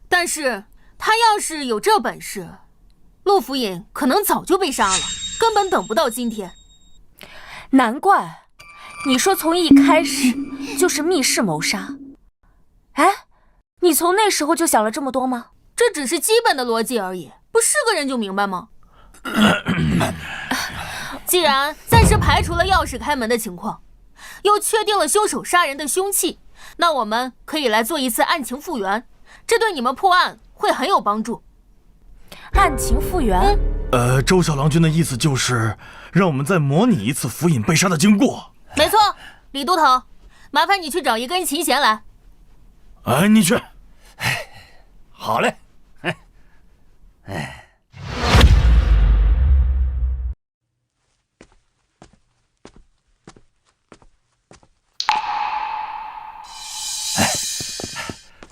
[SPEAKER 3] 但是他要是有这本事，陆府尹可能早就被杀了，根本等不到今天。
[SPEAKER 4] 难怪你说从一开始就是密室谋杀。哎，你从那时候就想了这么多吗？
[SPEAKER 3] 这只是基本的逻辑而已，不是个人就明白吗？既然暂时排除了钥匙开门的情况，又确定了凶手杀人的凶器，那我们可以来做一次案情复原，这对你们破案会很有帮助。
[SPEAKER 4] 案情复原？
[SPEAKER 1] 周小郎君的意思就是让我们再模拟一次府尹被杀的经过。
[SPEAKER 3] 没错，李都头，麻烦你去找一根琴弦来。
[SPEAKER 1] 哎，你去。
[SPEAKER 11] 好嘞。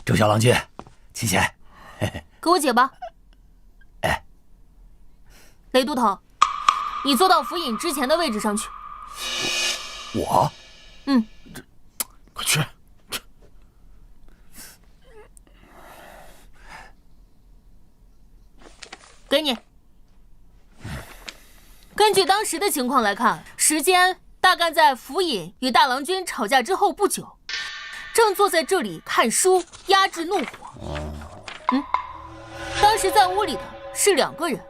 [SPEAKER 11] 周小郎君，琴弦，
[SPEAKER 3] 给我解吧。
[SPEAKER 11] 哎，
[SPEAKER 3] 雷都头，你坐到府尹之前的位置上去。
[SPEAKER 11] 我？
[SPEAKER 1] 快去。
[SPEAKER 3] 给你。根据当时的情况来看，时间大概在府尹与大郎君吵架之后不久，正坐在这里看书，压制怒火。当时在屋里的是2个人，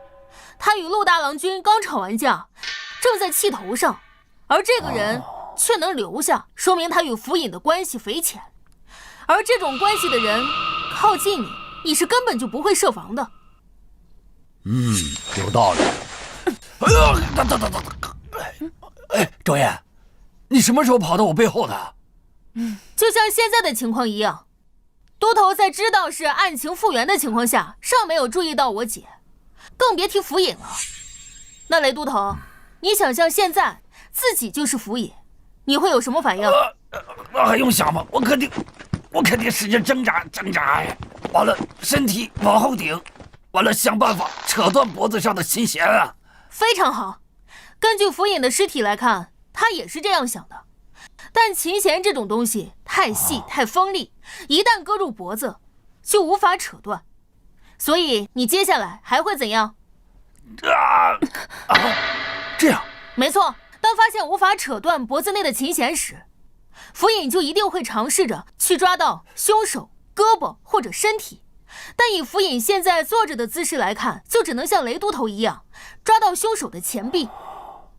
[SPEAKER 3] 他与陆大郎君刚吵完架，正在气头上，而这个人却能留下，说明他与府尹的关系匪浅。而这种关系的人靠近你是根本就不会设防的。
[SPEAKER 11] 有道理。周燕，你什么时候跑到我背后的？
[SPEAKER 3] 就像现在的情况一样，都头在知道是案情复原的情况下，尚没有注意到我姐，更别提府尹了。那雷都头，你想象现在自己就是府尹，你会有什么反应？
[SPEAKER 11] 那还用想吗？我肯定使劲挣扎，完了身体往后顶，完了想办法扯断脖子上的琴弦啊！
[SPEAKER 3] 非常好，根据府尹的尸体来看，他也是这样想的。但琴弦这种东西太细太锋利，一旦割入脖子，就无法扯断。所以你接下来还会怎样？
[SPEAKER 11] 这样？
[SPEAKER 3] 没错，当发现无法扯断脖子内的琴弦时，府尹就一定会尝试着去抓到凶手胳膊或者身体。但以府尹现在坐着的姿势来看，就只能像雷都头一样抓到凶手的前臂。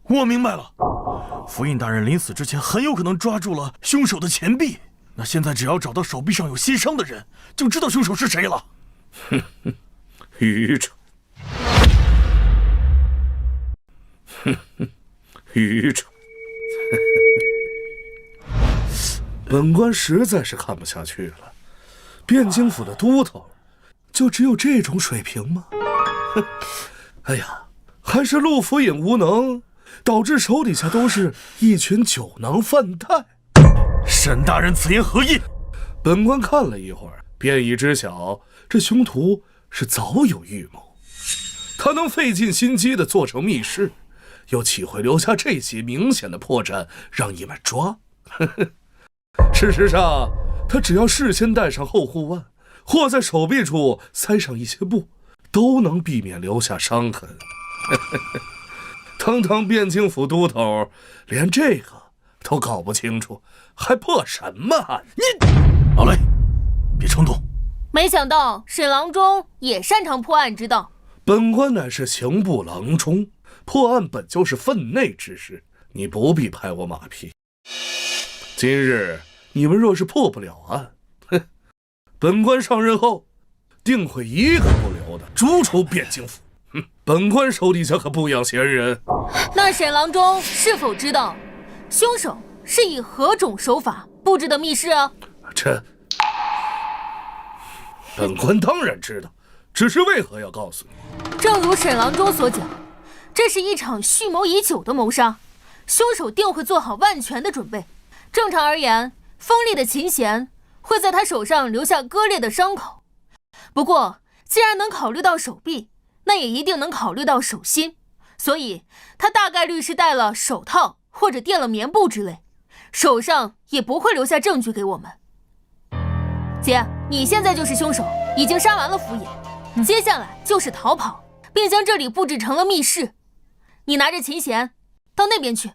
[SPEAKER 1] 我明白了，府尹大人临死之前很有可能抓住了凶手的前臂。那现在只要找到手臂上有新伤的人，就知道凶手是谁了。
[SPEAKER 6] 愚蠢！愚蠢！本官实在是看不下去了，汴京府的都头就只有这种水平吗？哎呀，还是陆府尹无能，导致手底下都是一群酒囊饭袋。
[SPEAKER 1] 沈大人此言何意？
[SPEAKER 6] 本官看了一会儿，便已知晓这凶徒是早有预谋。他能费尽心机地做成密室，又岂会留下这些明显的破绽让你们抓？事实上，他只要事先带上后护腕，或在手臂处塞上一些布，都能避免留下伤痕。堂堂汴京府都头，连这个都搞不清楚，还破什么案？
[SPEAKER 1] 老雷，别冲动。
[SPEAKER 3] 没想到沈郎中也擅长破案之道。
[SPEAKER 6] 本官乃是刑部郎中，破案本就是分内之事，你不必拍我马屁。今日你们若是破不了案，本官上任后定会一个不留的逐出汴京府。本官手底下可不养闲人。
[SPEAKER 3] 那沈郎中是否知道凶手是以何种手法布置的密室啊？
[SPEAKER 6] 这本官当然知道，只是为何要告诉你？
[SPEAKER 3] 正如沈郎中所讲，这是一场蓄谋已久的谋杀，凶手定会做好万全的准备。正常而言，锋利的琴弦会在他手上留下割裂的伤口。不过，既然能考虑到手臂，那也一定能考虑到手心，所以他大概率是戴了手套或者垫了棉布之类，手上也不会留下证据给我们。姐，你现在就是凶手，已经杀完了府尹，接下来就是逃跑，并将这里布置成了密室。你拿着琴弦到那边去。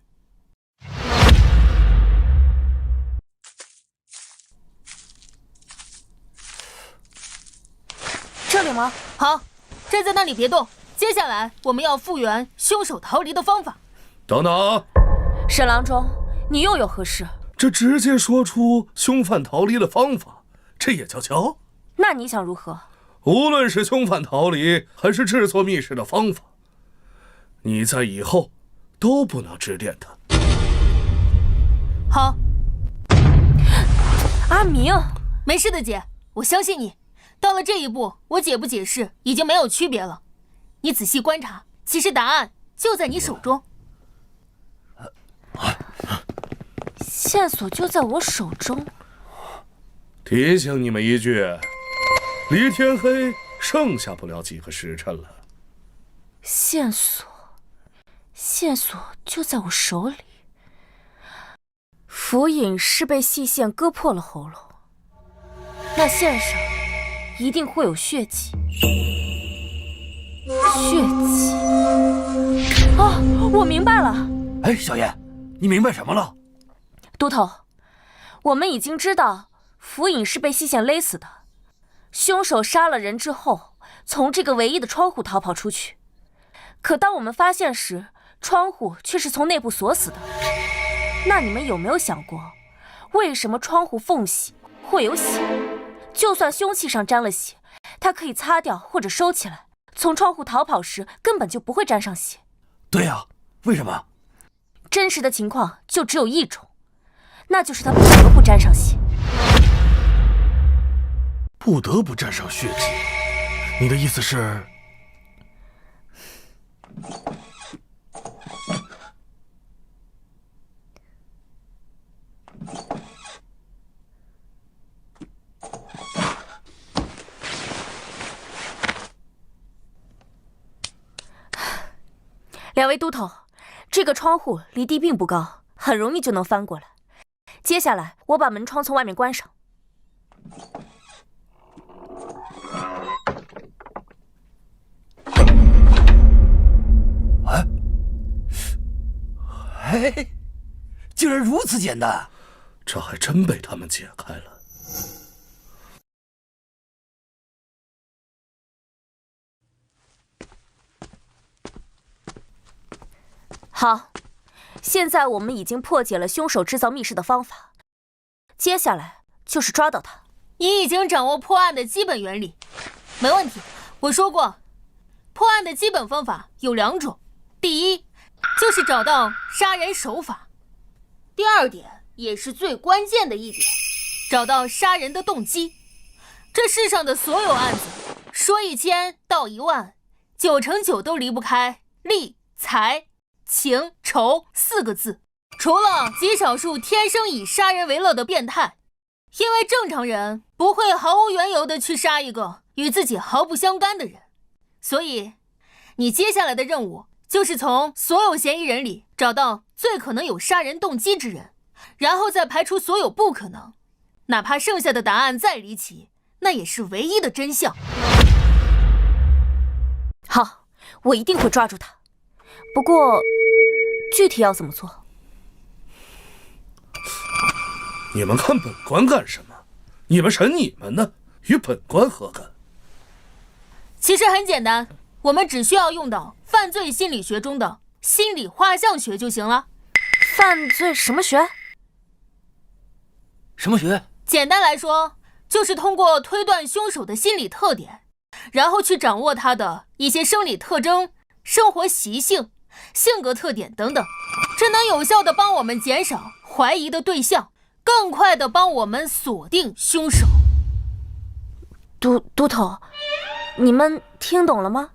[SPEAKER 4] 这里吗？
[SPEAKER 3] 好，站在那里别动。接下来我们要复原凶手逃离的方法。
[SPEAKER 6] 等等，
[SPEAKER 4] 沈郎中，你又有何事？
[SPEAKER 6] 这直接说出凶犯逃离的方法，这也叫敲？
[SPEAKER 4] 那你想如何？
[SPEAKER 6] 无论是凶犯逃离，还是制作密室的方法，你在以后都不能指点他。
[SPEAKER 3] 好。
[SPEAKER 4] 阿明，
[SPEAKER 3] 没事的姐，我相信你。到了这一步，我解不解释已经没有区别了。你仔细观察，其实答案就在你手中。
[SPEAKER 4] 线索就在我手中。
[SPEAKER 6] 提醒你们一句，离天黑剩下不了几个时辰了。
[SPEAKER 4] 线索就在我手里。府尹是被细线割破了喉咙，那线上一定会有血迹。啊，我明白了。
[SPEAKER 11] 哎，小燕，你明白什么了？
[SPEAKER 4] 都头，我们已经知道府尹是被细线勒死的，凶手杀了人之后，从这个唯一的窗户逃跑出去。可当我们发现时，窗户却是从内部锁死的。那你们有没有想过，为什么窗户缝隙会有血？就算凶器上沾了血，他可以擦掉或者收起来，从窗户逃跑时根本就不会沾上血。
[SPEAKER 11] 对呀，为什么？
[SPEAKER 4] 真实的情况就只有一种，那就是他不得不沾上血。
[SPEAKER 1] 不得不沾上血迹？你的意思是？
[SPEAKER 4] 两位都头，这个窗户离地并不高，很容易就能翻过来。接下来，我把门窗从外面关上。
[SPEAKER 11] 哎，竟然如此简单！
[SPEAKER 6] 这还真被他们解开了。
[SPEAKER 4] 好，现在我们已经破解了凶手制造密室的方法，接下来就是抓到他。
[SPEAKER 3] 你已经掌握破案的基本原理，没问题。我说过，破案的基本方法有2种，第一就是找到杀人手法，第2点也是最关键的一点，找到杀人的动机。这世上的所有案子，说1000道10000，9成9都离不开利、财、情、仇4个字，除了极少数天生以杀人为乐的变态，因为正常人不会毫无缘由的去杀一个与自己毫不相干的人。所以你接下来的任务就是从所有嫌疑人里找到最可能有杀人动机之人，然后再排除所有不可能，哪怕剩下的答案再离奇，那也是唯一的真相。
[SPEAKER 4] 好，我一定会抓住他。不过，具体要怎么做？
[SPEAKER 6] 你们看本官干什么？你们审你们的，与本官何干？
[SPEAKER 3] 其实很简单，我们只需要用到犯罪心理学中的心理画像学就行了。
[SPEAKER 4] 犯罪什么学？
[SPEAKER 11] 什么学？
[SPEAKER 3] 简单来说，就是通过推断凶手的心理特点，然后去掌握他的一些生理特征、生活习性、性格特点等等，这能有效地帮我们减少怀疑的对象，更快地帮我们锁定凶手。
[SPEAKER 4] 都头，你们听懂了吗？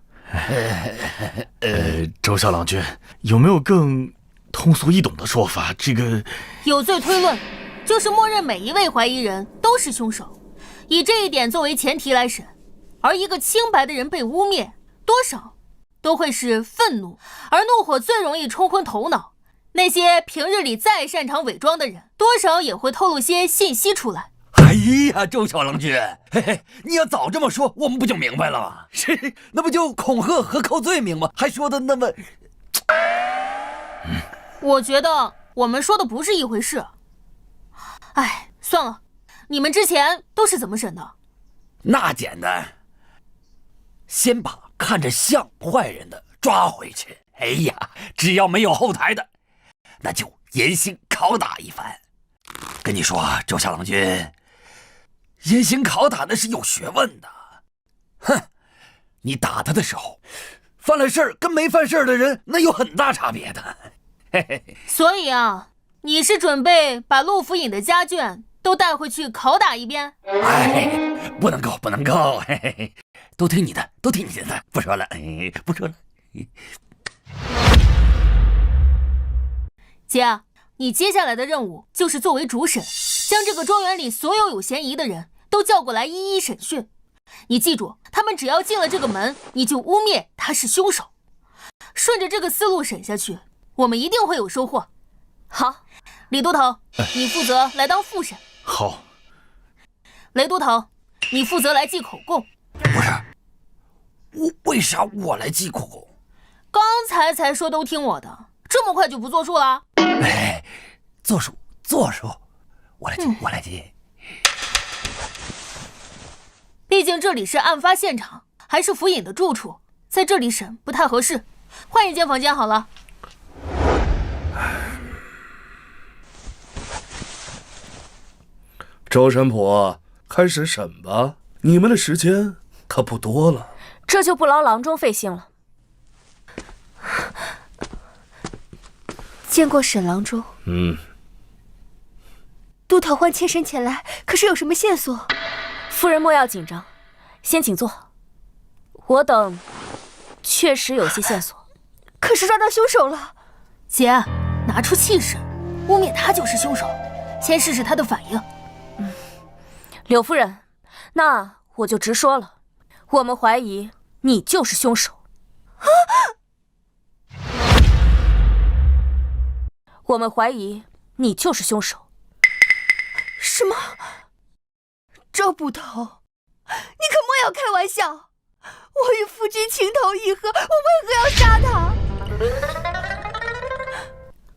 [SPEAKER 1] 周小郎君，有没有更通俗易懂的说法？这个
[SPEAKER 3] 有罪推论就是默认每一位怀疑人都是凶手，以这一点作为前提来审，而一个清白的人被污蔑，多少都会是愤怒，而怒火最容易冲昏头脑。那些平日里再擅长伪装的人，多少也会透露些信息出来。
[SPEAKER 11] 哎呀，周小郎君，嘿嘿，你要早这么说，我们不就明白了吗？是，那不就恐吓和扣罪名吗？还说的那么……
[SPEAKER 3] 我觉得我们说的不是一回事。哎，算了，你们之前都是怎么审的？
[SPEAKER 11] 那简单，先把看着像坏人的抓回去。哎呀，只要没有后台的，那就严刑拷打一番。跟你说，周小郎君，严刑拷打那是有学问的。哼，你打他的时候，犯了事儿跟没犯事儿的人那有很大差别的。嘿嘿。
[SPEAKER 3] 所以啊，你是准备把陆府尹的家眷都带回去拷打一遍？
[SPEAKER 11] 哎，不能够，不能够，嘿嘿嘿，都听你的，都听你的，不说了，不说了。
[SPEAKER 3] 姐，你接下来的任务就是作为主审，将这个庄园里所有有嫌疑的人都叫过来一一审讯。你记住，他们只要进了这个门，你就污蔑他是凶手。顺着这个思路审下去，我们一定会有收获。好，李都头，你负责来当副审。
[SPEAKER 1] 好。
[SPEAKER 3] 雷都头，你负责来记口供。
[SPEAKER 11] 不是，为啥我来记口供？
[SPEAKER 3] 刚才说都听我的，这么快就不作数了？
[SPEAKER 11] 哎，作数，我来记，我来记。
[SPEAKER 3] 毕竟这里是案发现场，还是府尹的住处，在这里审不太合适，换一间房间好了。
[SPEAKER 6] 周神甫，开始审吧，你们的时间可不多了。
[SPEAKER 4] 这就不劳郎中费心了。
[SPEAKER 10] 见过沈郎中。杜桃欢妾身前来，可是有什么线索？
[SPEAKER 4] 夫人莫要紧张，先请坐。我等确实有些线索。
[SPEAKER 10] 可是抓到凶手了。
[SPEAKER 3] 姐，拿出气势，污蔑他就是凶手，先试试他的反应。
[SPEAKER 4] 柳夫人，那我就直说了，我们怀疑你就是凶手。我们怀疑你就是凶手。
[SPEAKER 10] 什么？周捕头，你可莫要开玩笑！我与夫君情投意合，我为何要杀他？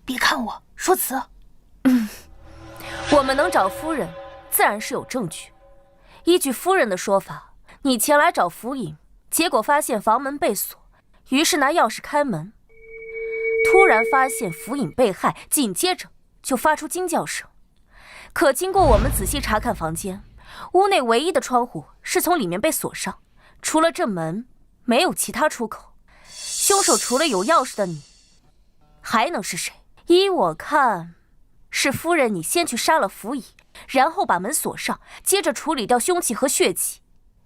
[SPEAKER 3] 别看我，说辞。
[SPEAKER 4] 我们能找夫人，自然是有证据。依据夫人的说法，你前来找福尹，结果发现房门被锁，于是拿钥匙开门，突然发现福尹被害，紧接着就发出惊叫声。可经过我们仔细查看房间，屋内唯一的窗户是从里面被锁上，除了这门，没有其他出口。凶手除了有钥匙的你，还能是谁？依我看，是夫人你先去杀了福尹，然后把门锁上，接着处理掉凶器和血迹，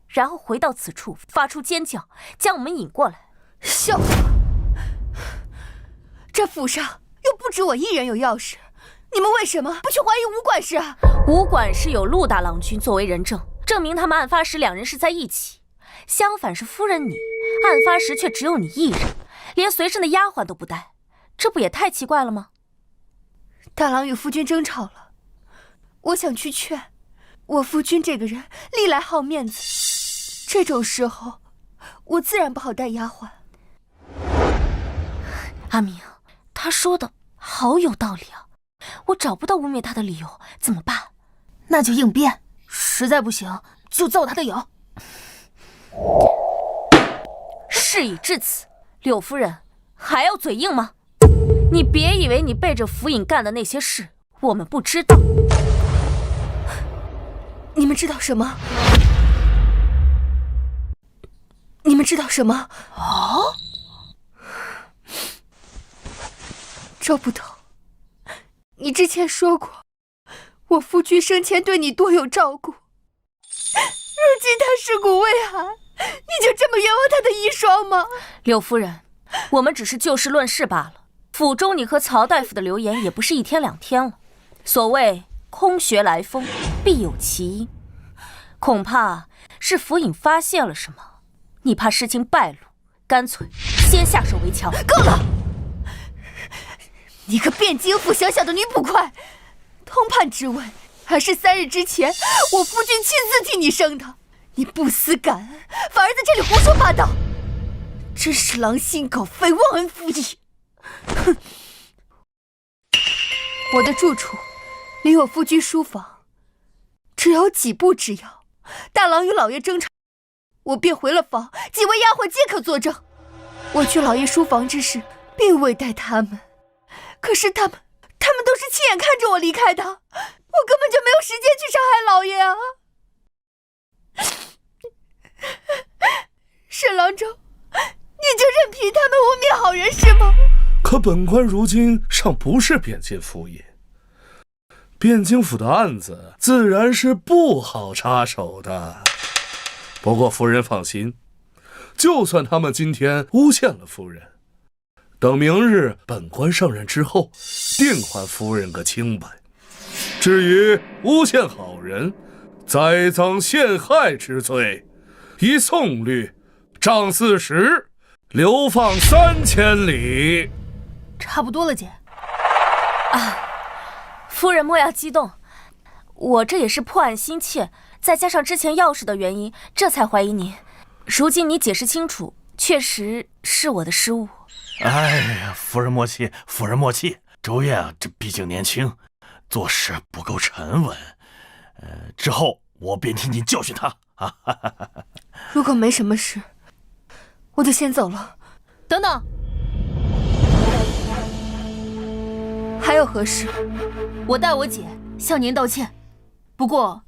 [SPEAKER 4] 然后回到此处发出尖叫，将我们引过来。
[SPEAKER 10] 笑话！这府上又不止我一人有钥匙，你们为什么不去怀疑吴管事啊？
[SPEAKER 4] 吴管事有陆大郎君作为人证，证明他们案发时两人是在一起。相反是夫人你，案发时却只有你一人，连随身的丫鬟都不带，这不也太奇怪了吗？
[SPEAKER 10] 大郎与夫君争吵了，我想去劝。我夫君这个人历来好面子，这种时候我自然不好带丫鬟。
[SPEAKER 4] 阿明，他说的好有道理啊，我找不到污蔑他的理由，怎么办？
[SPEAKER 3] 那就应变，实在不行就造他的谣。
[SPEAKER 4] 事已至此，柳夫人还要嘴硬吗？你别以为你背着福尹干的那些事我们不知道。
[SPEAKER 10] 你们知道什么？你们知道什么？
[SPEAKER 3] 哦，
[SPEAKER 10] 周捕头，你之前说过，我夫君生前对你多有照顾，如今他尸骨未寒，你就这么冤枉他的遗孀吗？
[SPEAKER 4] 柳夫人，我们只是就事论事罢了。府中你和曹大夫的流言也不是一天两天了。所谓空穴来风，必有其因，恐怕是福尹发现了什么，你怕事情败露，干脆先下手为强。
[SPEAKER 10] 够了！你个汴京府小小的女捕快，通判之位还是3日之前我夫君亲自替你生的，你不思感恩，反而在这里胡说八道，真是狼心狗肺，忘恩负义！哼！我的住处离我夫君书房只有几步之遥，大郎与老爷争吵，我便回了房，几位丫鬟皆可作证。我去老爷书房之时，并未带他们，可是他们都是亲眼看着我离开的，我根本就没有时间去杀害老爷啊！沈郎中，你就任凭他们污蔑好人是吗？
[SPEAKER 6] 可本官如今尚不是汴京府尹，汴京府的案子自然是不好插手的。不过夫人放心，就算他们今天诬陷了夫人，等明日本官上任之后，定还夫人个清白。至于诬陷好人、栽赃陷害之罪，依宋律杖40，流放3000里。
[SPEAKER 3] 差不多了，姐。
[SPEAKER 4] 啊，夫人莫要激动，我这也是破案心切，再加上之前钥匙的原因，这才怀疑您。如今你解释清楚，确实是我的失误。
[SPEAKER 1] 哎呀，夫人莫气，夫人莫气。周燕啊，这毕竟年轻，做事不够沉稳。之后我便替您教训他啊！
[SPEAKER 10] 如果没什么事，我就先走了。
[SPEAKER 3] 等等，
[SPEAKER 10] 还有何事？
[SPEAKER 3] 我代我姐向您道歉。不过，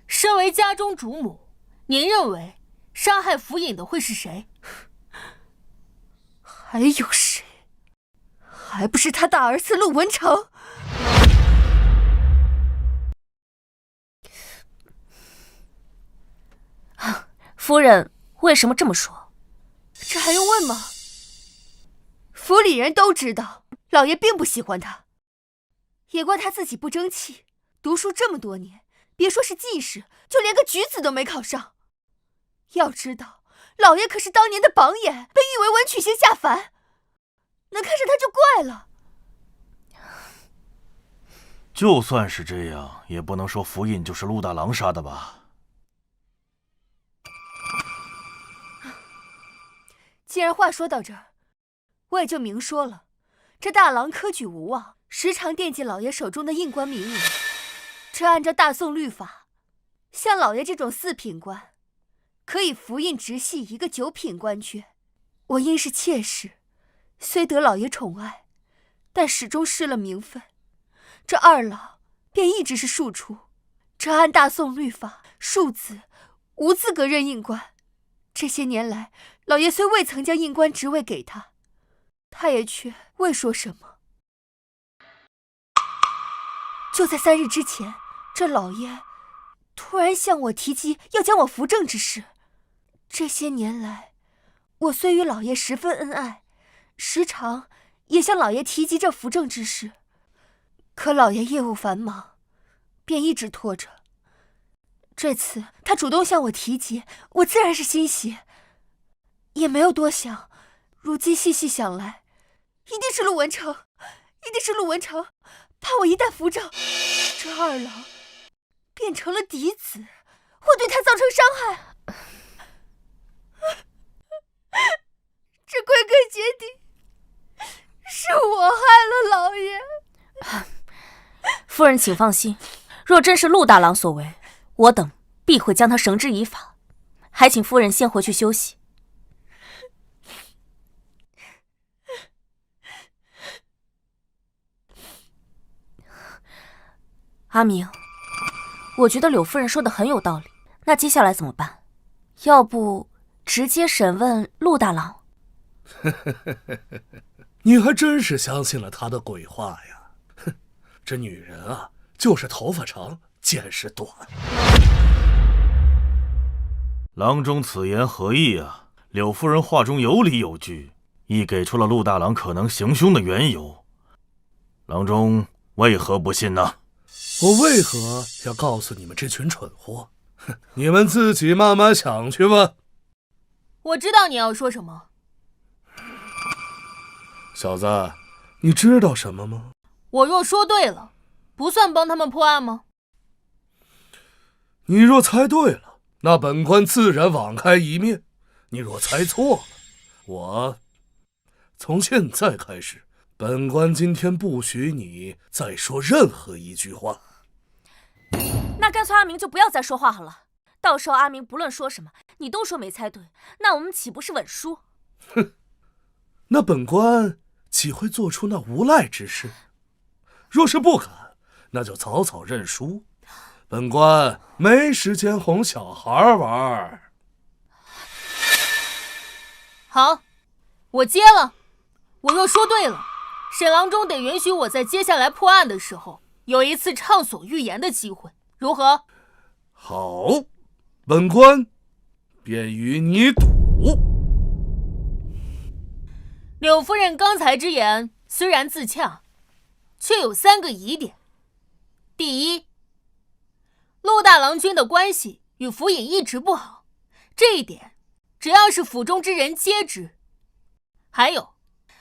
[SPEAKER 3] 身为家中主母，您认为杀害府尹的会是谁？
[SPEAKER 10] 还有谁？还不是他大儿子陆文成？
[SPEAKER 4] 夫人为什么这么说？
[SPEAKER 10] 这还用问吗？府里人都知道，老爷并不喜欢他，也怪他自己不争气，读书这么多年，别说是进士，就连个举子都没考上。要知道，老爷可是当年的榜眼，被誉为文曲星下凡，能看上他就怪了。
[SPEAKER 1] 就算是这样，也不能说府尹就是陆大郎杀的吧？
[SPEAKER 10] 既然话说到这儿，我也就明说了，这大郎科举无望，时常惦记老爷手中的印官名额。这按照大宋律法，像老爷这种4品官，可以服印直系一个9品官缺。我因是妾室，虽得老爷宠爱，但始终失了名分。这二老便一直是庶出，这按大宋律法，庶子无资格任印官。这些年来，老爷虽未曾将印官职位给他，他也却未说什么。就在3日之前，这老爷突然向我提及要将我扶正之事。这些年来，我虽与老爷十分恩爱，时常也向老爷提及这扶正之事，可老爷业务繁忙，便一直拖着。这次他主动向我提及，我自然是欣喜，也没有多想。如今细细想来，一定是陆文成，一定是陆文成，怕我一旦扶正，这二老变成了嫡子，会对他造成伤害。这归根结底，是我害了老爷。
[SPEAKER 4] 夫人请放心，若真是陆大郎所为，我等必会将他绳之以法。还请夫人先回去休息。阿明，我觉得柳夫人说的很有道理，那接下来怎么办？要不直接审问陆大郎？
[SPEAKER 6] 你还真是相信了他的鬼话呀！哼，这女人啊，就是头发长，见识短。
[SPEAKER 1] 郎中此言何意啊？柳夫人话中有理有据，亦给出了陆大郎可能行凶的缘由。郎中为何不信呢？
[SPEAKER 6] 我为何要告诉你们这群蠢货？哼，你们自己慢慢想去吧。
[SPEAKER 3] 我知道你要说什么。
[SPEAKER 6] 小子，你知道什么吗？
[SPEAKER 3] 我若说对了，不算帮他们破案吗？
[SPEAKER 6] 你若猜对了，那本官自然网开一面；你若猜错了，我从现在开始，本官今天不许你再说任何一句话。
[SPEAKER 4] 那干脆阿明就不要再说话好了，到时候阿明不论说什么，你都说没猜对，那我们岂不是稳输？
[SPEAKER 6] 哼，那本官岂会做出那无赖之事？若是不敢，那就早早认输。本官没时间哄小孩玩。
[SPEAKER 3] 好，我接了。我若说对了，沈郎中得允许我在接下来破案的时候有一次畅所欲言的机会，如何？
[SPEAKER 6] 好，本官便与你赌。
[SPEAKER 3] 柳夫人刚才之言虽然自洽，却有3个疑点。第一，陆大郎君的关系与府尹一直不好，这一点只要是府中之人皆知。还有，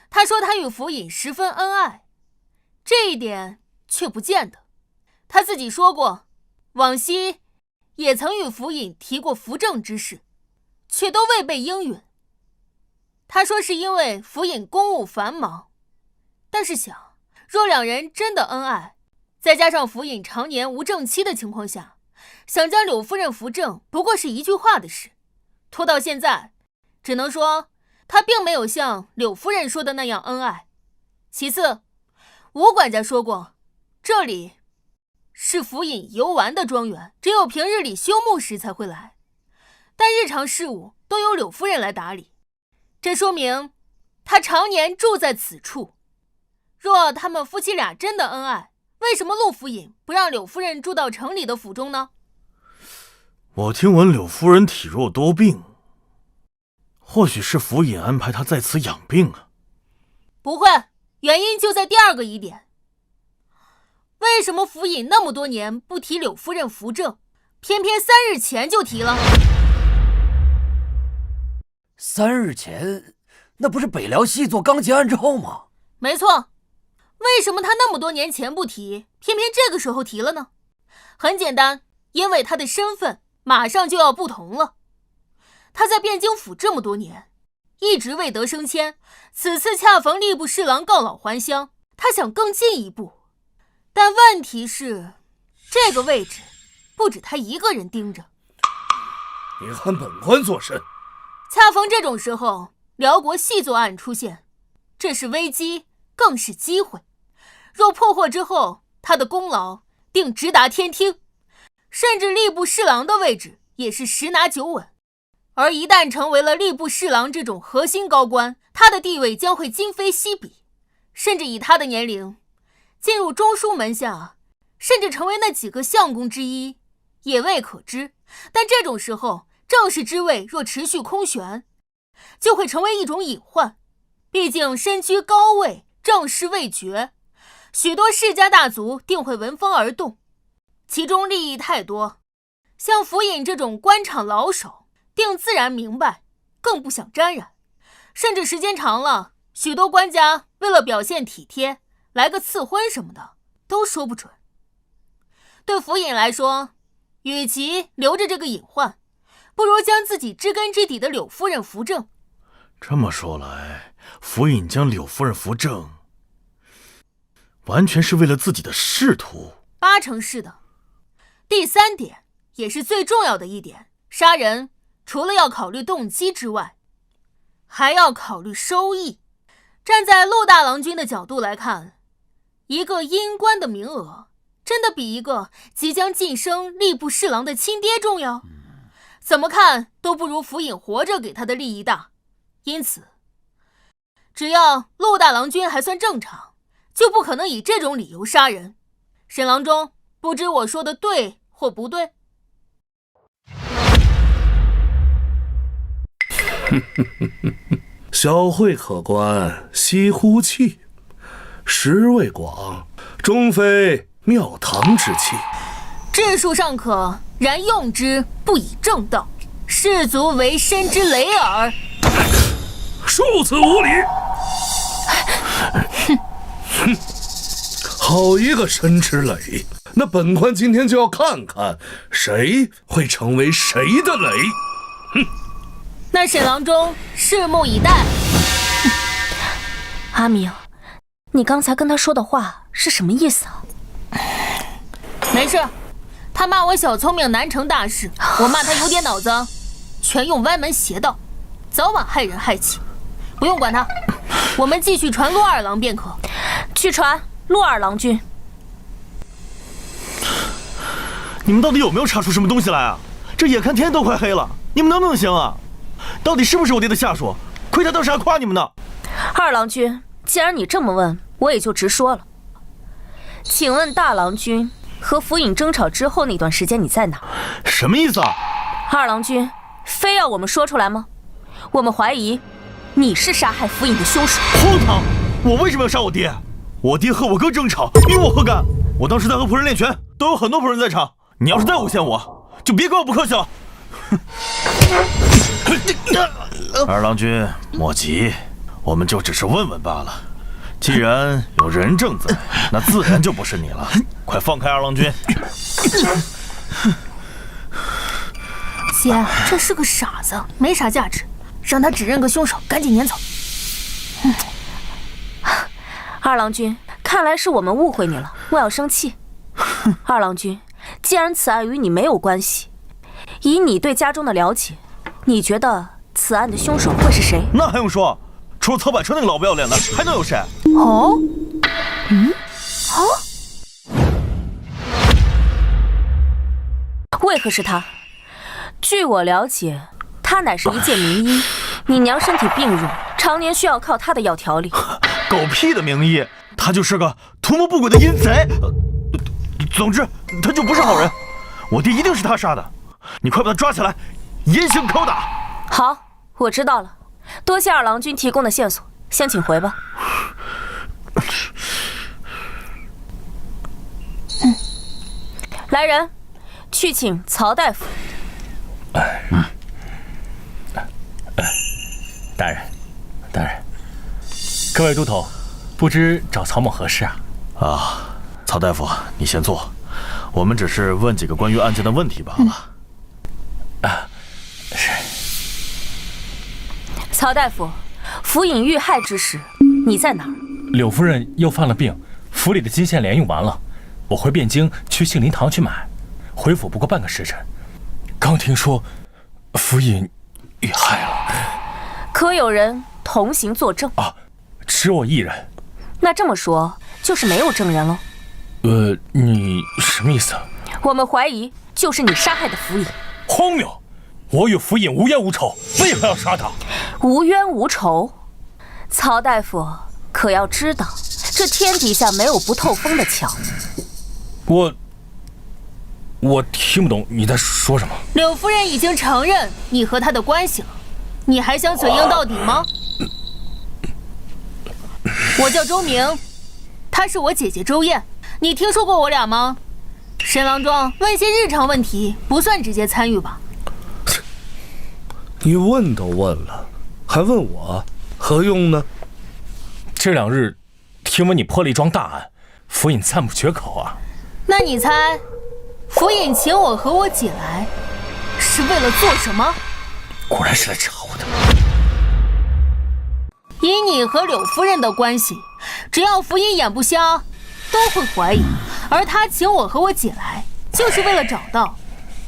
[SPEAKER 3] 他说他与府尹十分恩爱，这一点却不见得。他自己说过，往昔也曾与府尹提过扶正之事，却都未被应允。他说是因为府尹公务繁忙，但是想，若两人真的恩爱，再加上府尹常年无正妻的情况下，想将柳夫人扶正不过是一句话的事。拖到现在，只能说他并没有像柳夫人说的那样恩爱。其次，吴管家说过，这里是府尹游玩的庄园，只有平日里休沐时才会来，但日常事务都由柳夫人来打理，这说明她常年住在此处。若他们夫妻俩真的恩爱，为什么陆府尹不让柳夫人住到城里的府中呢？
[SPEAKER 1] 我听闻柳夫人体弱多病，或许是府尹安排她在此养病啊。
[SPEAKER 3] 不会，原因就在第二个疑点。为什么府尹那么多年不提柳夫人扶正，偏偏3日前就提了
[SPEAKER 11] ？3日前，那不是北辽西做刚结案之后吗？
[SPEAKER 3] 没错，为什么他那么多年前不提，偏偏这个时候提了呢？很简单，因为他的身份马上就要不同了。他在汴京府这么多年，一直未得升迁，此次恰逢吏部侍郎告老还乡，他想更进一步。但问题是，这个位置不止他一个人盯着。
[SPEAKER 6] 你喊本官做甚？
[SPEAKER 3] 恰逢这种时候，辽国细作案出现，这是危机，更是机会。若破获之后，他的功劳定直达天听，甚至吏部侍郎的位置也是十拿九稳。而一旦成为了吏部侍郎这种核心高官，他的地位将会今非昔比，甚至以他的年龄，进入中书门下，甚至成为那几个相公之一，也未可知。但这种时候，正式之位若持续空悬，就会成为一种隐患。毕竟身居高位，政事未决，许多世家大族定会闻风而动，其中利益太多，像府尹这种官场老手定自然明白，更不想沾染。甚至时间长了，许多官家为了表现体贴，来个赐婚什么的都说不准。对府尹来说，与其留着这个隐患，不如将自己知根知底的柳夫人扶正。
[SPEAKER 1] 这么说来，府尹将柳夫人扶正，完全是为了自己的仕途
[SPEAKER 3] ？8成是的。第3点，也是最重要的一点，杀人除了要考虑动机之外，还要考虑收益。站在陆大郎君的角度来看，一个阴官的名额，真的比一个即将晋升吏部侍郎的亲爹重要？怎么看都不如府尹活着给他的利益大。因此，只要陆大郎君还算正常，就不可能以这种理由杀人。沈郎中，不知我说的对或不对？
[SPEAKER 6] 小慧可观，惜乎气，识味广，终非庙堂之器。
[SPEAKER 3] 治术尚可，然用之不以正道，士卒为身之累耳。
[SPEAKER 6] 恕此无礼！好一个身之累！那本官今天就要看看谁会成为谁的累。
[SPEAKER 3] 那沈郎中拭目以待。
[SPEAKER 4] 阿明，你刚才跟他说的话是什么意思啊？
[SPEAKER 3] 没事，他骂我小聪明难成大事，我骂他有点脑子，全用歪门邪道，早晚害人害己。不用管他，我们继续传陆二郎便可。
[SPEAKER 4] 去传陆二郎君。
[SPEAKER 1] 你们到底有没有查出什么东西来啊？这眼看天都快黑了，你们能不能行啊？到底是不是我爹的下属？亏他当时还夸你们呢。
[SPEAKER 4] 二郎君，既然你这么问，我也就直说了。请问大郎君和府尹争吵之后那段时间你在哪？
[SPEAKER 1] 什么意思啊？
[SPEAKER 4] 二郎君，非要我们说出来吗？我们怀疑你是杀害府尹的凶手。
[SPEAKER 1] 荒唐！我为什么要杀我爹？我爹和我哥争吵，与我何干？我当时在和仆人练拳，都有很多仆人在场。你要是再诬陷我，就别怪我不客气了。二郎君，莫急，我们就只是问问罢了。既然有人证在，那自然就不是你了。快放开二郎君！
[SPEAKER 3] 姐，这是个傻子，没啥价值，让他指认个凶手，赶紧撵走。
[SPEAKER 4] 二郎君，看来是我们误会你了，莫要生气。二郎君，既然此案与你没有关系，以你对家中的了解，你觉得此案的凶手会是谁？
[SPEAKER 1] 那还用说？除了曹百川那个老不要脸的，还能有谁？
[SPEAKER 3] 哦，
[SPEAKER 4] 为何是他？据我了解，他乃是一介名医，你娘身体病弱，常年需要靠他的药调理。
[SPEAKER 1] 狗屁的名医，他就是个图谋不轨的阴贼。总之，他就不是好人。我爹一定是他杀的，你快把他抓起来，严刑拷打。
[SPEAKER 4] 好，我知道了，多谢二郎君提供的线索，先请回吧。来人，去请曹大夫。
[SPEAKER 8] 大人，各位都头，不知找曹某何事啊？
[SPEAKER 1] 啊，曹大夫，你先坐，我们只是问几个关于案件的问题罢了。
[SPEAKER 8] 是。
[SPEAKER 4] 曹大夫，府尹遇害之时，你在哪儿？
[SPEAKER 8] 柳夫人又犯了病，府里的金线连用完了，我回汴京去杏林堂去买，回府不过半个时辰。刚听说府尹遇害了，
[SPEAKER 4] 可有人同行作证？
[SPEAKER 8] 只我一人。
[SPEAKER 4] 那这么说，就是没有证人了。
[SPEAKER 8] 你什么意思？
[SPEAKER 4] 我们怀疑就是你杀害的府尹。
[SPEAKER 8] 荒谬！我与府尹无冤无仇，为何要杀他？
[SPEAKER 4] 无冤无仇？曹大夫可要知道，这天底下没有不透风的墙。
[SPEAKER 8] 我听不懂你在说什么。
[SPEAKER 3] 柳夫人已经承认你和她的关系了，你还想嘴硬到底吗？我叫周明，她是我姐姐周燕，你听说过我俩吗？沈郎庄问些日常问题，不算直接参与吧？
[SPEAKER 6] 你问都问了，还问我，何用呢？
[SPEAKER 8] 这2日，听闻你破了一桩大案，府尹赞不绝口啊。
[SPEAKER 3] 那你猜，府尹请我和我姐来，是为了做什么？
[SPEAKER 8] 果然是来找我的。
[SPEAKER 3] 以你和柳夫人的关系，只要府尹眼不瞎，都会怀疑。而他请我和我姐来，就是为了找到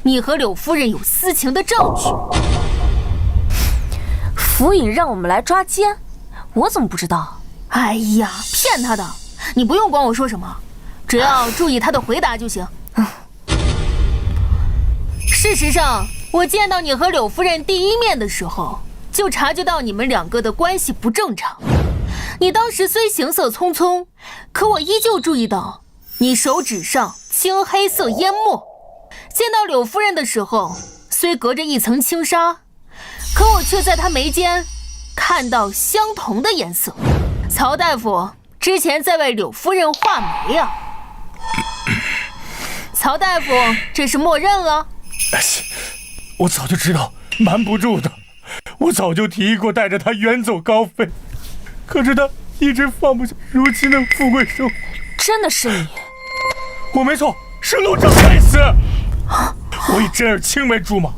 [SPEAKER 3] 你和柳夫人有私情的证据。
[SPEAKER 4] 府尹让我们来抓奸，我怎么不知道？
[SPEAKER 3] 哎呀，骗他的！你不用管我说什么，只要注意他的回答就行。事实上，我见到你和柳夫人第一面的时候，就察觉到你们2个的关系不正常。你当时虽行色匆匆，可我依旧注意到你手指上青黑色烟墨。见到柳夫人的时候，虽隔着一层轻纱，可我却在她眉间看到相同的颜色。曹大夫之前在为柳夫人画眉啊。曹大夫这是默认了？
[SPEAKER 8] 我早就知道瞒不住的，我早就提议过带着他远走高飞，可是他一直放不下如今的富贵生活。
[SPEAKER 4] 真的是你？
[SPEAKER 8] 我没错，是陆长该死。我以真儿青梅竹马，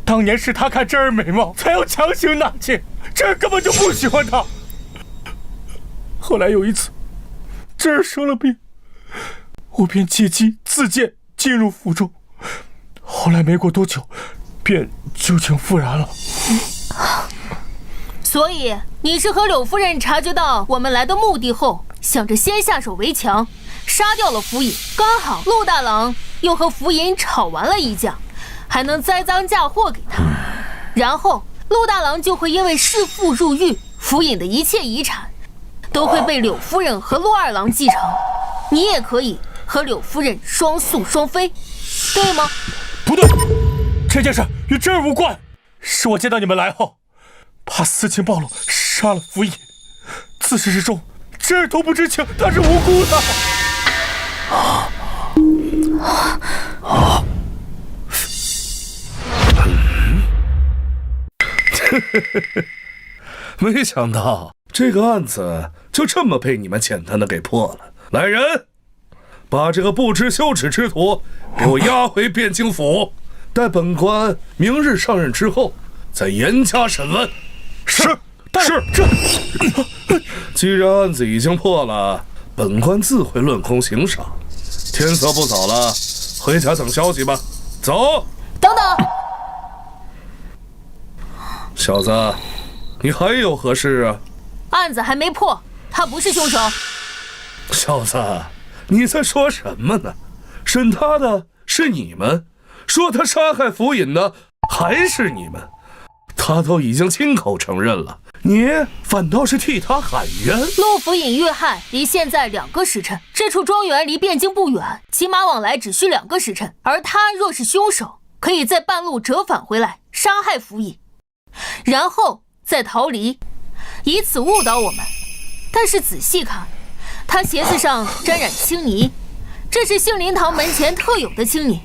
[SPEAKER 8] 当年是他看真儿美貌，才要强行纳妾，真儿根本就不喜欢他。后来有一次，真儿生了病，我便借机自荐进入府中，后来没过多久，便旧情复燃了。
[SPEAKER 3] 所以你是和柳夫人察觉到我们来的目的后，想着先下手为强，杀掉了府尹。刚好陆大郎又和府尹吵完了一架，还能栽赃嫁祸给他，然后陆大郎就会因为弑父入狱，府尹的一切遗产都会被柳夫人和陆二郎继承，你也可以和柳夫人双宿双飞，对吗？
[SPEAKER 8] 不对，这件事与真儿无关，是我见到你们来后，怕私情暴露，杀了府尹。自始至终，真儿都不知情，他是无辜的。
[SPEAKER 6] 没想到这个案子就这么被你们简单的给破了。来人，把这个不知羞耻之徒给我押回汴京府，待本官明日上任之后再严加审问。
[SPEAKER 8] 是，
[SPEAKER 6] 是。既然案子已经破了，本官自会论功行赏。天色不早了，回家等消息吧。走。
[SPEAKER 3] 等等，
[SPEAKER 6] 小子，你还有何事啊？
[SPEAKER 3] 案子还没破，他不是凶手。
[SPEAKER 6] 小子，你在说什么呢？审他的是你们，说他杀害府尹的还是你们，他都已经亲口承认了，你反倒是替他喊冤。
[SPEAKER 3] 陆府尹遇害离现在2个时辰，这处庄园离汴京不远，骑马往来只需2个时辰。而他若是凶手，可以在半路折返回来杀害府尹，然后再逃离，以此误导我们。但是仔细看，他鞋子上沾染青泥，这是杏林堂门前特有的青泥，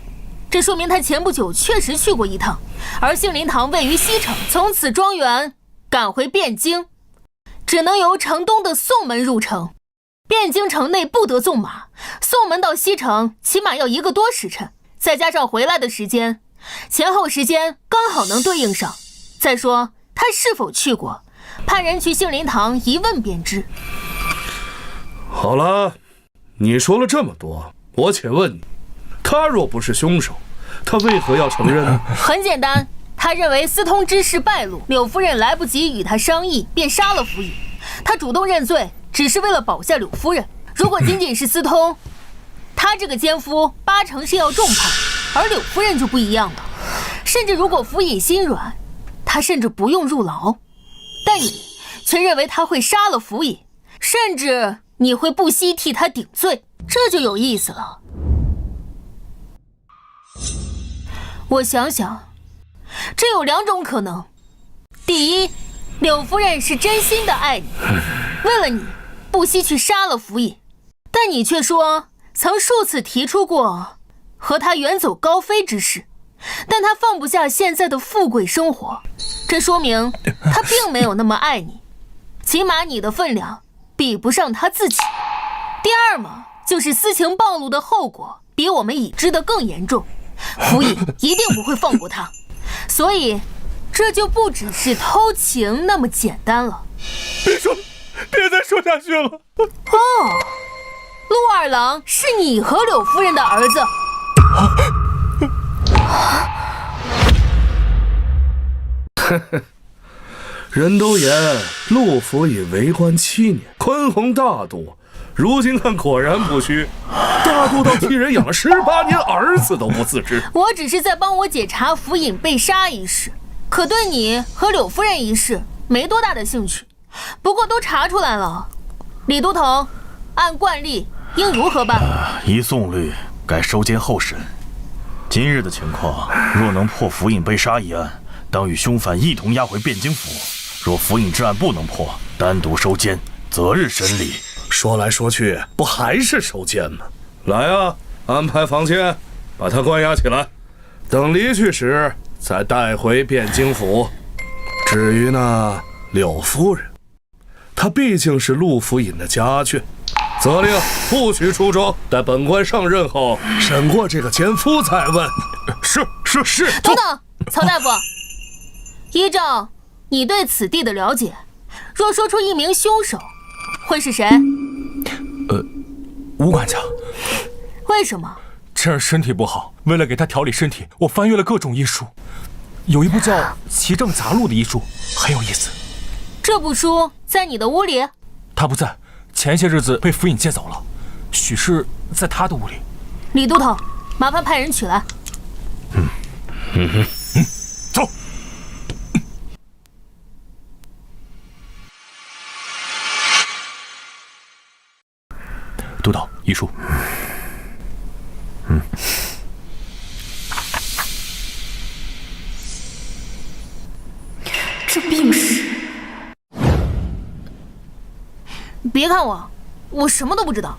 [SPEAKER 3] 这说明他前不久确实去过一趟。而杏林堂位于西城，从此庄园赶回汴京，只能由城东的宋门入城。汴京城内不得纵马，宋门到西城起码要1个多时辰，再加上回来的时间，前后时间刚好能对应上。再说他是否去过，派人去杏林堂一问便知。
[SPEAKER 6] 好了，你说了这么多，我且问你，他若不是凶手，他为何要承认呢？
[SPEAKER 3] 很简单，他认为私通之事败露，柳夫人来不及与他商议，便杀了府尹。他主动认罪，只是为了保下柳夫人。如果仅仅是私通，他这个奸夫8成是要重判，而柳夫人就不一样了。甚至如果府尹心软，他甚至不用入牢。但你却认为他会杀了府尹，甚至你会不惜替他顶罪，这就有意思了。我想想，这有2种可能。第一，柳夫人是真心的爱你，为了你不惜去杀了府尹，但你却说曾数次提出过和他远走高飞之事，但他放不下现在的富贵生活，这说明他并没有那么爱你，起码你的分量比不上他自己。第二嘛，就是私情暴露的后果比我们已知的更严重，府尹一定不会放过他，所以这就不只是偷情那么简单了。
[SPEAKER 6] 别说，别再说下去了。
[SPEAKER 3] 哦，陆二郎是你和柳夫人的儿子。
[SPEAKER 6] 人都言陆府尹为官7年，宽宏大度，如今看果然不虚，大度到替人养了18年儿子都不自知。
[SPEAKER 3] 我只是在帮我解查府尹被杀一事，可对你和柳夫人一事没多大的兴趣。不过都查出来了，李都头，按惯例应如何办？
[SPEAKER 1] 依宋律，改收监候审。今日的情况，若能破府尹被杀一案，当与凶犯一同押回汴京府；若府尹之案不能破，单独收监，择日审理。
[SPEAKER 6] 说来说去，不还是收监吗？来啊，安排房间，把他关押起来，等离去时再带回汴京府。至于那柳夫人，她毕竟是陆府尹的家眷，责令不许出庄，待本官上任后审过这个奸夫再问。是。
[SPEAKER 3] 等等，曹大夫，依照你对此地的了解，若说出一名凶手，会是谁？
[SPEAKER 8] 吴管家。
[SPEAKER 3] 为什么？
[SPEAKER 8] 趁儿身体不好，为了给他调理身体，我翻阅了各种医书，有一部叫《奇症杂录》的医书，很有意思。
[SPEAKER 3] 这部书在你的屋里？
[SPEAKER 8] 他不在，前些日子被府尹借走了，许是在他的屋里。
[SPEAKER 3] 李都头，麻烦派人取来。
[SPEAKER 8] 走。督导，医书。
[SPEAKER 12] 这病史，
[SPEAKER 3] 别看我什么都不知道。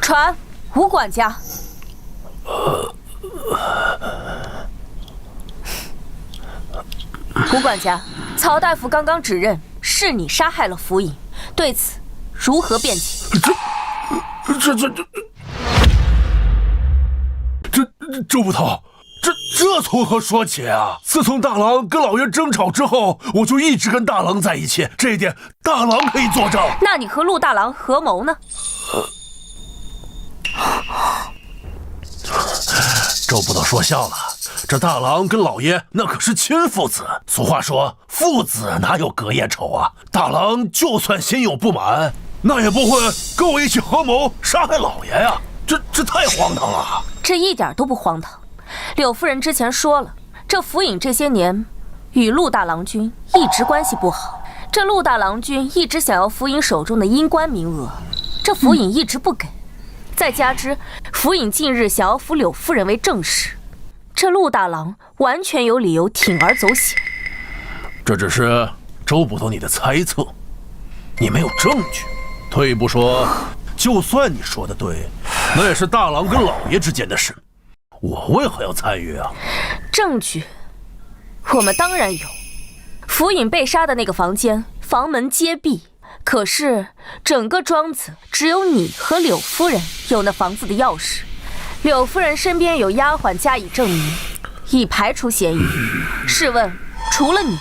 [SPEAKER 4] 传吴管家。吴管家，曹大夫刚刚指认是你杀害了府尹，对此如何辩解？
[SPEAKER 5] 周捕头，这从何说起啊？自从大郎跟老爷争吵之后，我就一直跟大郎在一起，这一点大郎可以作证。
[SPEAKER 4] 那你和陆大郎合谋呢？
[SPEAKER 5] 周捕头说笑了，这大郎跟老爷那可是亲父子。俗话说，父子哪有隔夜仇啊？大郎就算心有不满，那也不会跟我一起合谋杀害老爷呀。
[SPEAKER 11] 这太荒唐了！
[SPEAKER 4] 这一点都不荒唐。柳夫人之前说了，这府尹这些年与陆大郎君一直关系不好，这陆大郎君一直想要府尹手中的阴官名额，这府尹一直不给。再加之府尹近日想要扶柳夫人为正室，这陆大郎完全有理由铤而走险。
[SPEAKER 5] 这只是周捕头你的猜测，你没有证据。退一步说，就算你说的对，那也是大郎跟老爷之间的事，我为何要参与啊？
[SPEAKER 4] 证据，我们当然有。府尹被杀的那个房间，房门皆闭，可是整个庄子只有你和柳夫人有那房子的钥匙。柳夫人身边有丫鬟加以证明，已排除嫌疑。试问，除了你，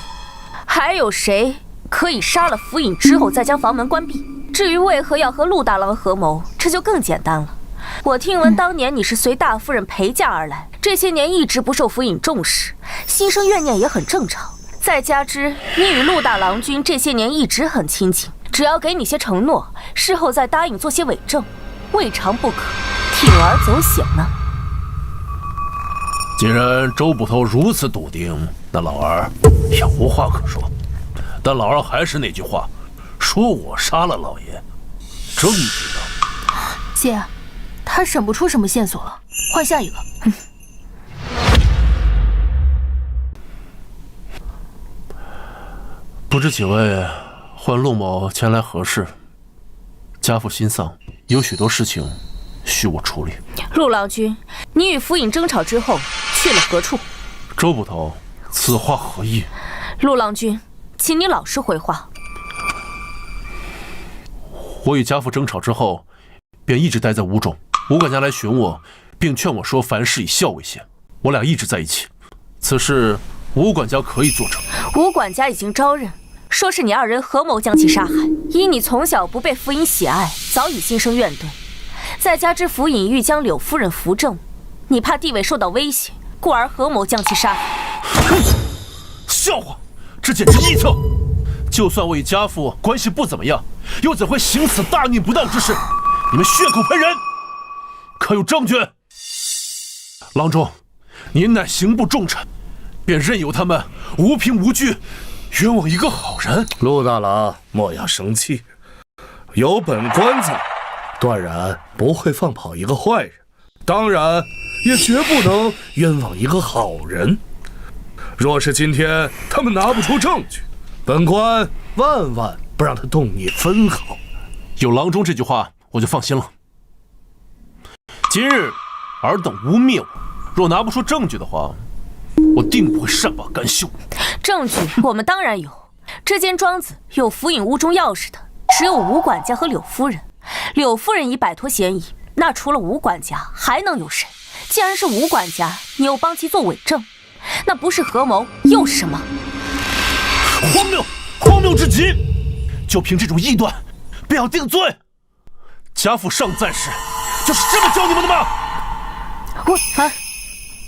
[SPEAKER 4] 还有谁可以杀了府尹之后再将房门关闭？至于为何要和陆大郎合谋，这就更简单了。我听闻当年你是随大夫人陪嫁而来，这些年一直不受府尹重视，心生怨念也很正常。再加之你与陆大郎君这些年一直很亲近，只要给你些承诺，事后再答应做些伪证，未尝不可铤而走险呢。
[SPEAKER 5] 既然周捕头如此笃定，那老儿也无话可说。但老儿还是那句话，说我杀了老爷，证据呢？
[SPEAKER 3] 姐，他审不出什么线索了，换下一个。
[SPEAKER 5] 不知几位唤陆某前来何事？家父心丧，有许多事情需我处理。
[SPEAKER 4] 陆郎君，你与府尹争吵之后去了何处？
[SPEAKER 5] 周捕头，此话何意？
[SPEAKER 4] 陆郎君，请你老实回话。
[SPEAKER 5] 我与家父争吵之后，便一直待在屋中。吴管家来寻我，并劝我说凡事以孝为先，我俩一直在一起。此事吴管家可以作证。
[SPEAKER 4] 吴管家已经招认，说是你二人合谋将其杀害。依你从小不被府尹喜爱，早已心生怨怼，再加之府尹欲将柳夫人扶正，你怕地位受到威胁，故而合谋将其杀害。
[SPEAKER 5] 笑话，这简直臆测！就算我与家父关系不怎么样，又怎会行此大逆不道之事？你们血口喷人，可有证据？郎中，您乃刑部重臣，便任由他们无凭无据冤枉一个好人。
[SPEAKER 6] 陆大郎莫要生气，有本官在，断然不会放跑一个坏人，当然也绝不能冤枉一个好人。若是今天他们拿不出证据，本官万万不让他动你分毫。
[SPEAKER 5] 有郎中这句话，我就放心了。今日尔等污蔑我，若拿不出证据的话，我定不会善罢甘休。
[SPEAKER 4] 证据我们当然有，这间庄子有府尹屋中钥匙的只有吴管家和柳夫人。柳夫人已摆脱嫌疑，那除了吴管家还能有谁？既然是吴管家，你又帮其做伪证，那不是合谋又是什么？
[SPEAKER 5] 荒谬，荒谬至极！就凭这种臆断，便要定罪？家父尚在时，就是这么教你们的吗？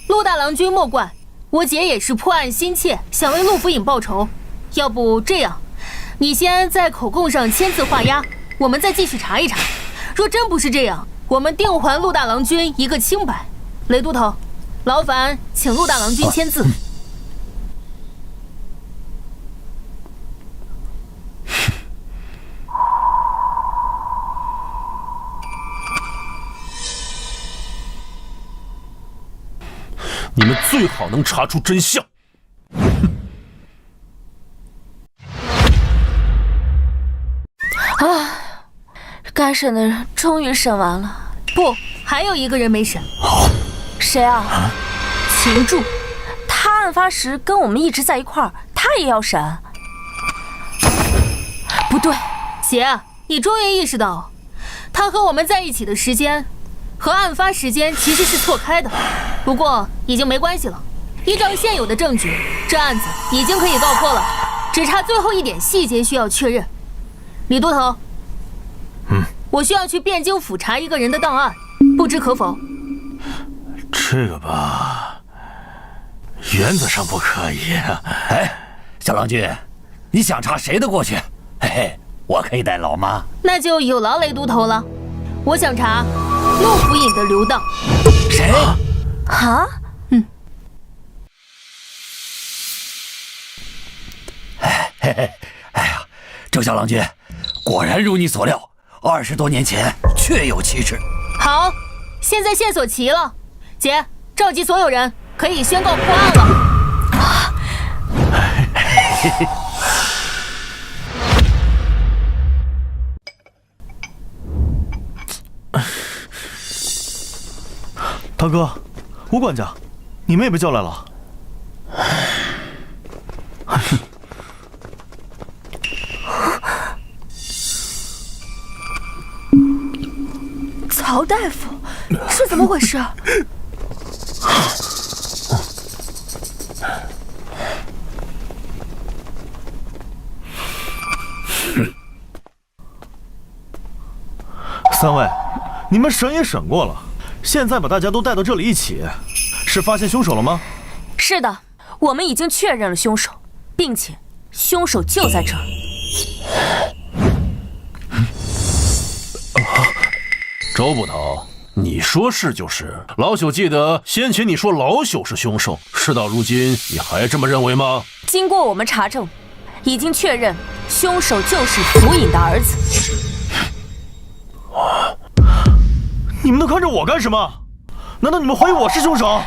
[SPEAKER 3] 陆大郎君莫怪，我姐也是破案心切，想为陆府尹报仇。要不这样，你先在口供上签字画押，我们再继续查一查。若真不是这样，我们定还陆大郎君一个清白。雷都头，劳烦请陆大郎君签字。
[SPEAKER 5] 你们最好能查出真相。
[SPEAKER 4] 该审的人终于审完了。
[SPEAKER 3] 不，还有一个人没审。
[SPEAKER 4] 谁啊？秦柱。他案发时跟我们一直在一块儿，他也要审？不对，
[SPEAKER 3] 姐，你终于意识到，他和我们在一起的时间和案发时间其实是错开的。不过已经没关系了，依照现有的证据，这案子已经可以告破了，只差最后一点细节需要确认。李都头，我需要去汴京府查一个人的档案，不知可否？
[SPEAKER 1] 这个吧，原则上不可以。
[SPEAKER 11] 哎，小郎君，你想查谁的过去？嘿嘿，我可以带老妈。
[SPEAKER 3] 那就有劳雷都头了。我想查陆府尹的刘当。
[SPEAKER 2] 谁？
[SPEAKER 4] 啊？
[SPEAKER 2] 哎呀，周小郎君，果然如你所料，20多年前确有其事。
[SPEAKER 3] 好，现在线索齐了，姐，召集所有人，可以宣告破案了。
[SPEAKER 1] 大哥，吴管家，你们也被叫来了。
[SPEAKER 12] 曹大夫，是怎么回事？
[SPEAKER 1] 三位，你们审也审过了，现在把大家都带到这里一起，是发现凶手了吗？
[SPEAKER 4] 是的，我们已经确认了凶手，并且凶手就在这儿。
[SPEAKER 5] 周捕头，你说是就是。老朽记得先前你说老朽是凶手，事到如今你还这么认为吗？
[SPEAKER 4] 经过我们查证，已经确认凶手就是府尹的儿子。
[SPEAKER 1] 你们都看着我干什么？难道你们怀疑我是凶手？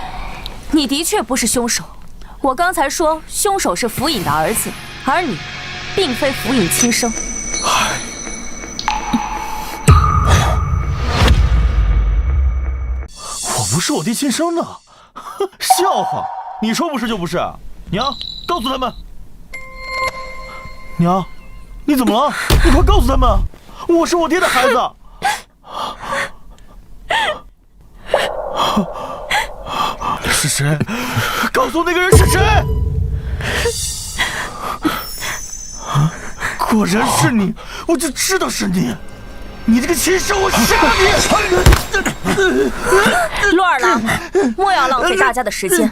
[SPEAKER 4] 你的确不是凶手，我刚才说凶手是府尹的儿子，而你并非府尹亲生。
[SPEAKER 1] 我不是我爹亲生的，笑话！你说不是就不是。娘，告诉他们。娘，你怎么了？你快告诉他们，我是我爹的孩子。是谁？告诉我那个人是谁！果然是你，我就知道是你！你这个禽兽，我杀你！
[SPEAKER 4] 陆二郎，莫要浪费大家的时间，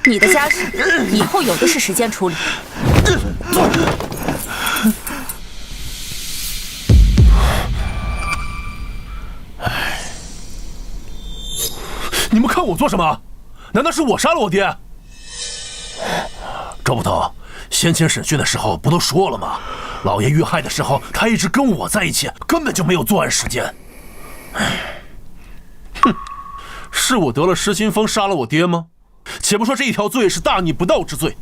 [SPEAKER 4] 你的家事以后有的是时间处理。
[SPEAKER 5] 你们看我做什么？难道是我杀了我爹？周捕头，先前审讯的时候不都说了吗？老爷遇害的时候，他一直跟我在一起，根本就没有作案时间。哼，是我得了失心疯杀了我爹吗？且不说这一条罪是大逆不道之罪，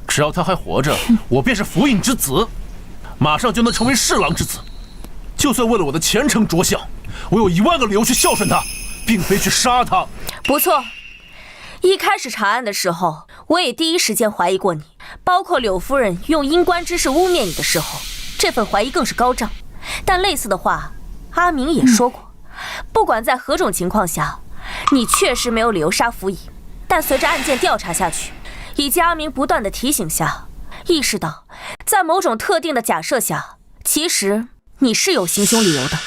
[SPEAKER 5] 只要他还活着，我便是府尹之子，马上就能成为侍郎之子。就算为了我的前程着想，我有1万个理由去孝顺他，并非去杀他。
[SPEAKER 4] 不错，一开始查案的时候，我也第一时间怀疑过你，包括柳夫人用阴官之事污蔑你的时候，这份怀疑更是高涨。但类似的话，阿明也说过，不管在何种情况下，你确实没有理由杀府尹。但随着案件调查下去，以及阿明不断的提醒下，意识到在某种特定的假设下，其实你是有行凶理由的。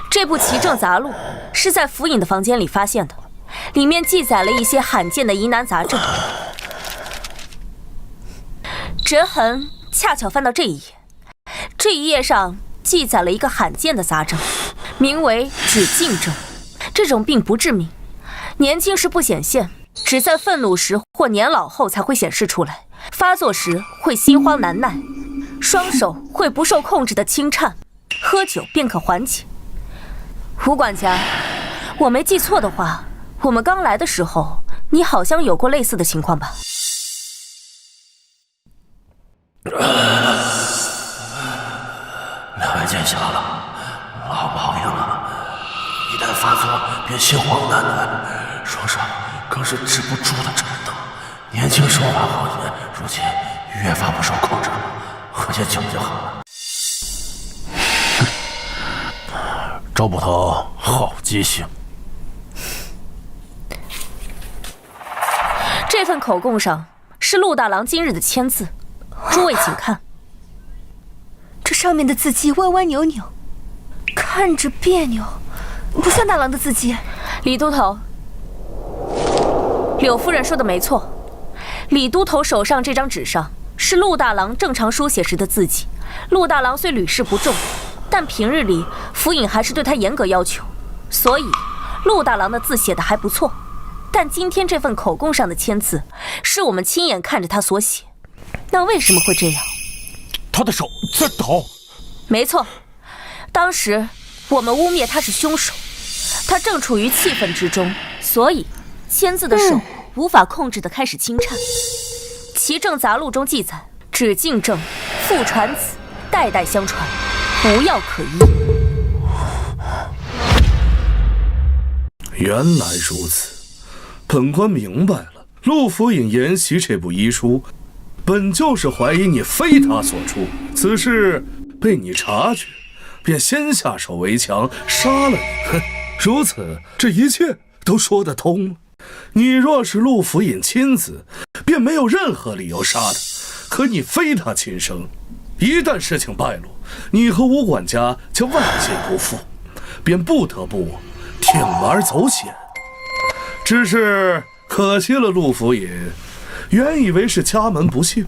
[SPEAKER 4] 这部《奇正杂录》是在府尹的房间里发现的，里面记载了一些罕见的疑难杂症。折痕恰巧翻到这一页，这一页上记载了一个罕见的杂症，名为止静症。这种病不致命，年轻时不显现，只在愤怒时或年老后才会显示出来。发作时会心慌难耐，双手会不受控制的轻颤，喝酒便可缓解。吴管家，我没记错的话，我们刚来的时候，你好像有过类似的情况吧？
[SPEAKER 2] 两位见笑了，老毛病了，一旦发作便心慌难耐，双手更是止不住的颤抖。年轻时候还好些，如今越发不受控制了，喝些酒就好了。周捕头好记性。
[SPEAKER 4] 这份口供上是陆大郎今日的签字，诸位请看。
[SPEAKER 12] 这上面的字迹歪歪扭扭，看着别扭，不像大郎的字迹。
[SPEAKER 4] 李都头，柳夫人说的没错，李都头手上这张纸上是陆大郎正常书写时的字迹，陆大郎虽屡试不中，但平日里府尹还是对他严格要求，所以陆大郎的字写得还不错。但今天这份口供上的签字，是我们亲眼看着他所写，那为什么会这样？
[SPEAKER 8] 他的手在抖。
[SPEAKER 4] 没错，当时我们污蔑他是凶手，他正处于气愤之中，所以签字的手无法控制地开始轻颤。其政杂录中记载，只敬正，父传子，代代相传，无药可医。
[SPEAKER 6] 原来如此，本官明白了。陆府尹沿袭这部医书，本就是怀疑你非他所出，此事被你察觉，便先下手为强，杀了你。哼，如此，这一切都说得通了。你若是陆府尹亲子，便没有任何理由杀他。可你非他亲生，一旦事情败露，你和吴管家将万劫不复，便不得不铤而走险。只是可惜了陆府尹，原以为是家门不幸，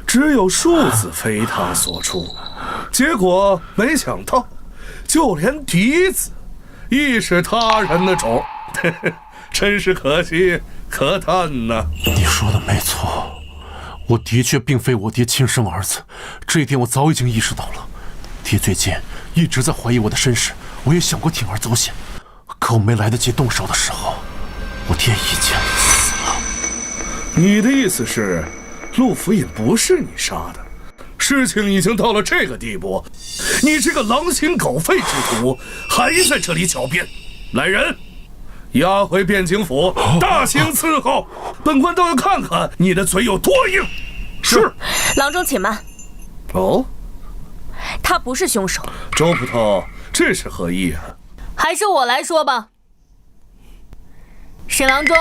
[SPEAKER 6] 只有庶子非他所出，结果没想到，就连嫡子亦是他人的种。真是可惜可叹呐！
[SPEAKER 5] 你说的没错，我的确并非我爹亲生儿子，这一点我早已经意识到了。爹最近一直在怀疑我的身世，我也想过铤而走险，可我没来得及动手的时候，我爹已经死了。
[SPEAKER 6] 你的意思是，陆府尹不是你杀的？事情已经到了这个地步，你这个狼心狗肺之徒还在这里狡辩！来人，押回汴京府，大刑伺候。本官倒要看看你的嘴有多硬。是。
[SPEAKER 4] 郎中且慢。
[SPEAKER 6] 哦，
[SPEAKER 4] 他不是凶手。
[SPEAKER 6] 周捕头，这是何意啊？
[SPEAKER 3] 还是我来说吧。沈郎中，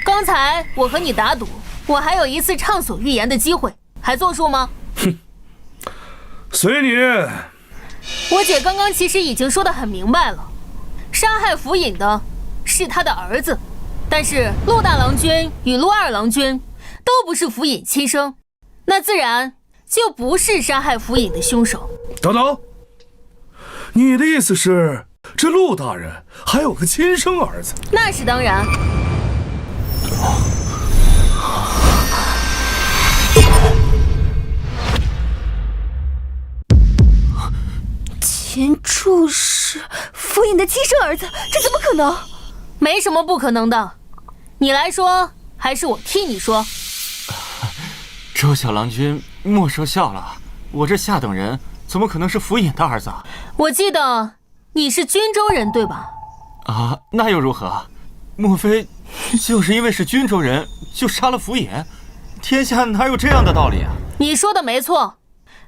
[SPEAKER 3] 刚才我和你打赌，我还有一次畅所欲言的机会，还作数吗？
[SPEAKER 6] 哼，随你。
[SPEAKER 3] 我姐刚刚其实已经说得很明白了，杀害府尹的是他的儿子，但是陆大郎君与陆二郎君都不是府尹亲生，那自然就不是杀害府尹的凶手。
[SPEAKER 6] 等等，你的意思是，这陆大人还有个亲生儿子？
[SPEAKER 3] 那是当然。
[SPEAKER 12] 钱柱是府尹的亲生儿子，这怎么可能？
[SPEAKER 3] 没什么不可能的，你来说还是我替你说？
[SPEAKER 7] 周小郎君莫说笑了，我这下等人怎么可能是府尹的儿子？
[SPEAKER 3] 我记得你是均州人对吧？
[SPEAKER 7] 啊，那又如何？莫非就是因为是均州人就杀了府尹？天下哪有这样的道理啊？
[SPEAKER 3] 你说的没错，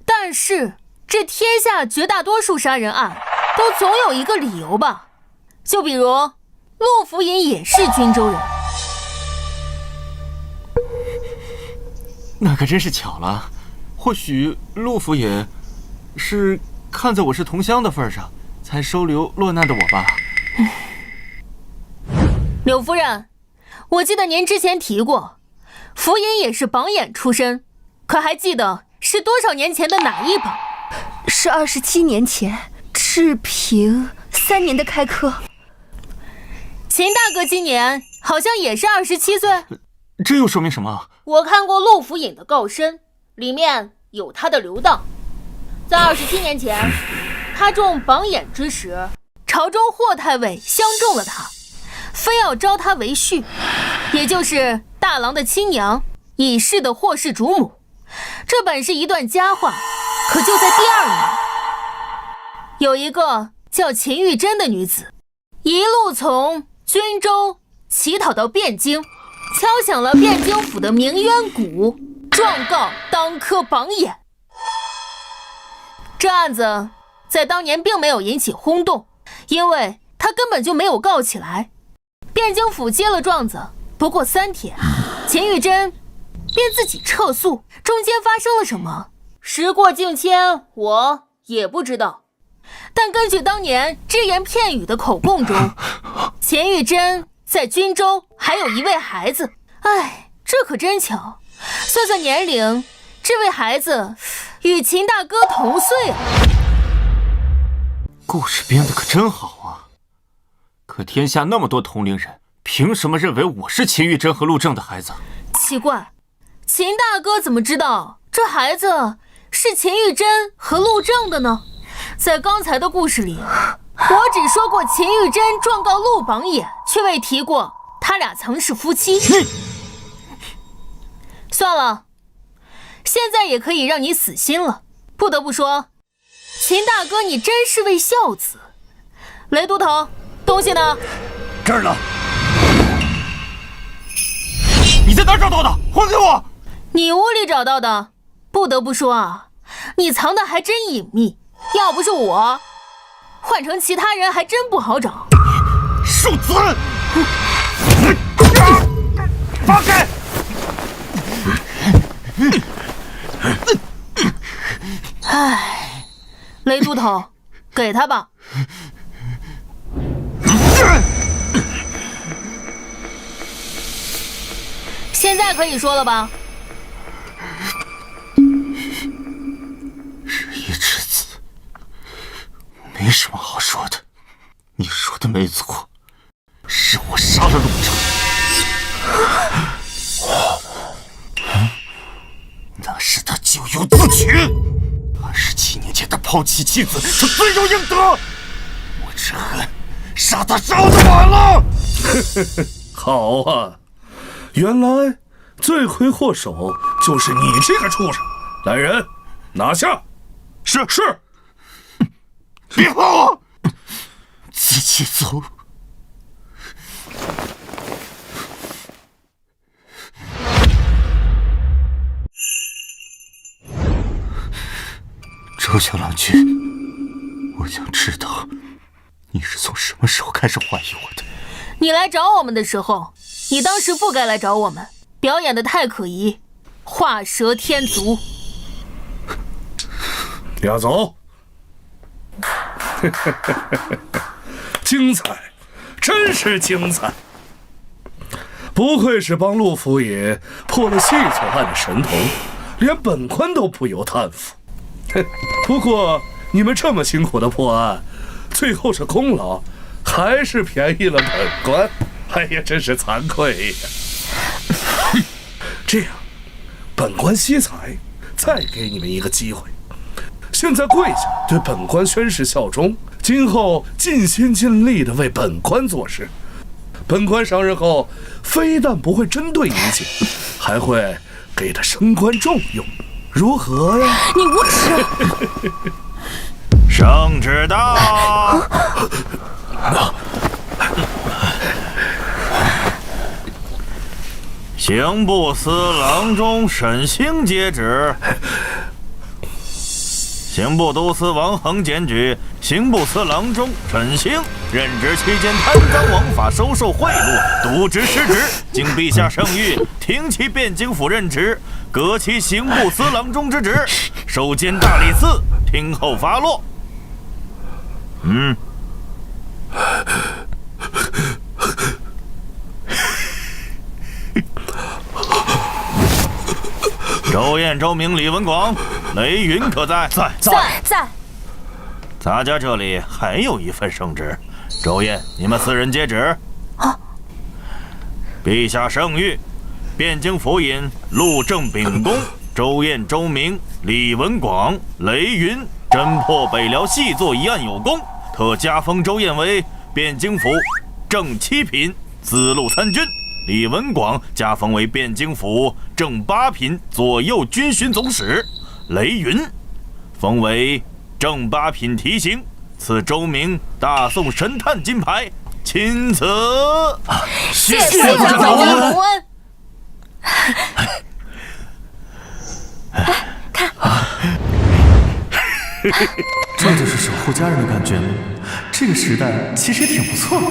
[SPEAKER 3] 但是这天下绝大多数杀人案都总有一个理由吧？就比如陆府尹也是均州人。
[SPEAKER 7] 那可真是巧了，或许陆府尹是看在我是同乡的份上，才收留落难的我吧。
[SPEAKER 3] 柳夫人，我记得您之前提过，府尹也是榜眼出身，可还记得是多少年前的哪一榜？
[SPEAKER 12] 是27年前，治平3年的开科。
[SPEAKER 3] 秦大哥今年好像也是27岁。
[SPEAKER 7] 这又说明什么？
[SPEAKER 3] 我看过陆府尹的告身，里面有他的留档。在27年前，他中榜眼之时，朝中霍太尉相中了他，非要招他为婿，也就是大郎的亲娘已逝的霍氏主母。这本是一段佳话，可就在第2年，有一个叫秦玉珍的女子，一路从均州乞讨到汴京，敲响了汴京府的鸣冤鼓，状告当科榜眼。这案子在当年并没有引起轰动，因为他根本就没有告起来。汴京府接了状子，不过3天，秦玉珍便自己撤诉。中间发生了什么？时过境迁，我也不知道。但根据当年只言片语的口供中，秦玉珍在均州还有一位孩子。哎，这可真巧，算算年龄，这位孩子与秦大哥同岁啊！
[SPEAKER 7] 故事编得可真好啊！可天下那么多同龄人，凭什么认为我是秦玉珍和陆正的孩子？
[SPEAKER 3] 奇怪，秦大哥怎么知道这孩子是秦玉珍和陆正的呢？在刚才的故事里，我只说过秦玉珍状告陆榜眼，却未提过他俩曾是夫妻。算了，现在也可以让你死心了。不得不说，秦大哥你真是位孝子。雷都头，东西呢？
[SPEAKER 11] 这儿呢。
[SPEAKER 7] 你在哪儿找到的？还给我！
[SPEAKER 3] 你屋里找到的。不得不说啊，你藏的还真隐秘。要不是我，换成其他人还真不好找。
[SPEAKER 9] 庶子！放开！
[SPEAKER 3] 唉，雷都头，给他吧。现在可以说了吧？
[SPEAKER 9] 日夜之子，没什么好说的。你说的没错，是我杀了陆正。那是他咎由自取。27年前他抛弃妻子，是罪有应得。我只恨杀他烧得晚了。
[SPEAKER 6] 好啊，原来罪魁祸首就是你这个畜生！来人，拿下！
[SPEAKER 9] 是。别碰我！自己走。周小郎君，我想知道你是从什么时候开始怀疑我的？
[SPEAKER 3] 你来找我们的时候，你当时不该来找我们，表演的太可疑，画蛇添足。
[SPEAKER 6] 押走。精彩，真是精彩！不愧是帮陆府爷破了细作案的神童，连本官都不由叹服。不过你们这么辛苦的破案，最后是功劳，还是便宜了本官。哎呀，真是惭愧呀！这样，本官惜才，再给你们一个机会。现在跪下，对本官宣誓效忠，今后尽心尽力地为本官做事。本官上任后，非但不会针对一切，还会给他升官重用，如何呀？
[SPEAKER 3] 你无耻！
[SPEAKER 1] 圣旨到！刑部司郎中沈星接旨。刑部都司王恒检举刑部司郎中沈星任职期间贪赃枉法、收受贿赂、渎职失职，经陛下圣谕，停其汴京府任职，革其刑部司郎中之职，授监大理寺，听候发落。周燕、周明、李文广、雷云可在？
[SPEAKER 4] 在。
[SPEAKER 1] 咱家这里还有一份圣旨，周燕，你们4人接旨。陛下圣谕，汴京府尹陆正秉公、周燕、周明、李文广、雷云侦破北辽细作一案有功，特加封周燕为汴京府正7品资路参军。李文广加封为汴京府正8品左右军巡总使，雷云封为正8品提刑，赐周明大宋神探金牌，钦此。
[SPEAKER 3] 谢谢长官。
[SPEAKER 4] 看，
[SPEAKER 13] 这就是守护家人的感觉吗？这个时代其实也挺不错的。